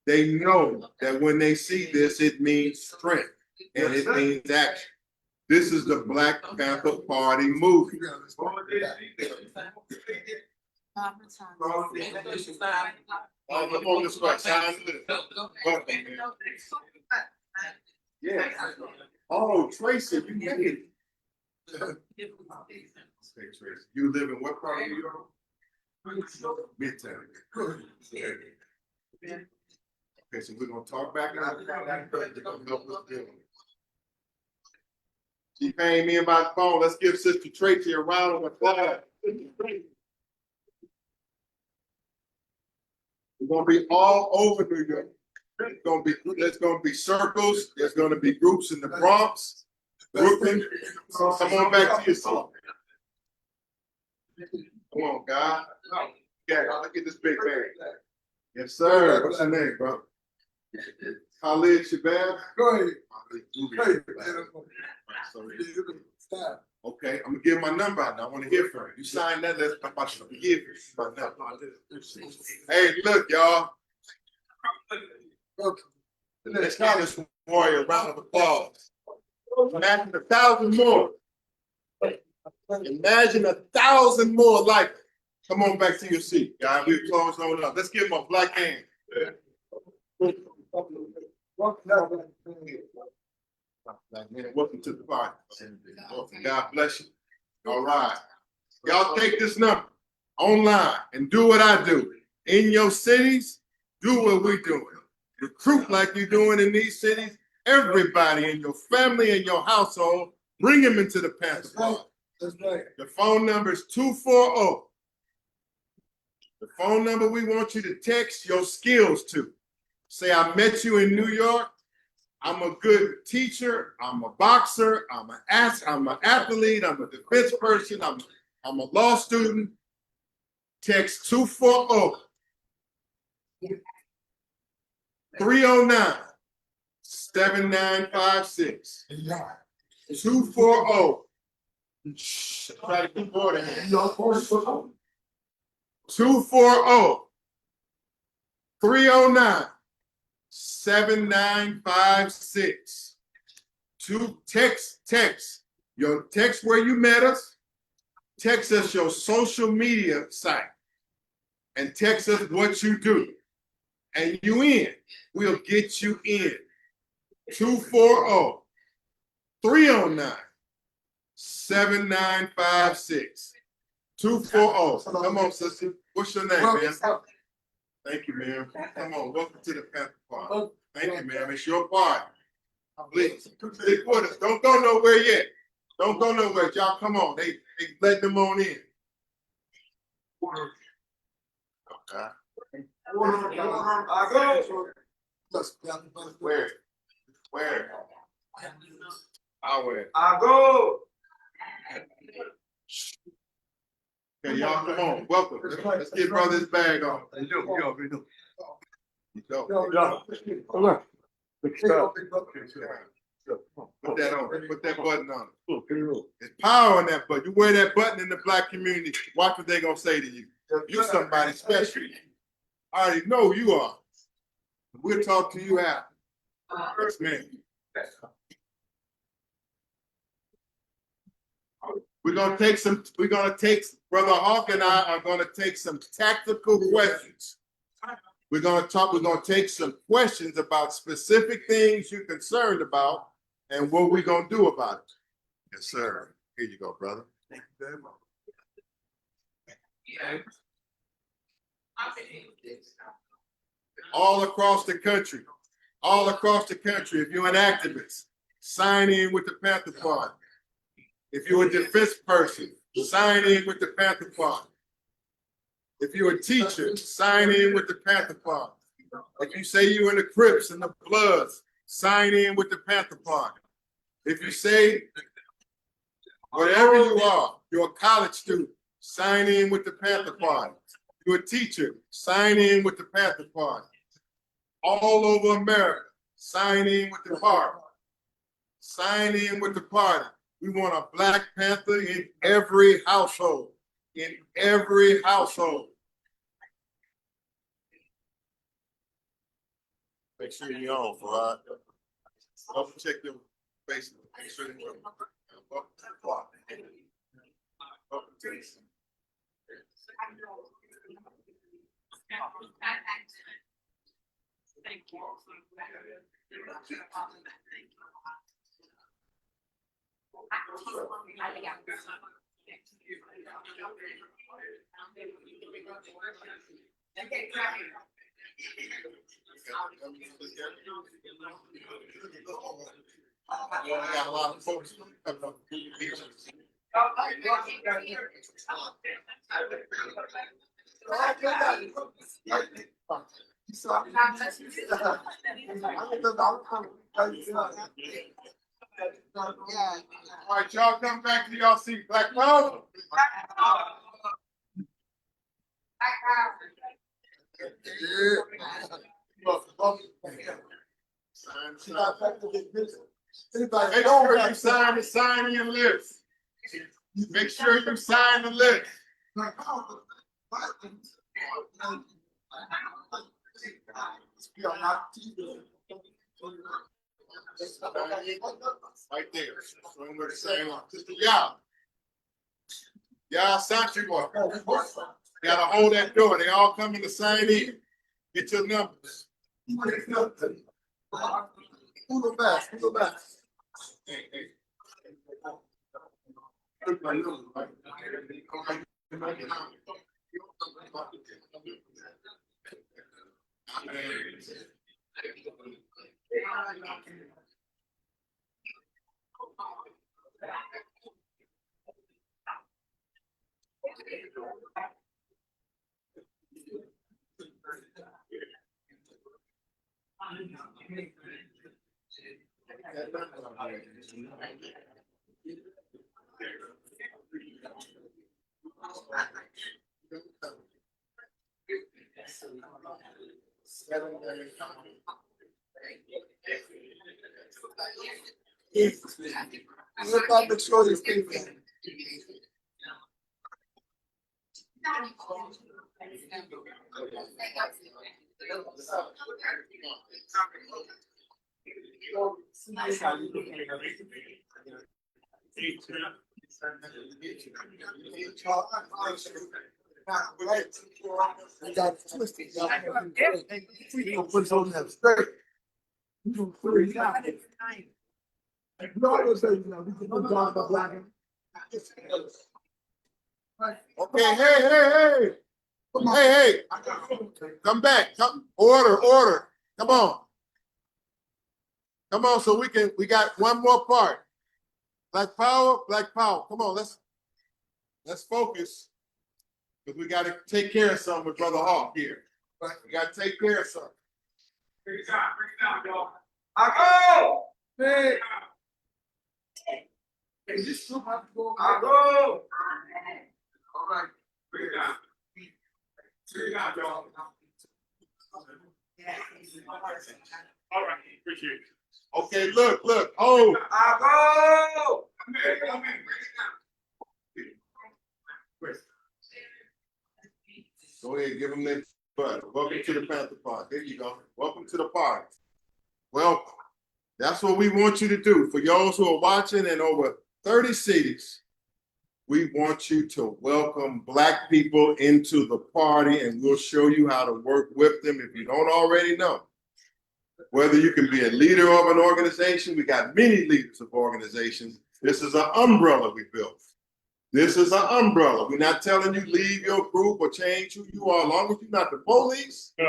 They know that when they see this, it means strength and it means action. This is the Black Panther Party movement. Come on this way. Sign the list. Yeah. Oh, Tracy, you made it. Okay, Tracy. You live in what part of New York? Midtown. Okay, so we're gonna talk back and she paying me by the phone. Let's give Sister Tracy a round of applause. We're gonna be all over New York. There's gonna be circles. There's gonna be groups in the Bronx, Brooklyn. Come on back to your seat. Come on, God. Yeah, look at this big man. Yes, sir. What's your name, bro? Khalid Shabazz. Go ahead. Okay, I'm gonna give my number out now. I want to hear from you. You sign that, let's give you my number. Hey, look, y'all. Let's give this warrior a round of applause. Imagine 1,000 more. Imagine 1,000 more like it. Come on back to your seat, guys. We're closed on up. Let's give him a black hand. Welcome to the party. God bless you. All right. Y'all take this number online and do what I do. In your cities, do what we're doing. Recruit like you're doing in these cities. Everybody in your family and your household, bring them into the Panther Party. That's right. The phone number is 240. The phone number we want you to text your skills to. Say, I met you in New York. I'm a good teacher. I'm a boxer. I'm an athlete. I'm a defense person. I'm a law student. Text 240-309-7956. 240. Try to keep order here. 240-309-7956. Text. Your text where you met us. Text us your social media site. And text us what you do. And you in. We'll get you in. 240-309-7956. 240. Come on, sister. What's your name, man? Thank you, ma'am. Come on, welcome to the Panther Party. Thank you, ma'am. It's your party. Please, stick with us. Don't go nowhere yet. Don't go nowhere. Y'all come on. They let them on in. Okay. Where? I go. Okay, y'all come on. Welcome. Let's get brother's bag on. Put that on. Put that button on. There's power in that button. You wear that button in the black community. Watch what they're gonna say to you. You're somebody special. I already know you are. We'll talk to you after. Yes, man. Brother Hawk and I are gonna take some tactical questions. We're gonna take some questions about specific things you're concerned about and what we're gonna do about it. Yes, sir. Here you go, brother. Thank you very much. All across the country, if you're an activist, sign in with the Panther Party. If you're a defense person, sign in with the Panther Party. If you're a teacher, sign in with the Panther Party. If you say you're in the Crips and the Bloods, sign in with the Panther Party. If you say whatever you are, you're a college student, sign in with the Panther Party. You're a teacher, sign in with the Panther Party. All over America, sign in with the party. Sign in with the party. We want a Black Panther in every household. In every household. Make sure you're on, Farad. Don't check your face. Make sure you're on. Welcome to the party. Welcome to this. Thank you. Got a lot of folks. All right, y'all come back to y'all see Black Power. Make sure you sign in your list. Make sure you sign the list. Right there. Y'all sent you one. Gotta hold that door. They all coming to sign in. Get your numbers. Who the best? Who the best? Hey. Okay, hey. Hey. Come back. Come. Order. Come on. Come on, so we got one more part. Black power. Come on, let's focus. Because we gotta take care of something with Brother Hawk here. We gotta take care of something. Bring it down, y'all. I go! Hey. Hey, this group have to go. I go! All right. Bring it down. Bring it down, y'all. All right, appreciate it. Okay, look. Oh. I go! Come in, bring it down. Go ahead, give them that button. Welcome to the Panther Party. There you go. Welcome to the party. Welcome. That's what we want you to do. For those who are watching in over 30 cities, we want you to welcome Black people into the party, and we'll show you how to work with them if you don't already know. Whether you can be a leader of an organization, we got many leaders of organizations. This is an umbrella we built. This is an umbrella. We're not telling you leave your group or change who you are, as long as you're not the police. As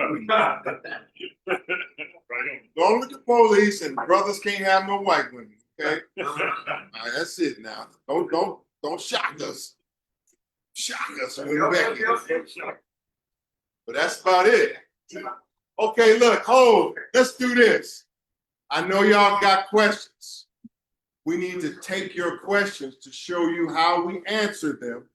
long as the police and brothers can't have no white women, okay? All right, that's it now. Don't shock us. Shock us. But that's about it. Okay, look, let's do this. I know y'all got questions. We need to take your questions to show you how we answer them,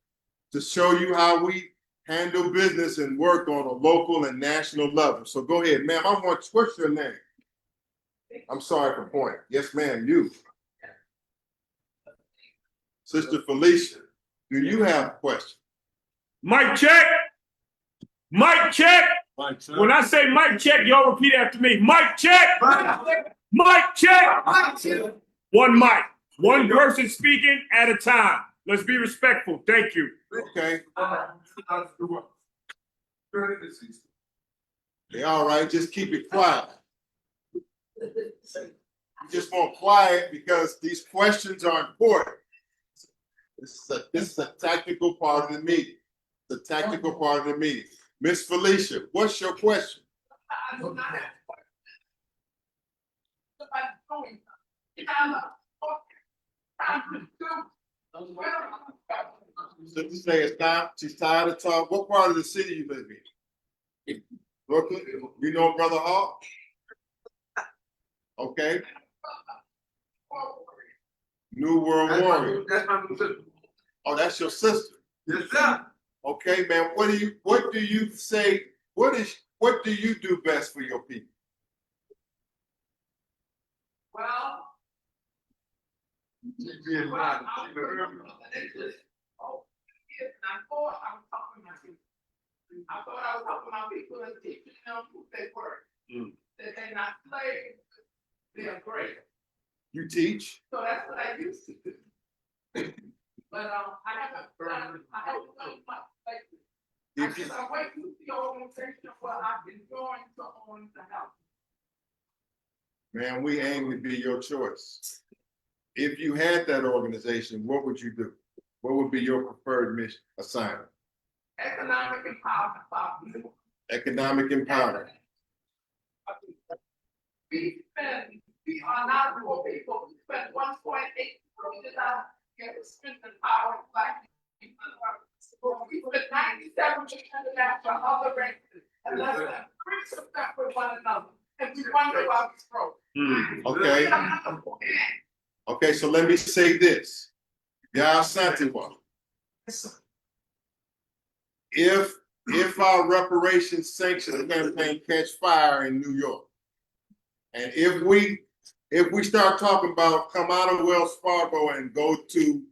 to show you how we handle business and work on a local and national level. So go ahead, ma'am. What's your name? I'm sorry for pointing. Yes, ma'am, you. Sister Felicia, do you have a question? Mic check. Mic check. When I say mic check, y'all repeat after me. Mic check. Mic check. One mic. One person speaking at a time. Let's be respectful. Thank you. Okay. They all right. Just keep it quiet. You just want quiet because these questions are important. This is a tactical part of the meeting. The tactical part of the meeting. Miss Felicia, what's your question? Sister say it's time. She's tired of talking. What part of the city you live in? Brooklyn. You know Brother Hawk? Okay. New World Warrior. That's my sister. Oh, that's your sister. Yes, sir. Okay, man. What do you say? What do you do best for your people? Well, I thought I was helping my people and teaching them who they were. That they're not slaves, they're great. You teach? So that's what I used to do. But I haven't done much lately. I guess I'm waiting to see the organization where I've been going to own the house. Man, we aim to be your choice. If you had that organization, what would you do? What would be your preferred mission assignment? Economic empowerment. Economic empowerment. We are not poor people. We spent $1.8 trillion to strengthen power of Black people. We spent 97% of that for other races and less than 3% for one another. And we wonder why we broke. Okay. Okay, so let me say this. Y'all Santiago. If our reparations sanction campaign catch fire in New York, and if we start talking about come out of Wells Fargo and go to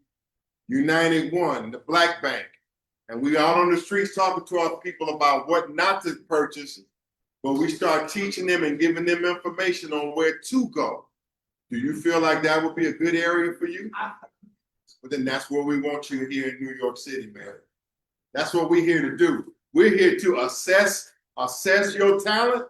United One, the Black Bank, and we out on the streets talking to our people about what not to purchase, but we start teaching them and giving them information on where to go. Do you feel like that would be a good area for you? But then that's where we want you here in New York City, man. That's what we're here to do. We're here to assess your talent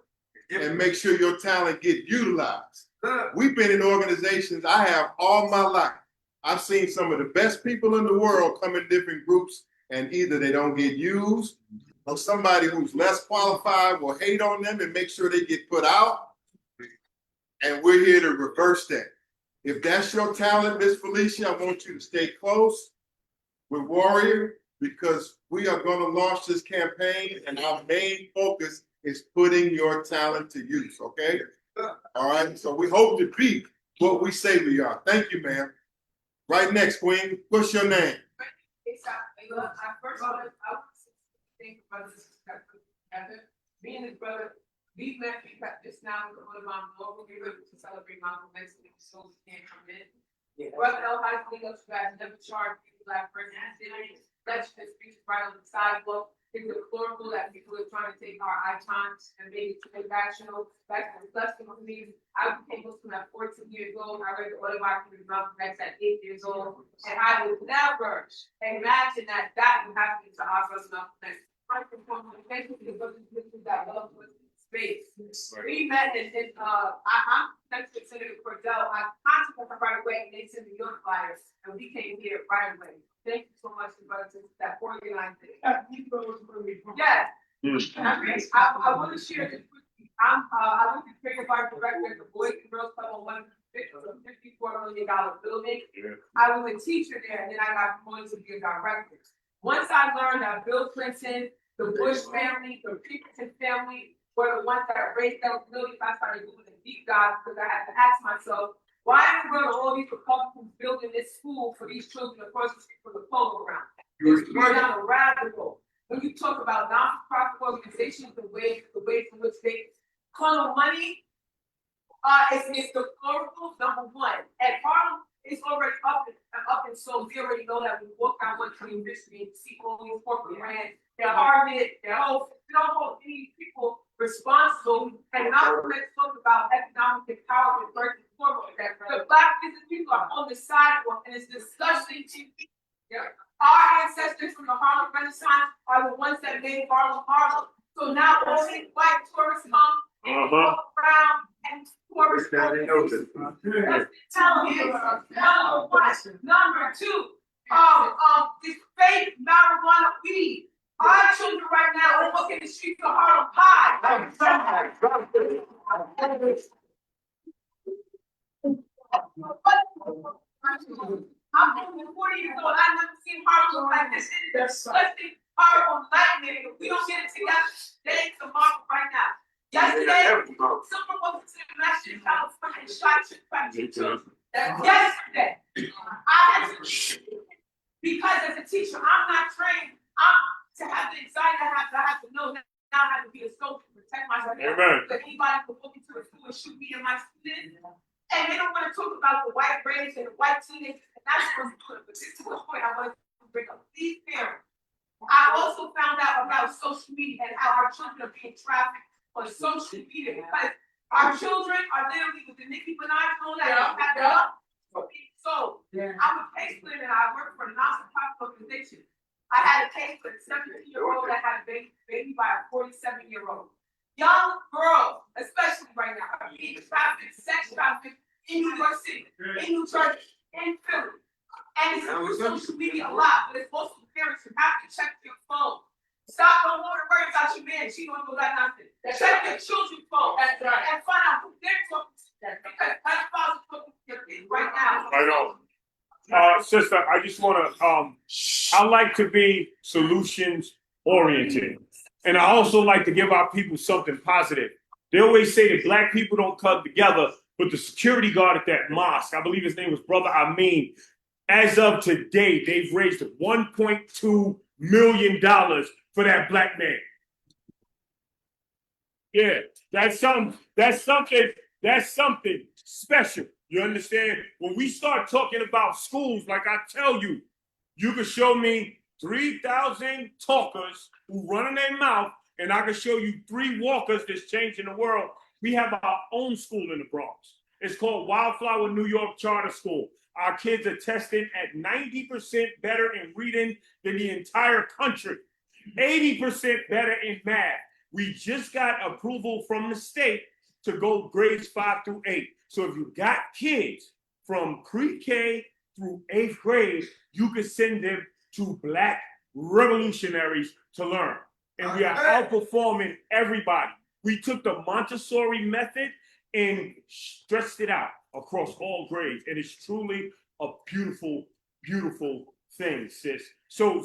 and make sure your talent get utilized. We've been in organizations I have all my life. I've seen some of the best people in the world come in different groups, and either they don't get used or somebody who's less qualified will hate on them and make sure they get put out. And we're here to reverse that. If that's your talent, Miss Felicia, I want you to stay close with Warrior, because we are going to launch this campaign, and our main focus is putting your talent to use, okay? All right, so we hope to be what we say we are. Thank you, ma'am. Right next, Queen, what's your name? Me and his brother, we met just now with one of my local neighborhoods to celebrate Malcolm X, and so can't come in. Brother El High School, you guys never charge people Black person. That's just right on the sidewalk. It's a deplorable that people are trying to take our icons and make it transactional. That's disgusting to me. I became Muslim at 14 years old. I read the autobiography of Malcolm X at 8 years old. And I would never imagine that that would happen to our brother Malcolm X. That love space. We met in I'm next to Senator Cordell. I contacted her right away, and they sent me your flyers, and we came here right away. Thank you so much, brother, that organized it. Yes. I want to share this with you. I was the creative art director at the Boys and Girls Club on $54 million building. I was a teacher there, and then I got promoted to be a director. Once I learned that Bill Clinton, the Bush family, the Pinkerton family were the ones that raised those buildings, I started doing a deep dive because I had to ask myself, why in the world are all these Republicans building this school for these children across the street from the polo ground? It's down a radical. When you talk about non-profit organizations, the ways in which they funnel money, it's the deplorable, number one. And Harlem is already up and so we already know that we walk down 120 Michigan and see all these corporate brands. They're hard-hit, we don't hold any people responsible, and not let's talk about economic empowerment versus corporate. The Black business people are on the sidewalk, and it's disgusting to me. Our ancestors from the Harlem Renaissance are the ones that made Harlem Harlem. So now all these white tourists come and walk around and tourists tell me. Number two, this fake marijuana weed. Our children right now are walking the streets of Harlem Pie. I'm 40 years old. I've never seen Harlem like this. It's disgusting, horrible nightmare. If we don't get it together, today, tomorrow, right now. Yesterday, someone walked into the National California and shot two children. Yesterday, I had to, because as a teacher, I'm not trained. To have the anxiety I have to know now I have to be a soldier to protect myself. Because anybody can walk into a school and shoot me and my students. And they don't want to talk about the white race and the white teenagers, and that's what's good. But this is the point I want to bring up. These parents. I also found out about social media and how our children are being trafficked on social media because our children are literally with the Nicki Minaj on that So I'm a case planner and I work for a non-profit organization. I had a case with a 17-year-old that had a baby by a 47-year-old. Young girls, especially right now, are being trafficked, sex trafficked in New York City, in New Jersey, in Philly. And it's through social media a lot, but it's also parents who have to check your phone. Stop, don't worry about your man, she don't know that nothing. Check your children's phone and find out who they're talking to. Because pedophiles are talking to your kids right now. I know. Sister, I just want to, I like to be solutions oriented. And I also like to give our people something positive. They always say that Black people don't come together but the security guard at that mosque, I believe his name was Brother Amin, as of today, they've raised $1.2 million for that black man. Yeah, that's something special. You understand? When we start talking about schools, like I tell you, you can show me 3,000 talkers who run in their mouth, and I can show you 3 walkers that's changing the world. We have our own school in the Bronx. It's called Wildflower New York Charter School. Our kids are tested at 90% better in reading than the entire country, 80% better in math. We just got approval from the state to go grades 5 through 8. So if you got kids from pre-K through 8th grade, you can send them to Black revolutionaries to learn. And we are outperforming everybody. We took the Montessori method and stretched it out across all grades. And it's truly a beautiful, beautiful thing, sis. So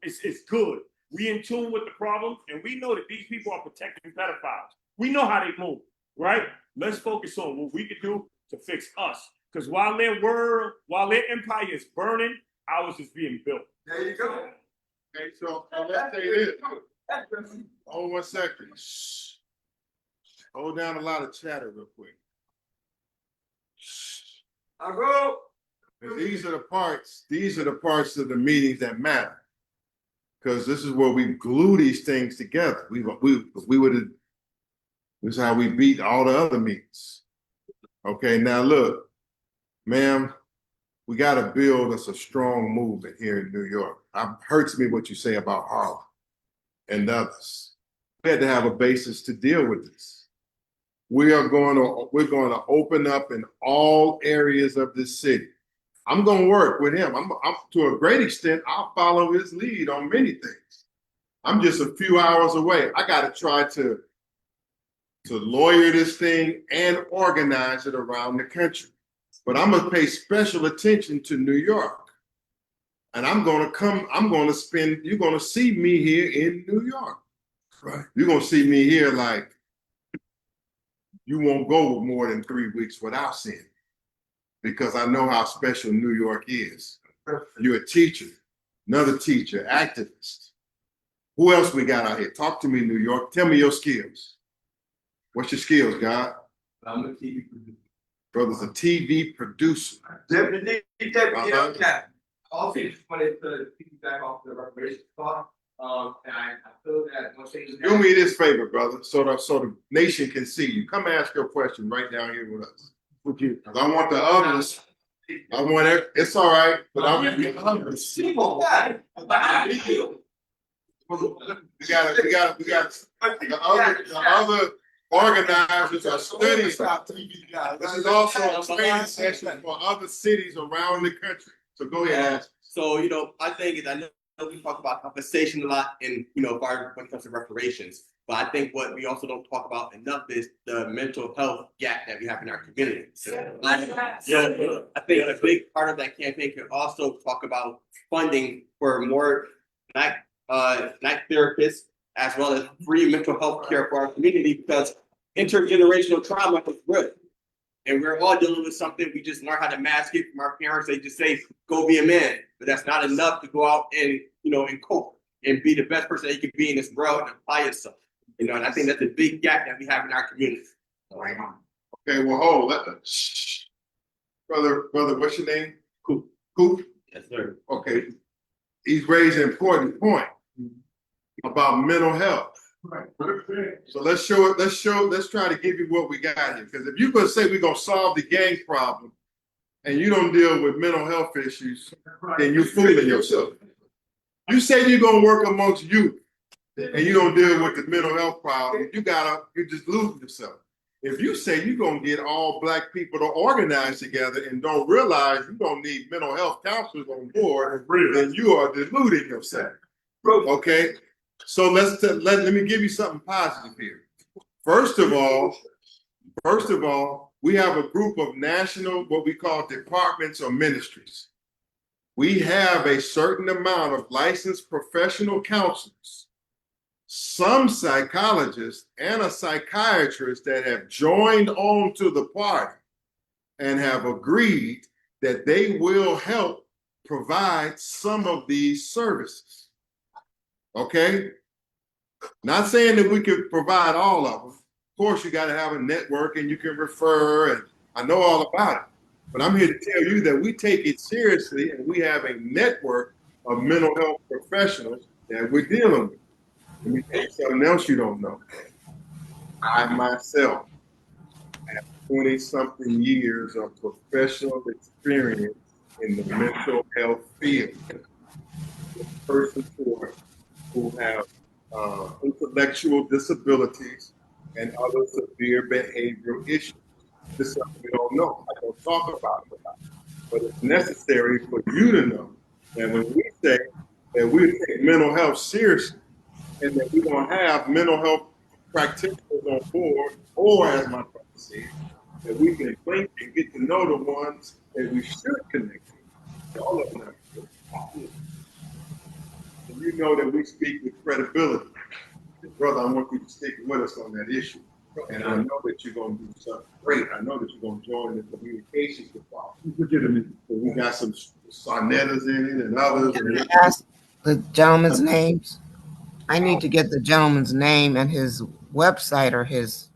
it's good. We in tune with the problem, and we know that these people are protecting pedophiles. We know how they move, right? Let's focus on what we can do to fix us. Because while their empire is burning, ours is being built. There you go. Okay, so let's say this. Hold 1 second. Shh. Hold down a lot of chatter real quick. Shh. I'll go. These are the parts of the meetings that matter. Because this is where we glue these things together. This is how we beat all the other meetings. Okay, now look, ma'am, we got to build us a strong movement here in New York. It hurts me what you say about Harlem and others. We had to have a basis to deal with this. We're going to open up in all areas of this city. I'm going to work with him. I'm to a great extent, I'll follow his lead on many things. I'm just a few hours away. I got to try to lawyer this thing and organize it around the country. But I'm going to pay special attention to New York. And you're going to see me here in New York. Right. You're going to see me here like you won't go more than 3 weeks without seeing me. Because I know how special New York is. You're a teacher, another teacher, activist. Who else we got out here? Talk to me, New York. Tell me your skills. What's your skills, God? I'm a TV producer. Brother's a TV producer. Definitely. Also, just wanted to piggyback off the reparations talk. And I feel that one thing. Do me this favor, brother, so the nation can see you. Come ask your question right down here with us. I want the others. It's all right, but I'm the other organizers are studying. This is also a training session for other cities around the country. So go ahead. So, my thing is, I know we talk about compensation a lot and, when it comes to reparations. But I think what we also don't talk about enough is the mental health gap that we have in our community. I think a big part of that campaign could also talk about funding for more Black therapists, as well as free mental health care for our community, because intergenerational trauma is real. And we're all dealing with something. We just learn how to mask it from our parents. They just say, go be a man. But that's not enough to go out and, and cope and be the best person that you can be in this world and apply yourself. And I think that's a big gap that we have in our community. Okay, well, hold. Brother, what's your name? Coop? Yes, sir. Okay. He's raised an important point about mental health. Right. So let's try to give you what we got here. Because if you're going to say we're going to solve the gang problem and you don't deal with mental health issues, then you're fooling yourself. You say you're going to work amongst youth and you don't deal with the mental health problem, you're just losing yourself. If you say you're going to get all Black people to organize together and don't realize you don't need mental health counselors on board, then you are deluding yourself. Okay? So let me give you something positive here. First of all, we have a group of national, what we call departments or ministries. We have a certain amount of licensed professional counselors some psychologists and a psychiatrist that have joined on to the party and have agreed that they will help provide some of these services. Okay? Not saying that we could provide all of them. Of course, you got to have a network and you can refer, and I know all about it. But I'm here to tell you that we take it seriously, and we have a network of mental health professionals that we're dealing with. Let me tell you something else you don't know. I myself have 20-something years of professional experience in the mental health field. Persons who have intellectual disabilities and other severe behavioral issues. This is something we don't know. I don't talk about it a lot. But it's necessary for you to know that when we say that we take mental health seriously and that we don't have mental health practitioners on board, or as my brother said, that we can link and get to know the ones that we should connect to. All of them. And you know that we speak with credibility. And brother, I want you to stick with us on that issue. And I know that you're going to do something great. I know that you're going to join the communications department. We got some Sarnettas in it and others. Can I ask the gentleman's names? I need to get the gentleman's name and his website or his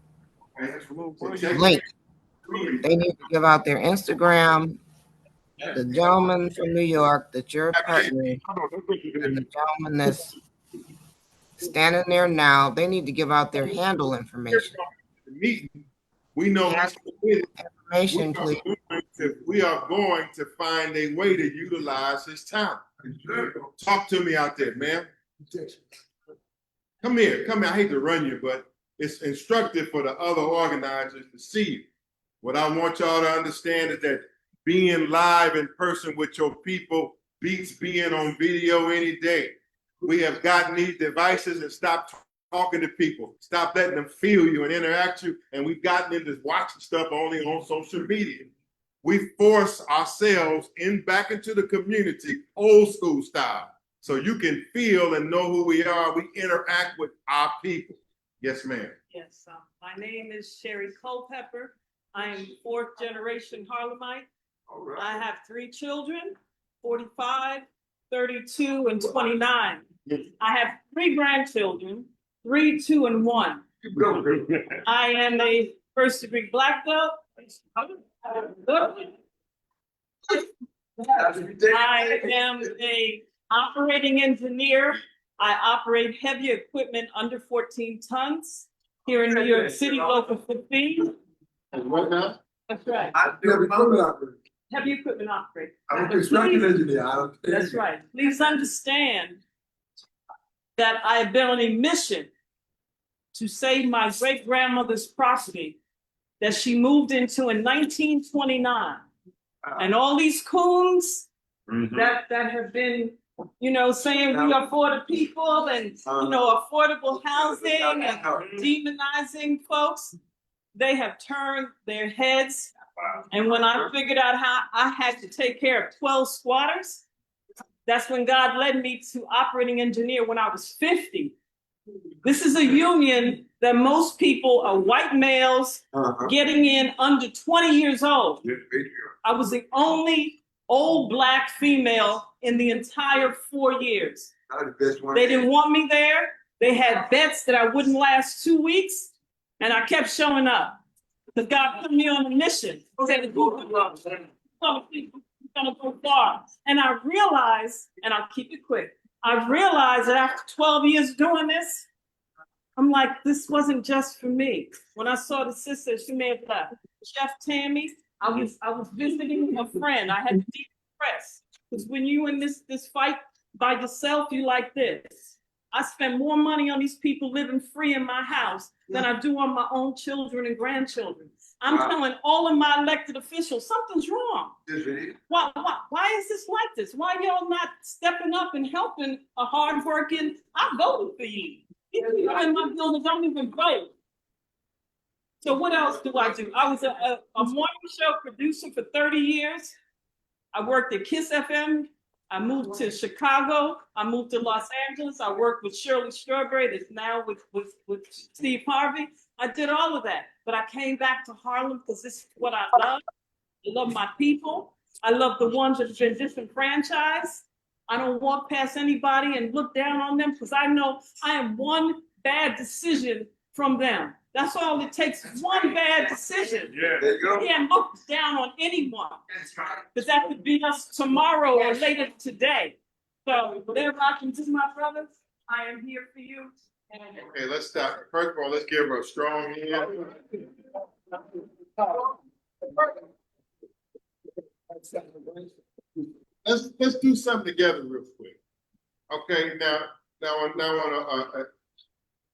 link. They need to give out their Instagram. The gentleman from New York that you're partnering, and the gentleman that's standing there now, they need to give out their handle information. We know information, please. We are going to find a way to utilize his talent. Talk to me out there, man. Come here. I hate to run you, but it's instructive for the other organizers to see you. What I want y'all to understand is that being live in person with your people beats being on video any day. We have gotten these devices and stopped talking to people. Stop letting them feel you and interact you. And we've gotten into watching stuff only on social media. We force ourselves back into the community, old school style. So you can feel and know who we are. We interact with our people. Yes, ma'am. Yes, my name is Sherry Culpepper. I am 4th generation Harlemite. Right. I have 3 children, 45, 32, and 29. I have 3 grandchildren, 3, 2, and 1. I am a first-degree black belt. I am a operating engineer. I operate heavy equipment under 14 tons here in New York City, local 15. And what now? That's right. Heavy equipment operator. I'm a construction engineer. That's right. Please understand that I have been on a mission to save my great-grandmother's property that she moved into in 1929. And all these coons that have been, saying we are for the people and, affordable housing and demonizing folks, they have turned their heads. And when I figured out how I had to take care of 12 squatters, that's when God led me to operating engineer when I was 50. This is a union that most people are white males getting in under 20 years old. I was the only old black female in the entire 4 years. They didn't want me there. They had bets that I wouldn't last 2 weeks, and I kept showing up. Because God put me on a mission. Said, gonna go far. And I realized, and I'll keep it quick, I realized that after 12 years doing this, I'm like, this wasn't just for me. When I saw the sister, she may have left. Chef Tammy, I was visiting a friend. I had to decompress. Because when you in this fight by yourself, you like this. I spend more money on these people living free in my house than I do on my own children and grandchildren. I'm telling all of my elected officials, something's wrong. Why is this like this? Why y'all not stepping up and helping a hardworking? I voted for you. These people in my building don't even vote. So what else do? I was a morning show producer for 30 years. I worked at KISS FM. I moved to Chicago. I moved to Los Angeles. I worked with Shirley Strawberry, that's now with Steve Harvey. I did all of that. But I came back to Harlem because this is what I love. I love my people. I love the ones that have been disenfranchised. I don't walk past anybody and look down on them because I know I am one bad decision from them. That's all it takes, one bad decision. Yeah, there you go. You can't look down on anyone. Because that could be us tomorrow or later today. So whatever I can do, my brothers, I am here for you. Okay, let's stop. First of all, let's give her a strong hand. Let's do something together real quick. Okay, now on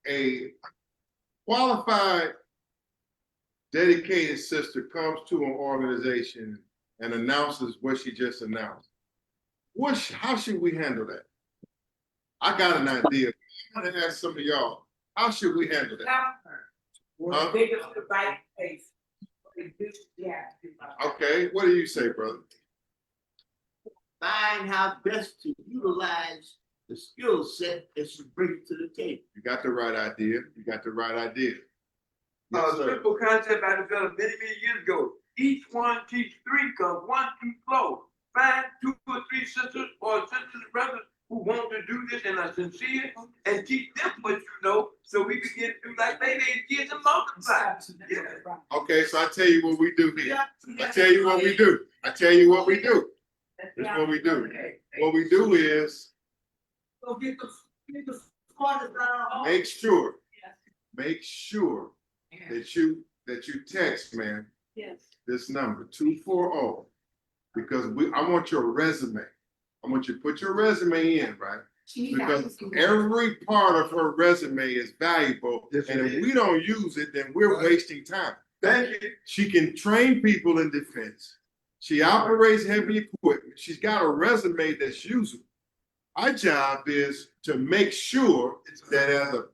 a qualified, dedicated sister comes to an organization and announces what she just announced. How should we handle that? I got an idea. I'm gonna ask some of y'all, how should we handle that? Huh? Okay, what do you say, brother? Find how best to utilize the skill set that you bring to the table. You got the right idea. You got the right idea. A simple concept I developed many years ago. Each one teach three, cause one too slow. Find 2 or 3 sisters or sisters and brothers who want to do this and are sincere, and teach them what you know, so we can get through like they kids and multiply. Yeah. Okay, so I tell you what we do here. I tell you what we do. I tell you what we do. This is what we do. What we do is make sure that you text, man, this number 240, because I want your resume. I want you to put your resume in, right? Because every part of her resume is valuable, and if we don't use it, then we're wasting time. Thank you. She can train people in defense. She operates heavy equipment. She's got a resume that's usable. Our job is to make sure that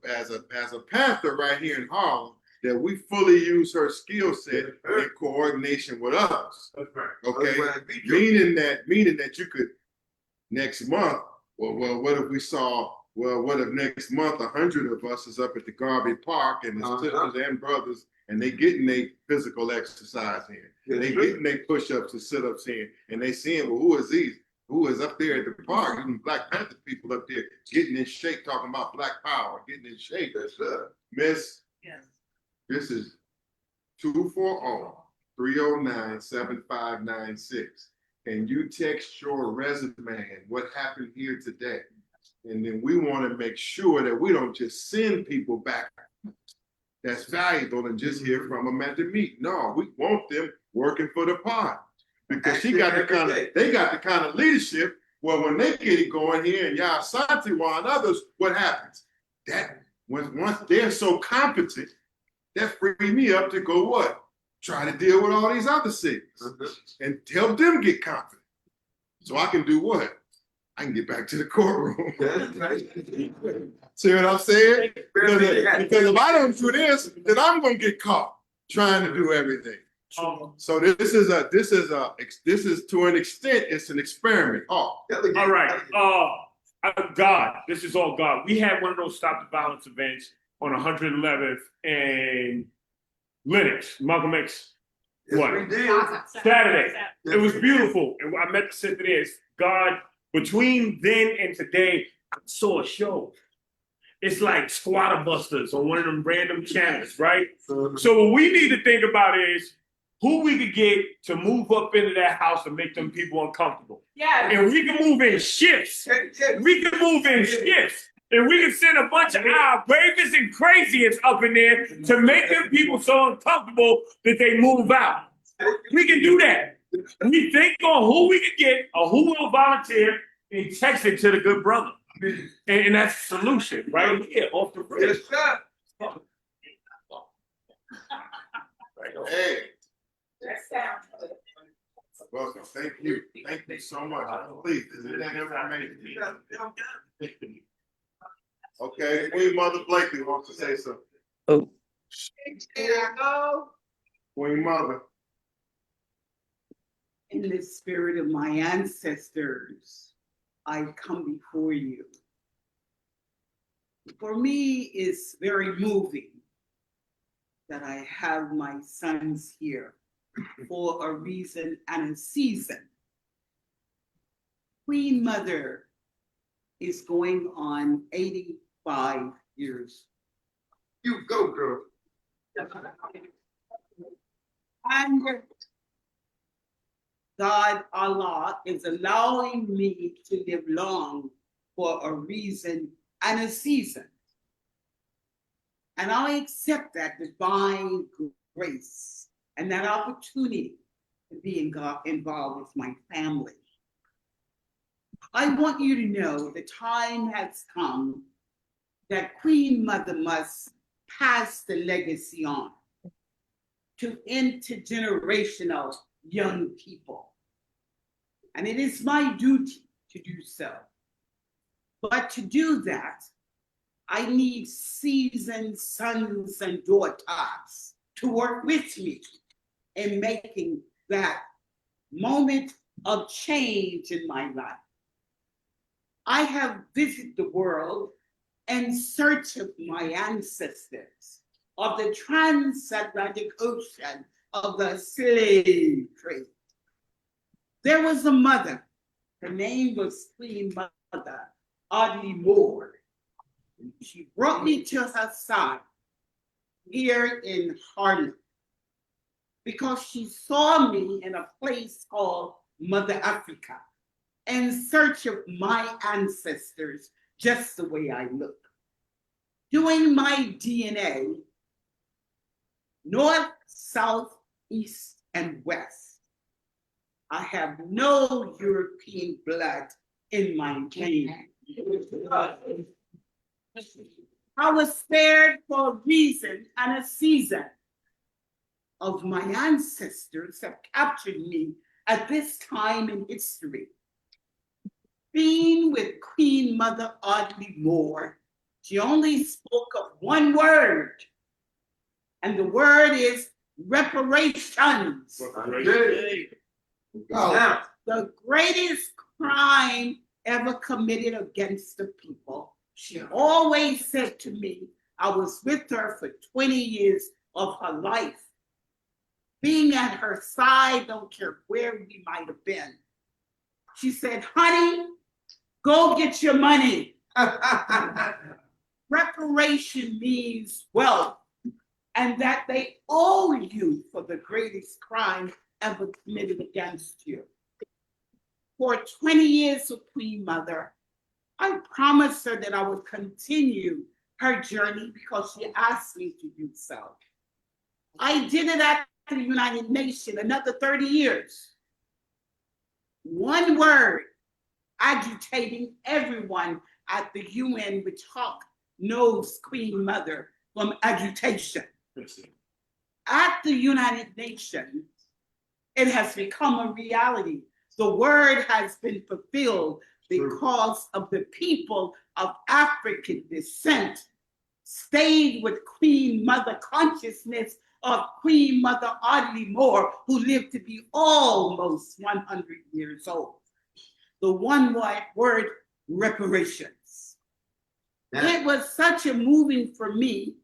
as a Panther right here in Harlem, that we fully use her skill set in coordination with others. Okay, meaning that you could next month. Well, what if we saw? Well, what if next month 100 of us is up at the Garvey Park and the sisters and brothers, and they getting their physical exercise in, they getting their push-ups and sit-ups in, and they seeing, well, who is these? Who is up there at the park? Even Black Panther people up there getting in shape, talking about Black Power, getting in shape. Miss, this is 240-309-7596. And you text your resume and what happened here today. And then we want to make sure that we don't just send people back that's valuable and just hear from them at the meet. No, we want them working for the pod. Because they got the kind of leadership where when they get it going here and y'all Santiwa and others, what happens? That once they're so competent, that frees me up to go what? Try to deal with all these other cities and help them get confident. So I can do what? I can get back to the courtroom. See what I'm saying? Because if I don't do this, then I'm gonna get caught trying to do everything. So this is to an extent, it's an experiment. All right. God, this is all God. We had one of those Stop the Violence events on 111th and Lenox, Malcolm X. What? Saturday. It was beautiful. And I met the sister there. God, between then and today, I saw a show. It's like Squatter Busters on one of them random channels, right? So what we need to think about is who we could get to move up into that house and make them people uncomfortable. Yeah. And we can move in shifts. We can move in shifts. And we can send a bunch of our bravest and craziest up in there to make them people so uncomfortable that they move out. We can do that. We think on who we can get or who will volunteer and text it to the good brother. And that's the solution, right? Yeah, off the bridge. Yes, sir. Hey. Welcome. Thank you. Thank you so much. Please, is it that information? Okay, Queen Mother Blakely wants to say something. Oh. Queen Mother. In the spirit of my ancestors, I come before you. For me, it's very moving that I have my sons here for a reason and a season. Queen Mother is going on 85 years. You go, girl. And God, Allah, is allowing me to live long for a reason and a season. And I accept that divine grace and that opportunity to be involved with my family. I want you to know the time has come that Queen Mother must pass the legacy on to intergenerational young people. And it is my duty to do so. But to do that, I need seasoned sons and daughters to work with me in making that moment of change in my life. I have visited the world in search of my ancestors, of the transatlantic ocean, of the slave trade. There was a mother, her name was Queen Mother Audley Moore. She brought me to her side here in Harlem because she saw me in a place called Mother Africa in search of my ancestors just the way I look. Doing my DNA, north, south, east, and west, I have no European blood in my veins. I was spared for a reason and a season of my ancestors have captured me at this time in history. Being with Queen Mother Audley Moore, she only spoke of one word, and the word is reparations. Now, the greatest crime ever committed against the people. She always said to me, I was with her for 20 years of her life. Being at her side, don't care where we might have been. She said, honey, go get your money. Reparation means wealth, and that they owe you for the greatest crime ever committed against you. For 20 years with Queen Mother, I promised her that I would continue her journey because she asked me to do so. I did it at the United Nations, another 30 years. One word, agitating everyone at the UN, which Hawk knows Queen Mother from agitation. At the United Nations, it has become a reality. The word has been fulfilled because of the people of African descent stayed with Queen Mother consciousness of Queen Mother Audley Moore, who lived to be almost 100 years old. The one word, reparations. It was such a moving for me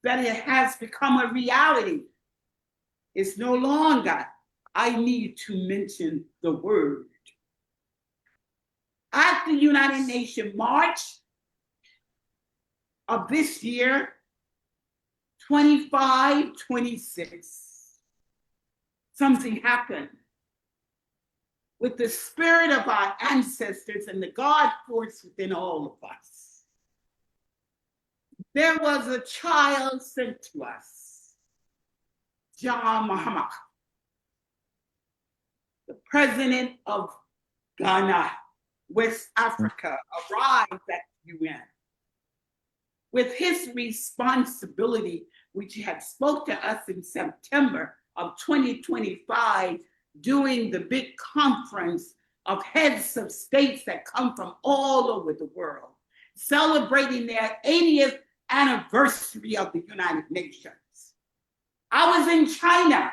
that it has become a reality. It's no longer, I need to mention the word. At the United Nations March of this year, 25, 26, something happened with the spirit of our ancestors and the God force within all of us. There was a child sent to us, John Mahama, the president of Ghana, West Africa, arrived at the UN with his responsibility, which he had spoke to us in September of 2025 during the big conference of heads of states that come from all over the world, celebrating their 80th anniversary of the United Nations. I was in China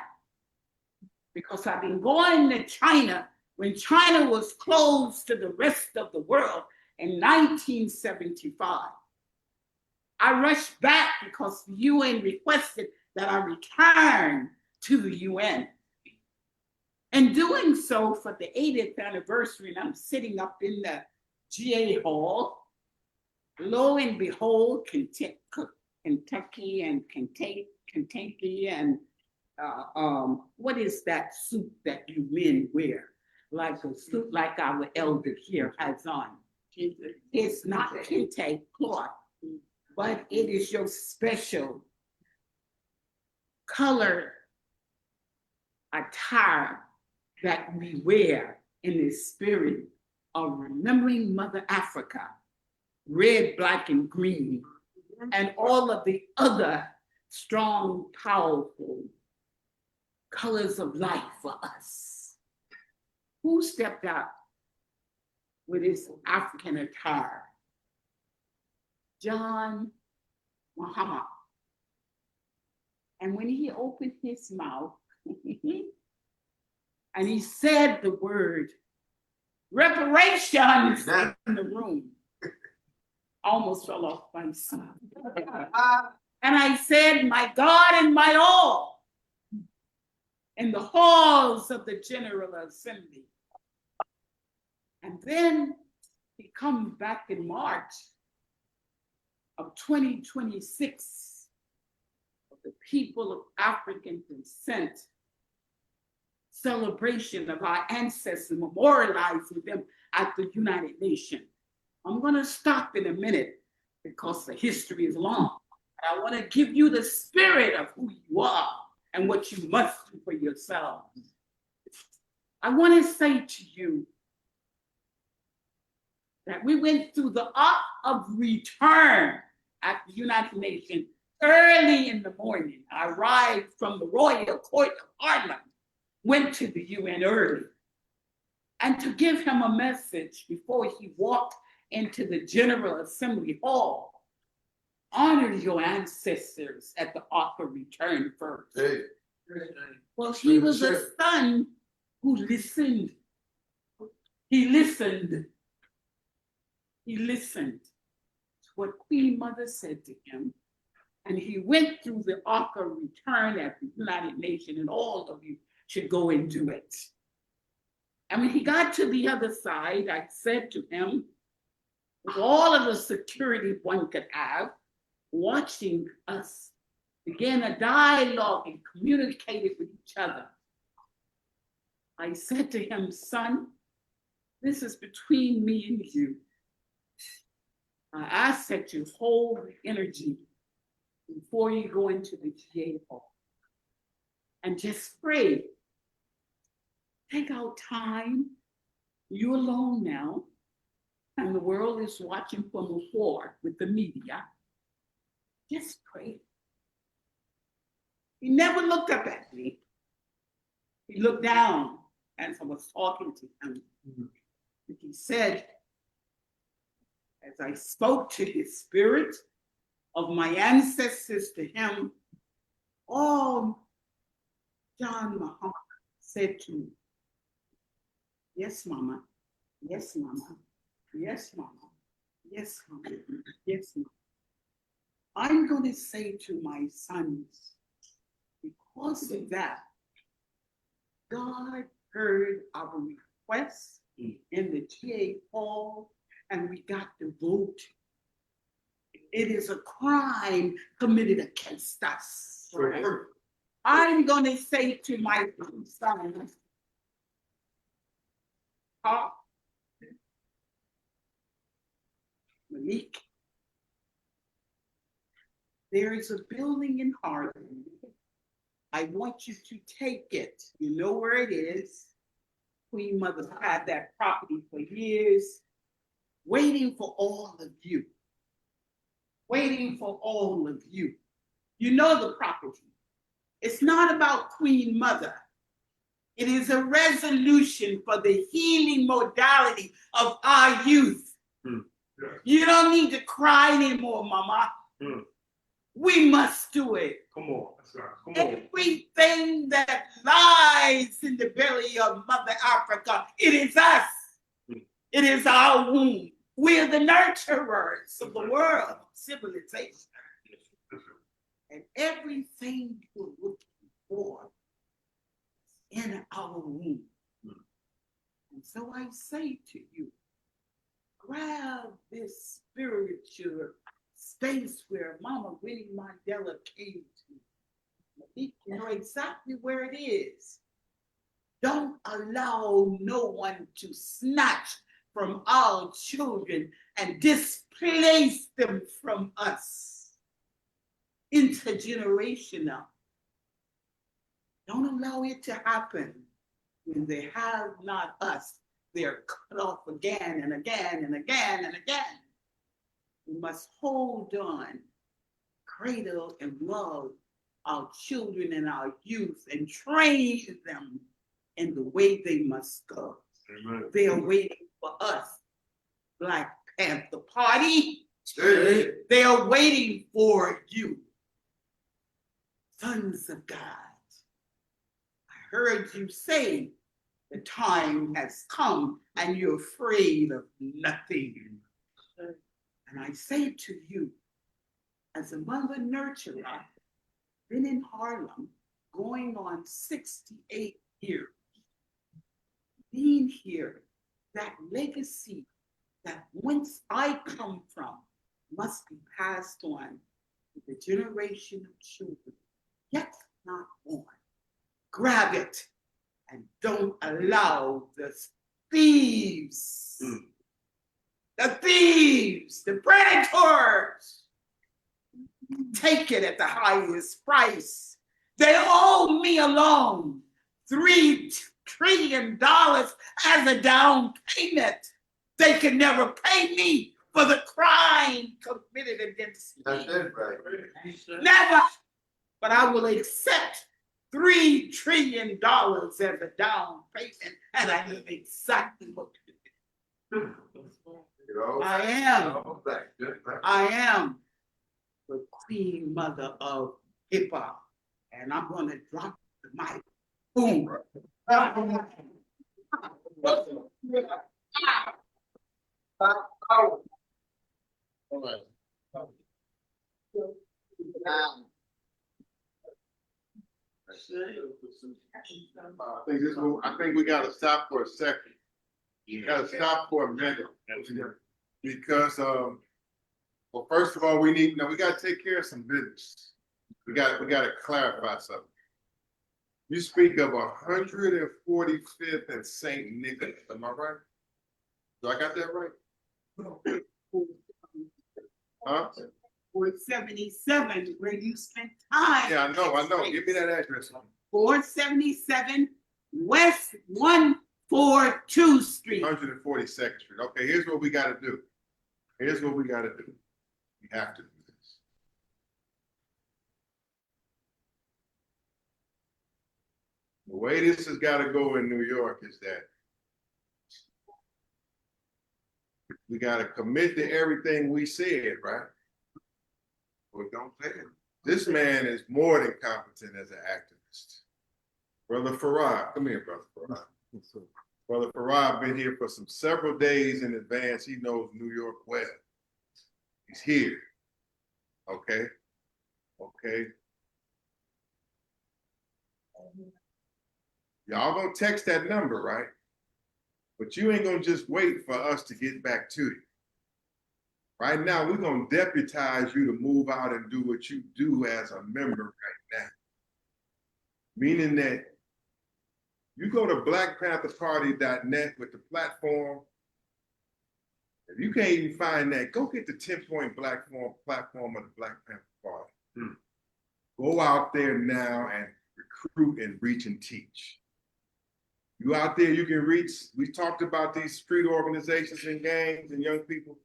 because I've been going to China when China was closed to the rest of the world in 1975. I rushed back because the UN requested that I return to the UN. And doing so for the 80th anniversary, and I'm sitting up in the GA hall, lo and behold, Kentucky and what is that suit that you men wear? Like a suit like our elder here has on. It's not kente cloth, but it is your special color attire that we wear in the spirit of remembering Mother Africa, red, black, and green, and all of the other strong, powerful colors of life for us. Who stepped out with his African attire? John Muhammad. And when he opened his mouth, and he said the word reparations in the room, I almost fell off my seat. And I said, my God and my all, in the halls of the General Assembly. And then he comes back in March of 2026, of the people of African descent, celebration of our ancestors, memorializing them at the United Nations. I'm going to stop in a minute because the history is long. I want to give you the spirit of who you are and what you must do for yourselves. I want to say to you that we went through the arc of return at the United Nations early in the morning. I arrived from the Royal Court of Parliament, went to the UN early, and to give him a message before he walked into the General Assembly Hall. Honor your ancestors at the Ark of Return first. Hey. Well, he was a son who listened. He listened. He listened to what Queen Mother said to him. And he went through the Ark of Return at the United Nations, and all of you should go and do it. And when he got to the other side, I said to him, with all of the security one could have, watching us, began a dialogue and communicated with each other. I said to him, son, this is between me and you. I ask that you hold the energy before you go into the GA hall and just pray. Take out time. You're alone now, and the world is watching from afar with the media. Just pray. He never looked up at me. He looked down as I was talking to him. And he said, as I spoke to his spirit of my ancestors to him, all John Muhammad said to me, yes, Mama, yes, Mama, yes, Mama, yes, Mama, yes, Mama. I'm going to say to my sons, because of that, God heard our requests in the GA hall, and we got the vote. It is a crime committed against us. Right? I'm going to say to my sons, Malik, there is a building in Harlem. I want you to take it. You know where it is. Queen Mother had that property for years, waiting for all of you. Waiting for all of you. You know the property. It's not about Queen Mother. It is a resolution for the healing modality of our youth. You don't need to cry anymore, Mama. We must do it. Come on. Come on. Everything that lies in the belly of Mother Africa, it is us. It is our womb. We're the nurturers of the world, civilization. And everything we're looking for is in our womb. And so I say to you, grab this spiritual space where Mama Winnie Mandela came to. You know exactly where it is. Don't allow no one to snatch from our children and displace them from us. Intergenerational. Don't allow it to happen. When they have not us, they're cut off again and again and again and again. We must hold on, cradle and love our children and our youth and train them in the way they must go. Amen. They are waiting for us, Black Panther Party. They are waiting for you, sons of God. I heard you say the time has come and you're afraid of nothing. And I say to you, as a mother nurturer, been in Harlem going on 68 years, being here, that legacy that whence I come from must be passed on to the generation of children yet not born. Grab it and don't allow the thieves, the predators, take it at the highest price. They owe me alone $3 trillion as a down payment. They can never pay me for the crime committed against me. That's it, right? Never. But I will accept $3 trillion as a down payment, and I know exactly what to do. I am the queen mother of hip hop, and I'm gonna drop the mic. Boom. I think we gotta stop for a second. You gotta stop for a minute. Because well, first of all, we gotta take care of some business. We gotta clarify something. You speak of 145th and St. Nicholas, am I right? Do I got that right? Huh? 477, where you spent time. Yeah, I know. Give me that address. 477 West 142th Street. 142nd Street. Okay, here's what we gotta do. We have to do this. The way this has got to go in New York is that we got to commit to everything we said, right? Well, don't say it. This man is more than competent as an activist. Brother Farad, come here, Brother Farad. Brother Farad been here for several days in advance. He knows New York well. He's here. Okay. Y'all gonna text that number, right? But you ain't gonna just wait for us to get back to you. Right now, we're gonna deputize you to move out and do what you do as a member right now. Meaning that you go to blackpantherparty.net with the platform. If you can't even find that, go get the 10-point platform of the Black Panther Party. Go out there now and recruit and reach and teach. You out there, you can reach. We talked about these street organizations and gangs and young people.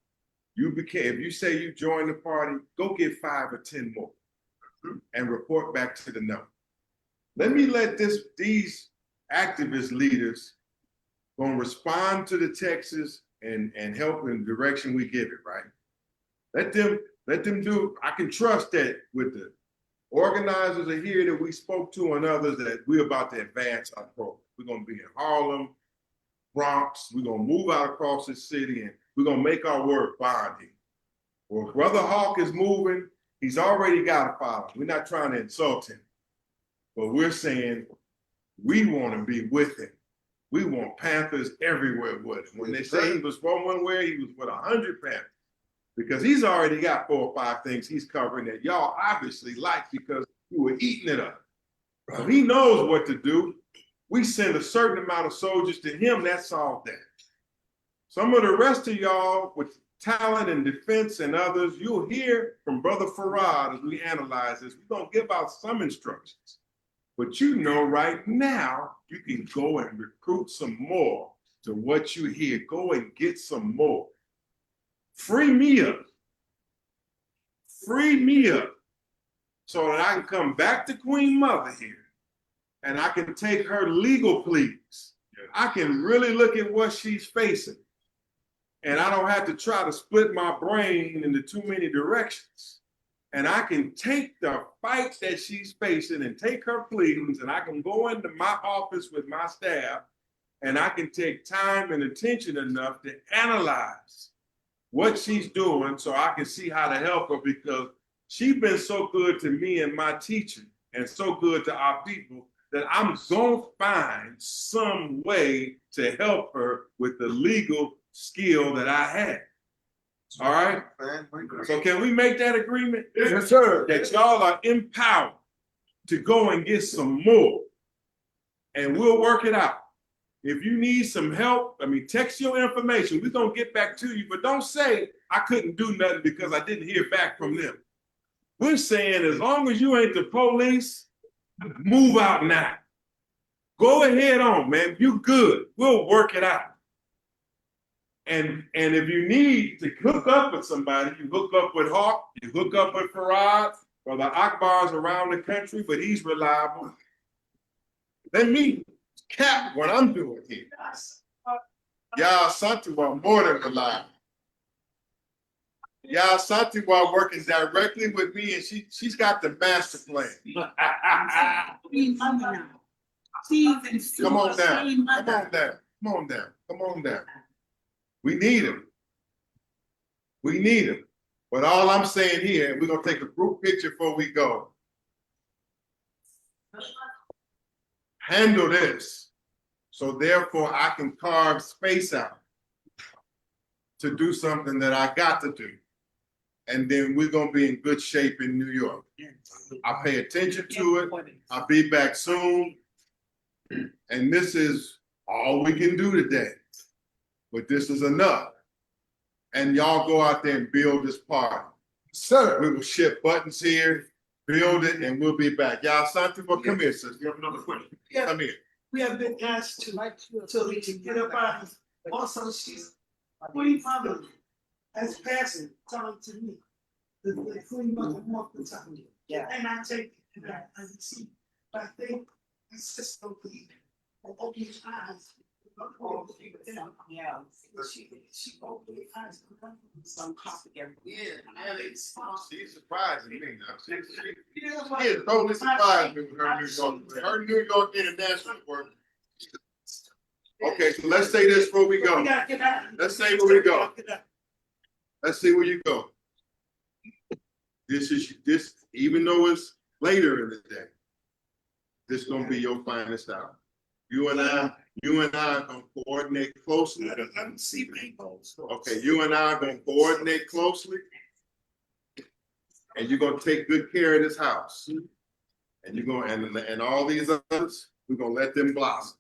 If you say you join the party, go get 5 or 10 more and report back to the number. Let me let these activist leaders gonna respond to the texts and help in the direction we give it, right? Let them Let them do, I can trust that with the organizers are here that we spoke to and others that we're about to advance our program. We're gonna be in Harlem, Bronx, we're gonna move out across the city and we're gonna make our work bonding. Well, Brother Hawk is moving, he's already got a following. We're not trying to insult him, but we're saying we want to be with him. We want Panthers everywhere with him. When they say he was from one way, he was with 100 Panthers. Because he's already got 4 or 5 things he's covering that y'all obviously like because you were eating it up. So he knows what to do. We send a certain amount of soldiers to him, that solved that. Some of the rest of y'all with talent and defense and others, you'll hear from Brother Farad as we analyze this. We're gonna give out some instructions. But you know right now, you can go and recruit some more to what you hear. Go and get some more. Free me up. Free me up so that I can come back to Queen Mother here and I can take her legal pleas. I can really look at what she's facing and I don't have to try to split my brain into too many directions. And I can take the fight that she's facing and take her pleadings and I can go into my office with my staff and I can take time and attention enough to analyze what she's doing so I can see how to help her because she's been so good to me and my teaching and so good to our people that I'm gonna find some way to help her with the legal skill that I have. All right? So can we make that agreement? Yes, sir. That y'all are empowered to go and get some more and we'll work it out. If you need some help, text your information. We're gonna get back to you, but don't say I couldn't do nothing because I didn't hear back from them. We're saying as long as you ain't the police, move out now. Go ahead on, man. You good. We'll work it out. And if you need to hook up with somebody, you hook up with Hawk, you hook up with Farad, Brother Akbar's around the country, but he's reliable. Let me cap what I'm doing here. Y'all Santiwa more than reliable. Y'all Santiwa working directly with me and she's got the master plan. Come on down, come on down, come on down, come on down. We need him. We need him. But all I'm saying here, and we're gonna take a group picture before we go. Handle this. So therefore I can carve space out to do something that I got to do. And then we're gonna be in good shape in New York. I pay attention to it. I'll be back soon. And this is all we can do today. But this is enough. And y'all go out there and build this party. Sir, we will ship buttons here, build it, and we'll be back. Y'all, Santiago, come here, sis. You have another question? Yeah. Come here. We have been asked to get up out of. Also, she's Queen Mother has passed it time to me. The Queen Mother walked the time. Yeah. And I take it and I see. But I think it's just so believe it. Open his eyes. Yeah. She opened his eyes. Some coffee every year. She's surprising me now. She is totally surprised me with her New York international work. Okay, so let's say this before we go. Let's say where we go. Let's see where you go. This, even though it's later in the day, this is gonna be your finest hour. You and I are gonna coordinate closely. I don't see rainbows. Okay, you and I are gonna coordinate closely. And you're gonna take good care of this house. And you're gonna, and all these others, we're gonna let them blossom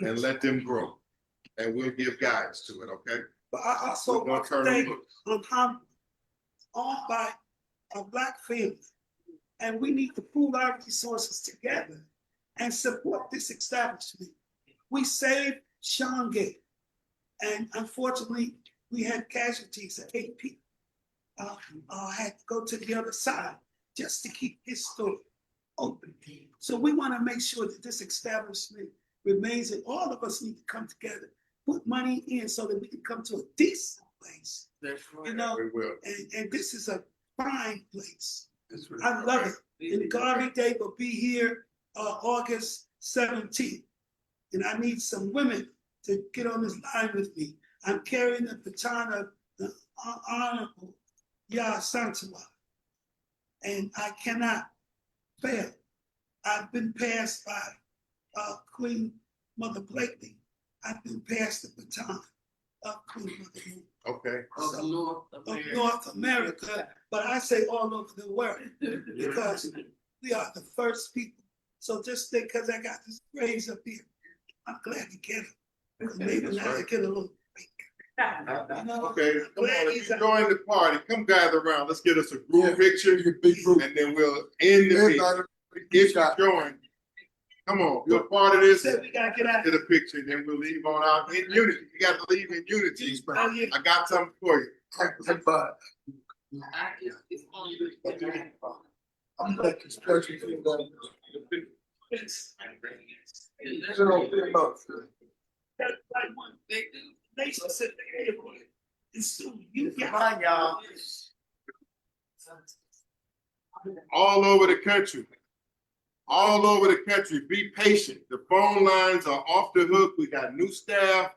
and let them grow. And we'll give guidance to it, okay? But I also want to thank I'm owned by a Black family. And we need to pool our resources together and support this establishment. We saved Sean Gate. And unfortunately, we had casualties of 8 people. Had to go to the other side just to keep his store open. So we want to make sure that this establishment remains, and all of us need to come together, put money in so that we can come to a decent place. That's right. You know, we will. And this is a fine place. I love it. And Garvey Day will be here August 17th. And I need some women to get on this line with me. I'm carrying the baton of the Honorable Yah Santawa. And I cannot fail. I've been passed by Queen Mother Blakely. I've been passed the baton of Queen Mother Moon. Okay. Of North America, but I say all over the world because we are the first people. So just think, because I got this raise up here, I'm glad to get it. Maybe now I get a little break. Okay, come on, if you join the party, come gather around. Let's get us a group picture, and then we'll end the meeting. If you join, come on, you're a part of this. We gotta get out. Get a picture, and then we'll leave on out in unity. You got to leave in unity. I got something for you. I'm like construction. All over the country. All over the country. Be patient. The phone lines are off the hook. We got new staff.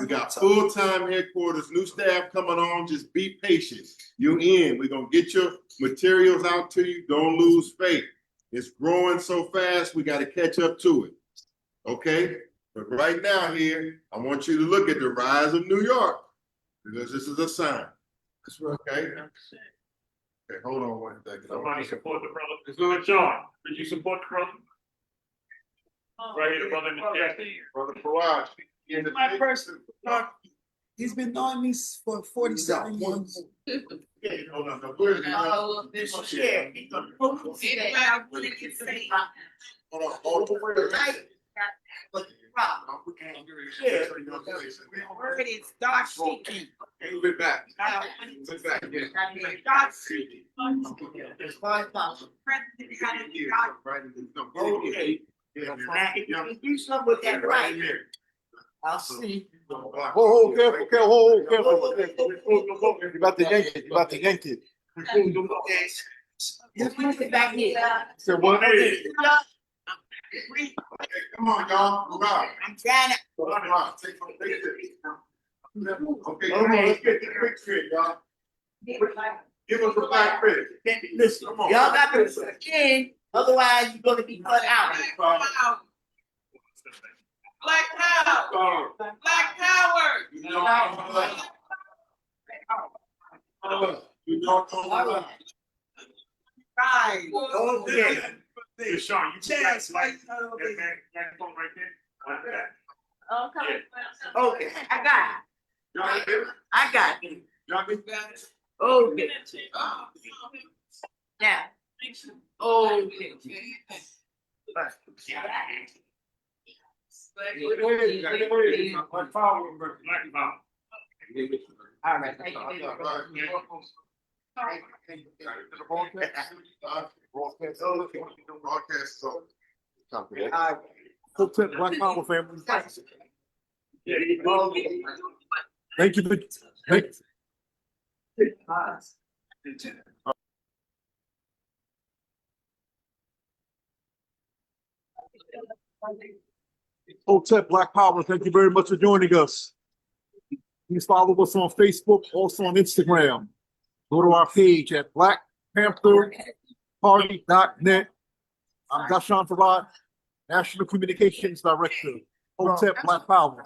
We got full-time headquarters, new staff coming on. Just be patient. You in. We're going to get your materials out to you. Don't lose faith. It's growing so fast, we got to catch up to it. Okay? But right now here, I want you to look at the rise of New York, because this is a sign. That's right. Okay? Okay, hold on one second. Somebody support the brother. Let's go with John. Did you support the brother? Right here, the brother in the chat. Brother Faraj. My person, he's been knowing me for 47 years. Hold on. Word is dark seeking. We're back. Dark seeking. Do something with that right. I'll see. Oh, careful, careful. You about to yank it. You about to yank it. Back here. So what? Come on, y'all. Move out. I'm trying to. Come on, take some pictures. Okay, come on, let's get the picture, y'all. Give us a black print. Listen, y'all got to skin, otherwise you're gonna be cut out. Black power! Black power! Right. Okay. Hey, Sean, you chance like that phone right there. Like that. Okay. Okay, I got it. I got it. Okay. Now. Okay. All right. Black Power family. Thank you. Hotep Black Power, thank you very much for joining us. Please follow us on Facebook, also on Instagram. Go to our page at blackpantherparty.net. I'm Dashan Farad, National Communications Director, Hotep Black Power.